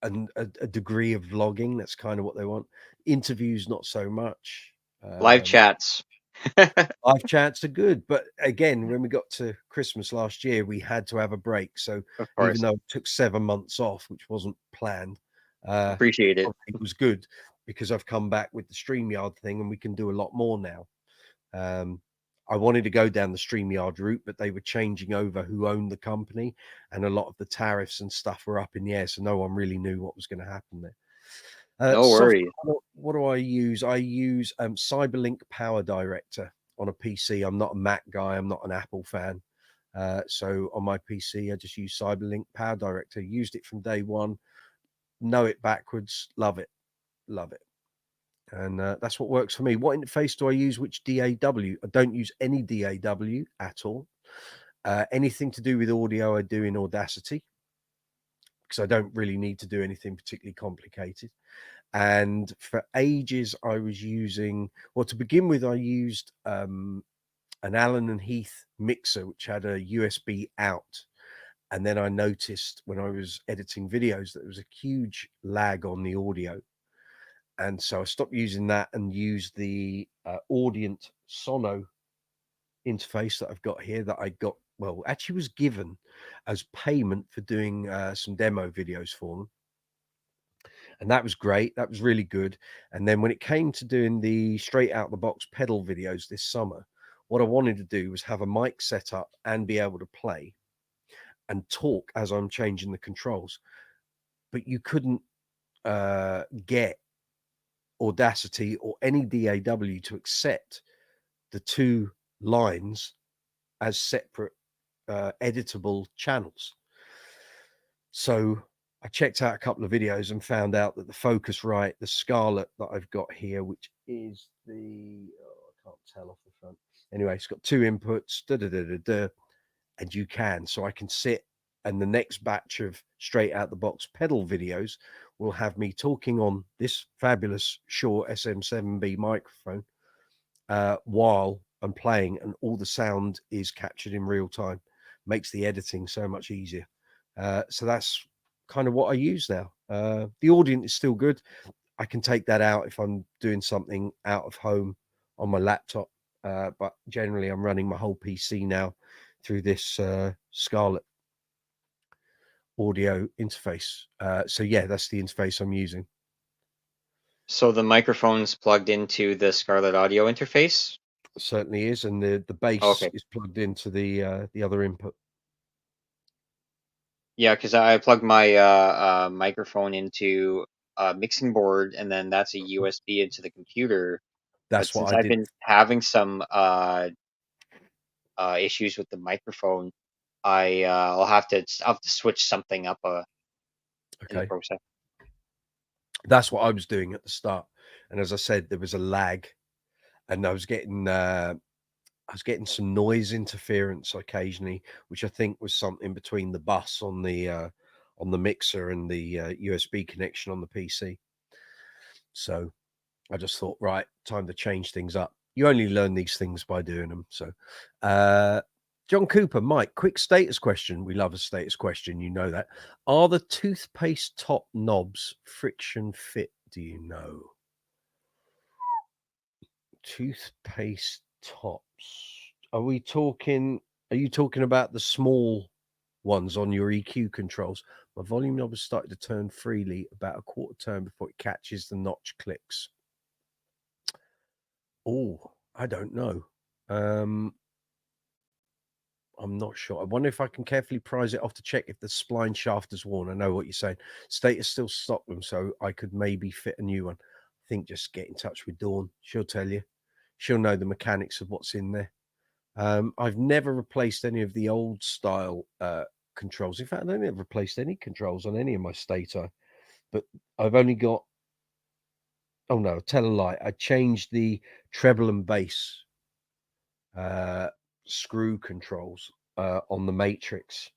and a degree of vlogging. That's kind of what they want. Interviews, not so much. Live chats. Live chats are good, but again, when we got to Christmas last year, we had to have a break. So Of even course. though it took 7 months off, which wasn't planned, Appreciate it. it was good because I've come back with the StreamYard thing and we can do a lot more now. I wanted to go down the StreamYard route, but they were changing over who owned the company, and a lot of the tariffs and stuff were up in the air, so no one really knew what was going to happen there. No Software, worries. what do I use? I use Cyberlink Power Director on a PC. I'm not a Mac guy. I'm not an Apple fan. So on my PC, I just use Cyberlink Power Director. Used it from day one. Know it backwards. Love it. Love it. And that's what works for me. What interface do I use? Which DAW? I don't use any DAW at all. Anything to do with audio, I do in Audacity because I don't really need to do anything particularly complicated. And for ages, I was using, well, to begin with, I used an Allen and Heath mixer, which had a USB out. And then I noticed when I was editing videos that there was a huge lag on the audio. And so I stopped using that and used the Audient Sono interface that I've got here that I got, well, actually was given as payment for doing some demo videos for them. And that was great. That was really good. And then when it came to doing the straight out the box pedal videos this summer, what I wanted to do was have a mic set up and be able to play and talk as I'm changing the controls. But you couldn't get Audacity or any DAW to accept the two lines as separate editable channels. So I checked out a couple of videos and found out that the Focusrite, the Scarlett that I've got here, which is the, I can't tell off the front. Anyway, it's got two inputs, and you can. So I can sit, and the next batch of straight out the box pedal videos will have me talking on this fabulous Shure SM7B microphone while I'm playing, and all the sound is captured in real time. Makes the editing so much easier. So that's kind of what I use now. The Audient is still good. I can take that out if I'm doing something out of home on my laptop. But generally, I'm running my whole PC now through this Scarlett audio interface. So yeah, that's the interface I'm using. So the microphone's plugged into the Scarlett audio interface? It certainly is, and the bass Okay. is plugged into the other input. Yeah, because I plugged my microphone into a mixing board, and then that's a USB into the computer. But That's what since I I've did. been having some issues with the microphone, I'll have to switch something up in the Okay, process. that's what I was doing at the start, and as I said, there was a lag, and I was getting some noise interference occasionally, which I think was something between the bus on the mixer and the USB connection on the PC. So I just thought, right, time to change things up. You only learn these things by doing them. So, John Cooper, Mike, quick status question. We love a status question. You know that. Are the toothpaste top knobs friction fit? Do you know? Toothpaste tops. Are you talking about the small ones on your EQ controls? My volume knob has started to turn freely about a quarter turn before it catches the notch clicks. Oh, I don't know. I'm not sure. I wonder if I can carefully prise it off to check if the spline shaft is worn. I know what you're saying. Status still stock them, so I could maybe fit a new one. I think just get in touch with Dawn. She'll tell you. She'll know the mechanics of what's in there. I've never replaced any of the old style controls. In fact, I don't ever replaced any controls on any of my Stator, but I've only got. Oh no, tell a lie. I changed the treble and bass screw controls on the Matrix.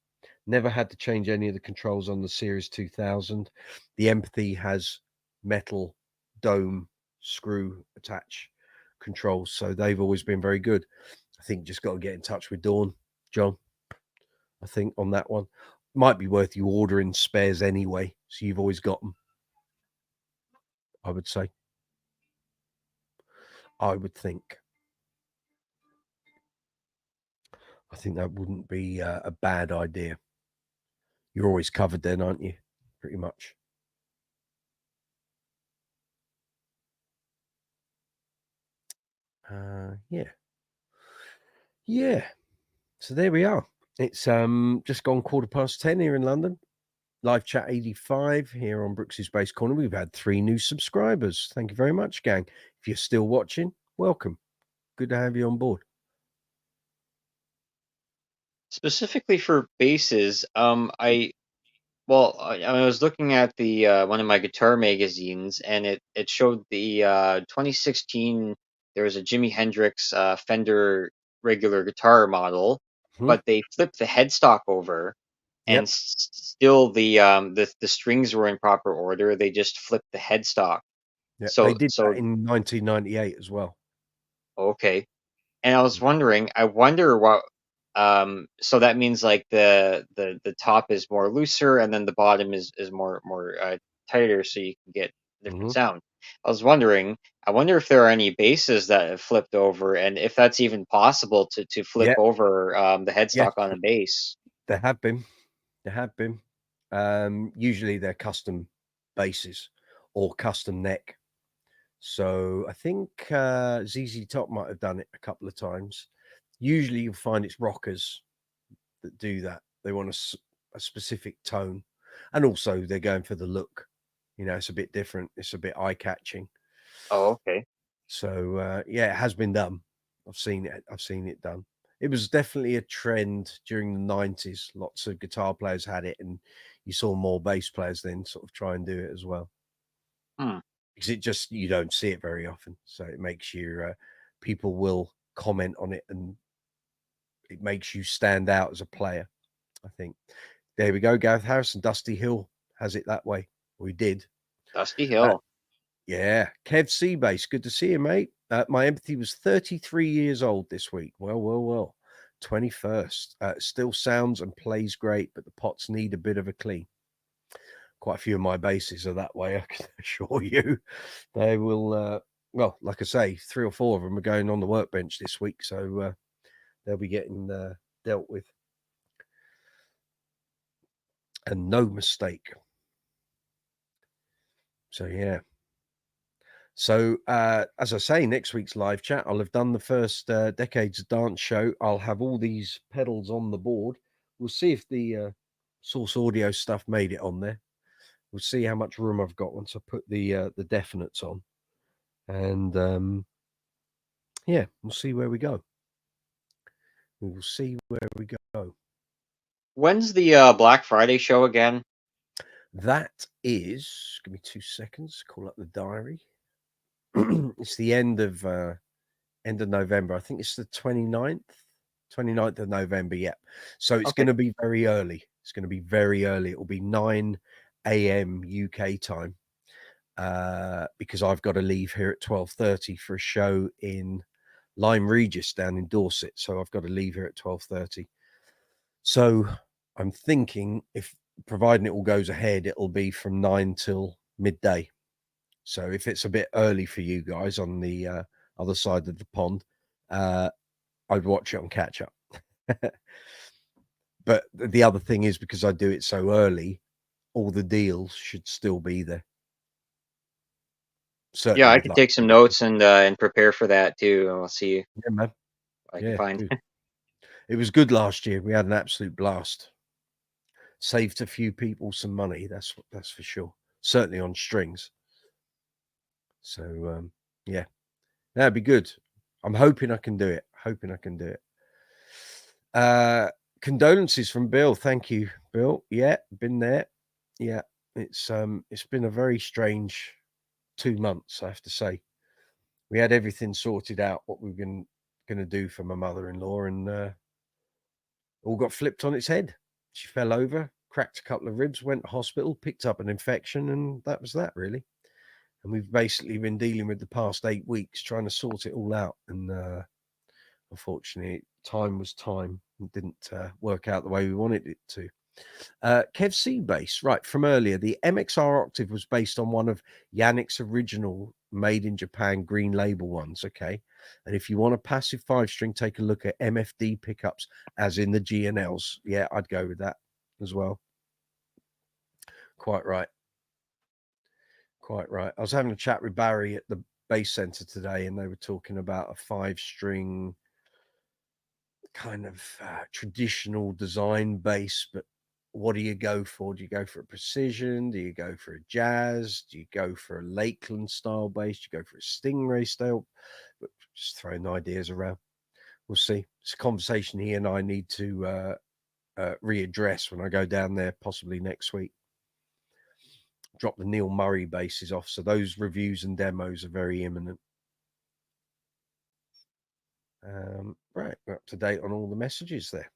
Never had to change any of the controls on the Series 2000. The Empathy has metal dome screw attach controls, so they've always been very good. I think just got to get in touch with Dawn, John. I think on that one might be worth you ordering spares anyway, so you've always got them. I would say. I would think. I think that wouldn't be a bad idea. You're always covered then, aren't you? Pretty much. Yeah. Yeah. So there we are. It's just gone 10:15 here in London. Live chat 85 here on Brooksy's Bass Corner. We've had 3 new subscribers. Thank you very much, gang. If you're still watching, welcome. Good to have you on board. Specifically for basses, I was looking at the one of my guitar magazines, and it showed the 2016. There was a Jimi Hendrix Fender regular guitar model, but they flipped the headstock over, and Yep. still the strings were in proper order. They just flipped the headstock. Yeah, they So did that in 1998 as well. okay. And I was wondering, I wonder what so that means like the top is more looser and then the bottom is more tighter so you can get different sound. I was wondering, I wonder if there are any basses that have flipped over and if that's even possible to flip Yeah. over the Yes, headstock on a bass. there have been. There have been. Usually they're custom basses or custom neck. So I think ZZ Top might have done it a couple of times. Usually you'll find it's rockers that do that. They want a specific tone, and also they're going for the look. You know, it's a bit different. It's a bit eye-catching. Oh, okay. So yeah, it has been done. I've seen it. I've seen it done. It was definitely a trend during the 90s. Lots of guitar players had it, and you saw more bass players then sort of try and do it as well. Because it just, you don't see it very often. So it makes you, people will comment on it and it makes you stand out as a player, I think. There we go. Gareth Harrison, Dusty Hill has it that way. We did. Dusty Hill. Yeah. Kev Seabase, good to see you, mate. My Empathy was 33 years old this week. Well. 21st. Still sounds and plays great, but the pots need a bit of a clean. Quite a few of my basses are that way, I can assure you. They will, well, like I say, 3 or 4 of them are going on the workbench this week, so they'll be getting dealt with. And no mistake. So, yeah. So, as I say, next week's live chat, I'll have done the first Decades Dance show. I'll have all these pedals on the board. We'll see if the Source Audio stuff made it on there. We'll see how much room I've got once I put the definites on. And yeah, we'll see where we go. We will see where we go. When's the Black Friday show again? That is, give me 2 seconds, call up the diary. It's the end of November. I think it's the 29th of November. Yeah. So it's going to be very early. It's going to be very early. It will be 9 a.m. UK time because I've got to leave here at 12:30 for a show in Lyme Regis down in Dorset. So I've got to leave here at 12:30. So I'm thinking, if providing it all goes ahead, it'll be from 9 till midday. So if it's a bit early for you guys on the other side of the pond, I'd watch it on catch up. But the other thing is, because I do it so early, all the deals should still be there. Certainly, yeah, I could take some notes and prepare for that too. And we'll see yeah, man. what I can find. It was good last year. We had an absolute blast. Saved a few people some money. That's for sure. Certainly on strings. So yeah, that'd be good. I'm hoping I can do it. Condolences from Bill. Thank you, Bill. Yeah, been there. Yeah, it's been a very strange 2 months, I have to say. We had everything sorted out, what we were gonna do for my mother-in-law, and all got flipped on its head. She fell over, cracked a couple of ribs, went to hospital, picked up an infection, and that was that, really. And we've basically been dealing with the past 8 weeks trying to sort it all out. And unfortunately, time was time and didn't work out the way we wanted it to. Kev C bass, right, from earlier. The MXR Octave was based on one of Yannick's original made in Japan green label ones. Okay. And if you want a passive 5-string, take a look at MFD pickups, as in the GNLs. Yeah, I'd go with that as well. Quite right. I was having a chat with Barry at the bass center today, and they were talking about a 5-string kind of traditional design bass, but what do you go for? Do you go for a precision? Do you go for a jazz? Do you go for a Lakeland style bass? Do you go for a StingRay style? But just throwing ideas around. We'll see. It's a conversation he and I need to readdress when I go down there, possibly next week. Drop the Neil Murray basses off, so those reviews and demos are very imminent. Right, we're up to date on all the messages there.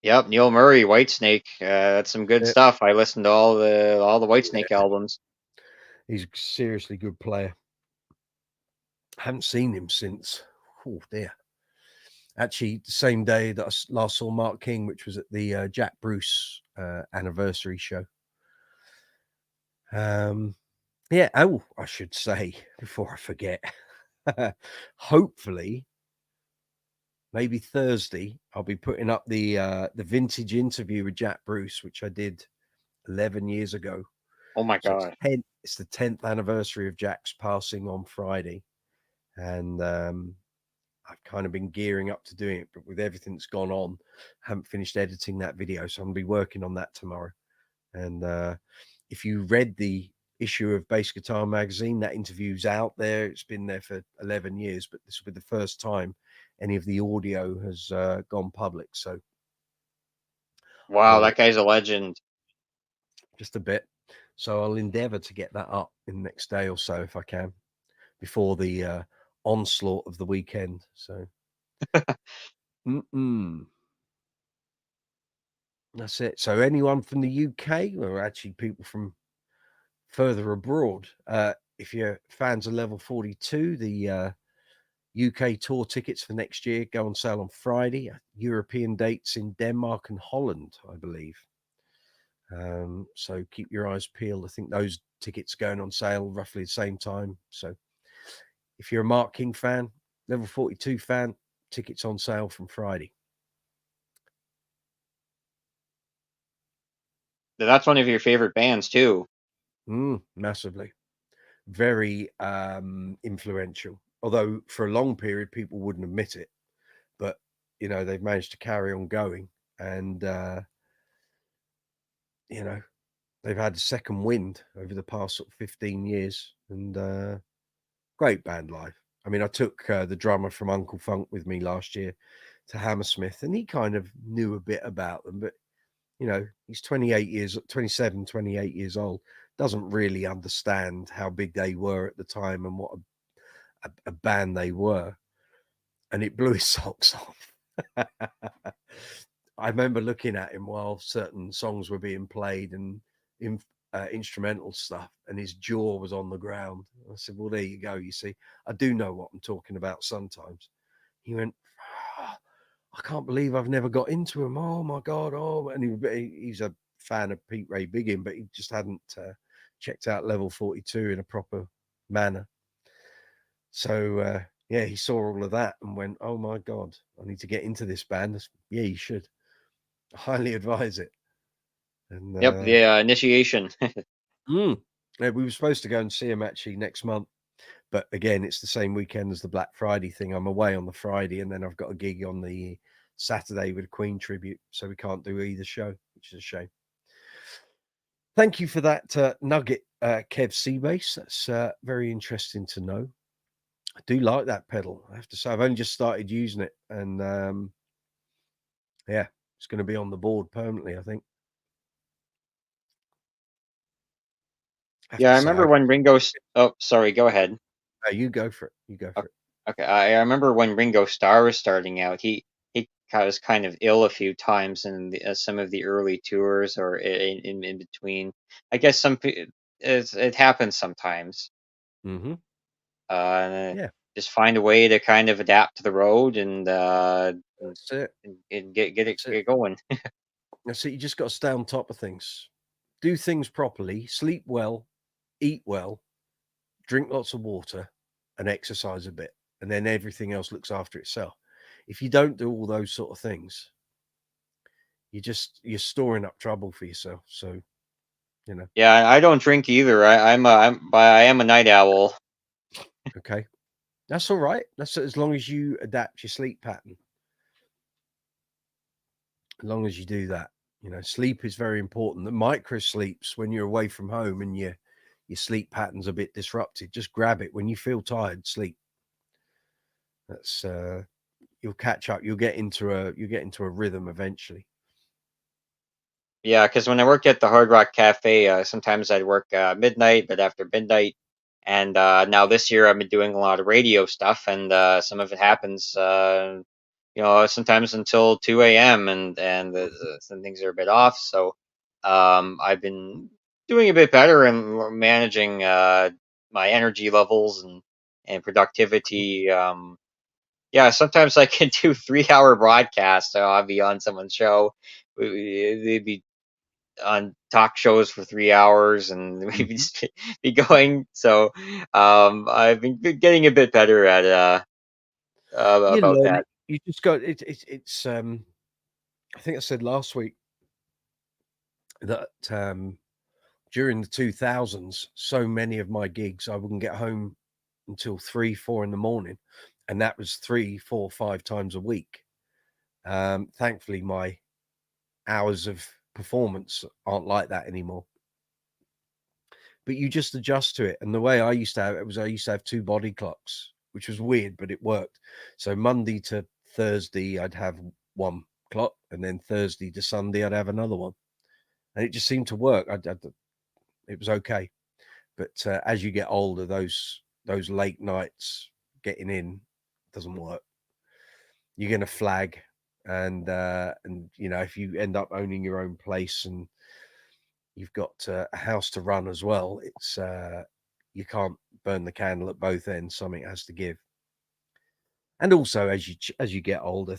Yep, Neil Murray, Whitesnake. That's some good stuff. I listened to all the Whitesnake albums. He's a seriously good player. Haven't seen him since, oh dear, actually the same day that I last saw Mark King, which was at the Jack Bruce anniversary show. Yeah, oh, I should say before I forget, hopefully maybe Thursday I'll be putting up the vintage interview with Jack Bruce, which I did 11 years ago. Oh my god. It's the 10th anniversary of Jack's passing on Friday, and I've kind of been gearing up to doing it, but with everything that's gone on, I haven't finished editing that video, so I'm gonna be working on that tomorrow. And if you read the issue of Bass Guitar Magazine, that interview's out there. It's been there for 11 years, but this will be the first time any of the audio has gone public. So wow, that guy's a legend. Just a bit. So I'll endeavor to get that up in the next day or so if I can, before the onslaught of the weekend. So that's it. So anyone from the UK, or actually people from further abroad, if you're fans of Level 42, the UK tour tickets for next year go on sale on Friday. European dates in Denmark and Holland, I believe. So keep your eyes peeled. I think those tickets going on sale roughly the same time. So if you're a Mark King fan, Level 42 fan, tickets on sale from Friday. That's one of your favorite bands too. Massively. Very influential. Although for a long period people wouldn't admit it. But you know, they've managed to carry on going, and you know, they've had a second wind over the past sort of 15 years, and great band live. I mean, I took the drummer from Uncle Funk with me last year to Hammersmith, and he kind of knew a bit about them, but you know, he's 28 years old, doesn't really understand how big they were at the time and what a band they were, and it blew his socks off. I remember looking at him while certain songs were being played and instrumental stuff, and his jaw was on the ground. I said, well, there you go. You see, I do know what I'm talking about sometimes. He went, oh, I can't believe I've never got into him. Oh my God. Oh, and he's a fan of Pete Ray Biggin, but he just hadn't checked out Level 42 in a proper manner. So yeah, he saw all of that and went, oh my God, I need to get into this band. Yeah, you should. I highly advise it. And yep, the initiation. Yeah, we were supposed to go and see him actually next month, but again, it's the same weekend as the Black Friday thing. I'm away on the Friday, and then I've got a gig on the Saturday with a Queen tribute, so we can't do either show, which is a shame. Thank you for that nugget, Kev Seabase. That's very interesting to know. I do like that pedal. I have to say, I've only just started using it, and yeah, it's going to be on the board permanently, I think. Yeah, I remember when Ringo. Oh, sorry. Go ahead. You go for it. You go for it. Okay, I remember when Ringo Starr was starting out. He was kind of ill a few times in some of the early tours, or in between. I guess it happens sometimes. Mm-hmm. Yeah. Just find a way to kind of adapt to the road and That's it. And get going. That's it. You just got to stay on top of things. Do things properly. Sleep well. Eat well. Drink lots of water, and exercise a bit, and then everything else looks after itself. If you don't do all those sort of things, you're storing up trouble for yourself. So, you know. Yeah, I don't drink either. I am a night owl. Okay, that's all right. That's as long as you adapt your sleep pattern. As long as you do that, sleep is very important. The micro sleeps when you're away from home and your sleep pattern's a bit disrupted, just grab it when you feel tired. Sleep. That's you'll catch up. You'll get into a rhythm eventually. Yeah, because when I worked at the Hard Rock Cafe, sometimes I'd work midnight, but after midnight. And now this year I've been doing a lot of radio stuff, and some of it happens, sometimes until 2 a.m. and some things are a bit off. So I've been doing a bit better and managing my energy levels and productivity. Yeah, sometimes I can do 3-hour broadcasts. So I'll be on someone's show. They'd be on talk shows for 3 hours and maybe just be going. So I've been getting a bit better at about that. You just got it's I think I said last week that during the 2000s, so many of my gigs I wouldn't get home until 3-4 in the morning, and that was 3, 4, 5 times a week. Thankfully my hours of performance aren't like that anymore, but you just adjust to it. And the way I used to have it was I used to have 2 body clocks, which was weird, but it worked. So Monday to Thursday I'd have 1 clock, and then Thursday to Sunday I'd have another one, and it just seemed to work. It was okay. But as you get older, those late nights getting in doesn't work. You're going to flag, and if you end up owning your own place and you've got a house to run as well, it's you can't burn the candle at both ends. Something has to give. And also, as you get older,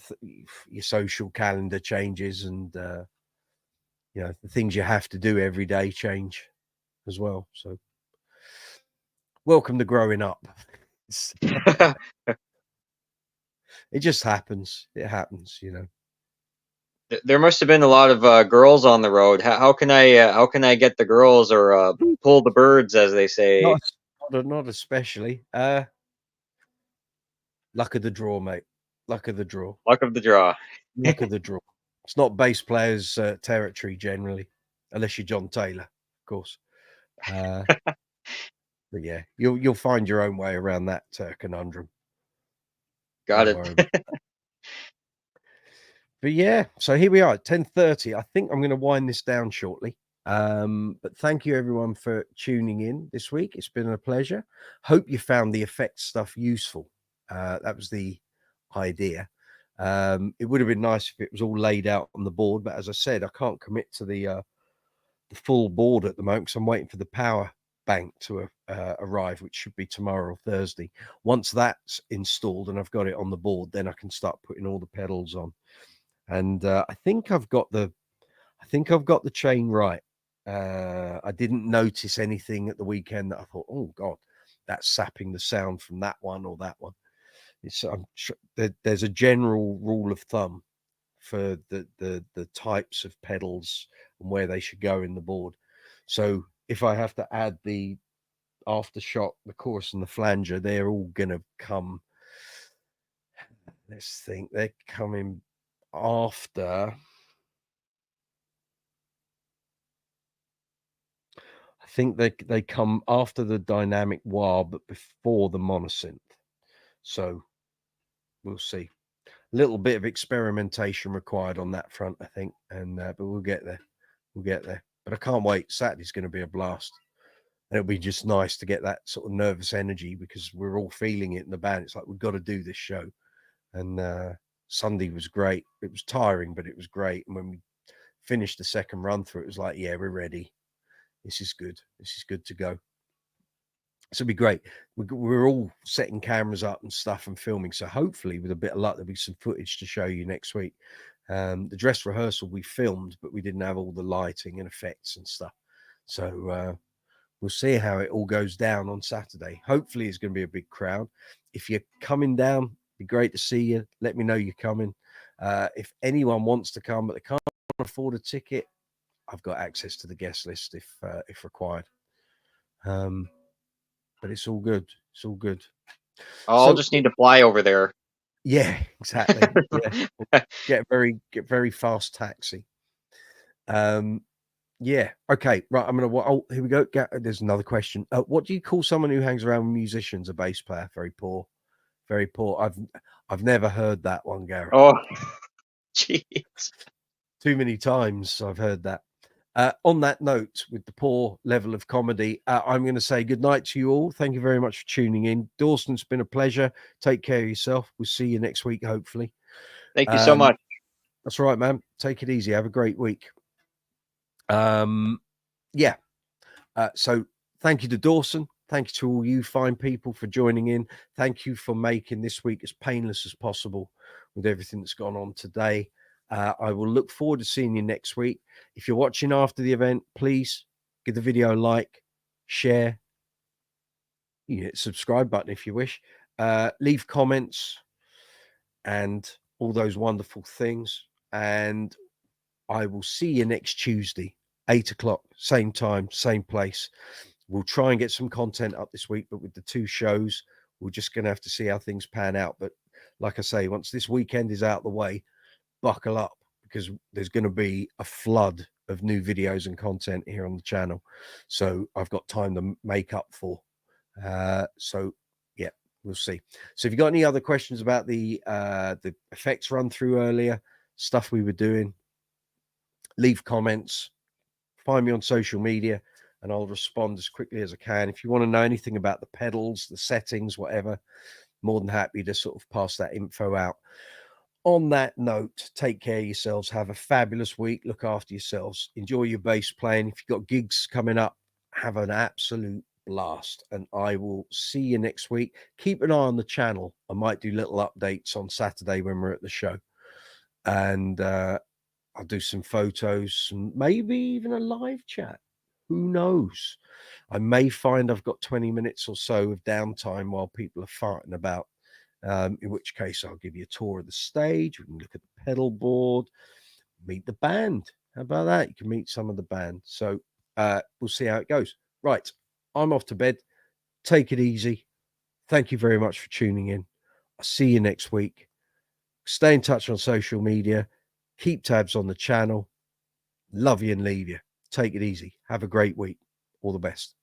your social calendar changes, and the things you have to do every day change as well. So, welcome to growing up. It just happens. It happens, There must have been a lot of girls on the road. How can I get the girls, or pull the birds, as they say? Not especially. Luck of the draw, mate. Luck of the draw. Luck of the draw. Luck of the draw. It's not bass players' territory generally, unless you're John Taylor, of course. But yeah, you'll find your own way around that conundrum. Got it. But yeah, so here we are at 10:30. I think I'm going to wind this down shortly. But thank you everyone for tuning in this week. It's been a pleasure. Hope you found the effects stuff useful. That was the idea. It would have been nice if it was all laid out on the board, but as I said, I can't commit to the full board at the moment because I'm waiting for the power bank to arrive, which should be tomorrow or Thursday. Once that's installed and I've got it on the board, then I can start putting all the pedals on. And I think I've got the chain right. I didn't notice anything at the weekend that I thought, oh God, that's sapping the sound from that one or that one. There's a general rule of thumb for the types of pedals and where they should go in the board. So if I have to add the aftershock, the chorus, and the flanger, they're all gonna come. Let's think, they're coming after, I think they come after the dynamic wah, but before the monosynth. So we'll see. A little bit of experimentation required on that front, I think, and but we'll get there. We'll get there. But I can't wait. Saturday's going to be a blast. And it'll be just nice to get that sort of nervous energy because we're all feeling it in the band. It's like we've got to do this show. And Sunday was great. It was tiring, but it was great. And when we finished the second run through, it was like, yeah, we're ready. This is good. This is good to go. So it'll be great. We're all setting cameras up and stuff and filming. So hopefully, with a bit of luck, there'll be some footage to show you next week. The dress rehearsal we filmed, but we didn't have all the lighting and effects and stuff. So we'll see how it all goes down on Saturday. Hopefully, it's going to be a big crowd. If you're coming down, it'd be great to see you. Let me know you're coming. If anyone wants to come, but they can't afford a ticket, I've got access to the guest list if required. But it's all good. It's all good. I'll just need to fly over there. Yeah, exactly. Yeah, get a very fast taxi. Yeah. Okay. Right. I'm gonna. Oh, here we go. There's another question. What do you call someone who hangs around with musicians? A bass player? Very poor. Very poor. I've never heard that one, Gareth. Oh, jeez. Too many times I've heard that. On that note, with the poor level of comedy, I'm going to say good night to you all. Thank you very much for tuning in. Dawson, it's been a pleasure. Take care of yourself. We'll see you next week, hopefully. Thank you so much. That's right, man. Take it easy. Have a great week. Yeah. So thank you to Dawson. Thank you to all you fine people for joining in. Thank you for making this week as painless as possible with everything that's gone on today. I will look forward to seeing you next week. If you're watching after the event, please give the video a like, share, subscribe button if you wish, leave comments and all those wonderful things. And I will see you next Tuesday, 8 o'clock, same time, same place. We'll try and get some content up this week, but with the 2 shows, we're just going to have to see how things pan out. But like I say, once this weekend is out the way, buckle up because there's going to be a flood of new videos and content here on the channel. So I've got time to make up for. So yeah, we'll see. So if you've got any other questions about the effects run through earlier, stuff we were doing, leave comments, find me on social media, and I'll respond as quickly as I can. If you want to know anything about the pedals, the settings, whatever, more than happy to sort of pass that info out. On that note, take care of yourselves. Have a fabulous week. Look after yourselves. Enjoy your bass playing. If you've got gigs coming up, have an absolute blast. And I will see you next week. Keep an eye on the channel. I might do little updates on Saturday when we're at the show. And I'll do some photos, and maybe even a live chat. Who knows? I may find I've got 20 minutes or so of downtime while people are farting about. In which case I'll give you a tour of the stage. We can look at the pedal board, meet the band. How about that? You can meet some of the band. So we'll see how it goes. Right. I'm off to bed. Take it easy. Thank you very much for tuning in. I'll see you next week. Stay in touch on social media. Keep tabs on the channel. Love you and leave you. Take it easy. Have a great week. All the best.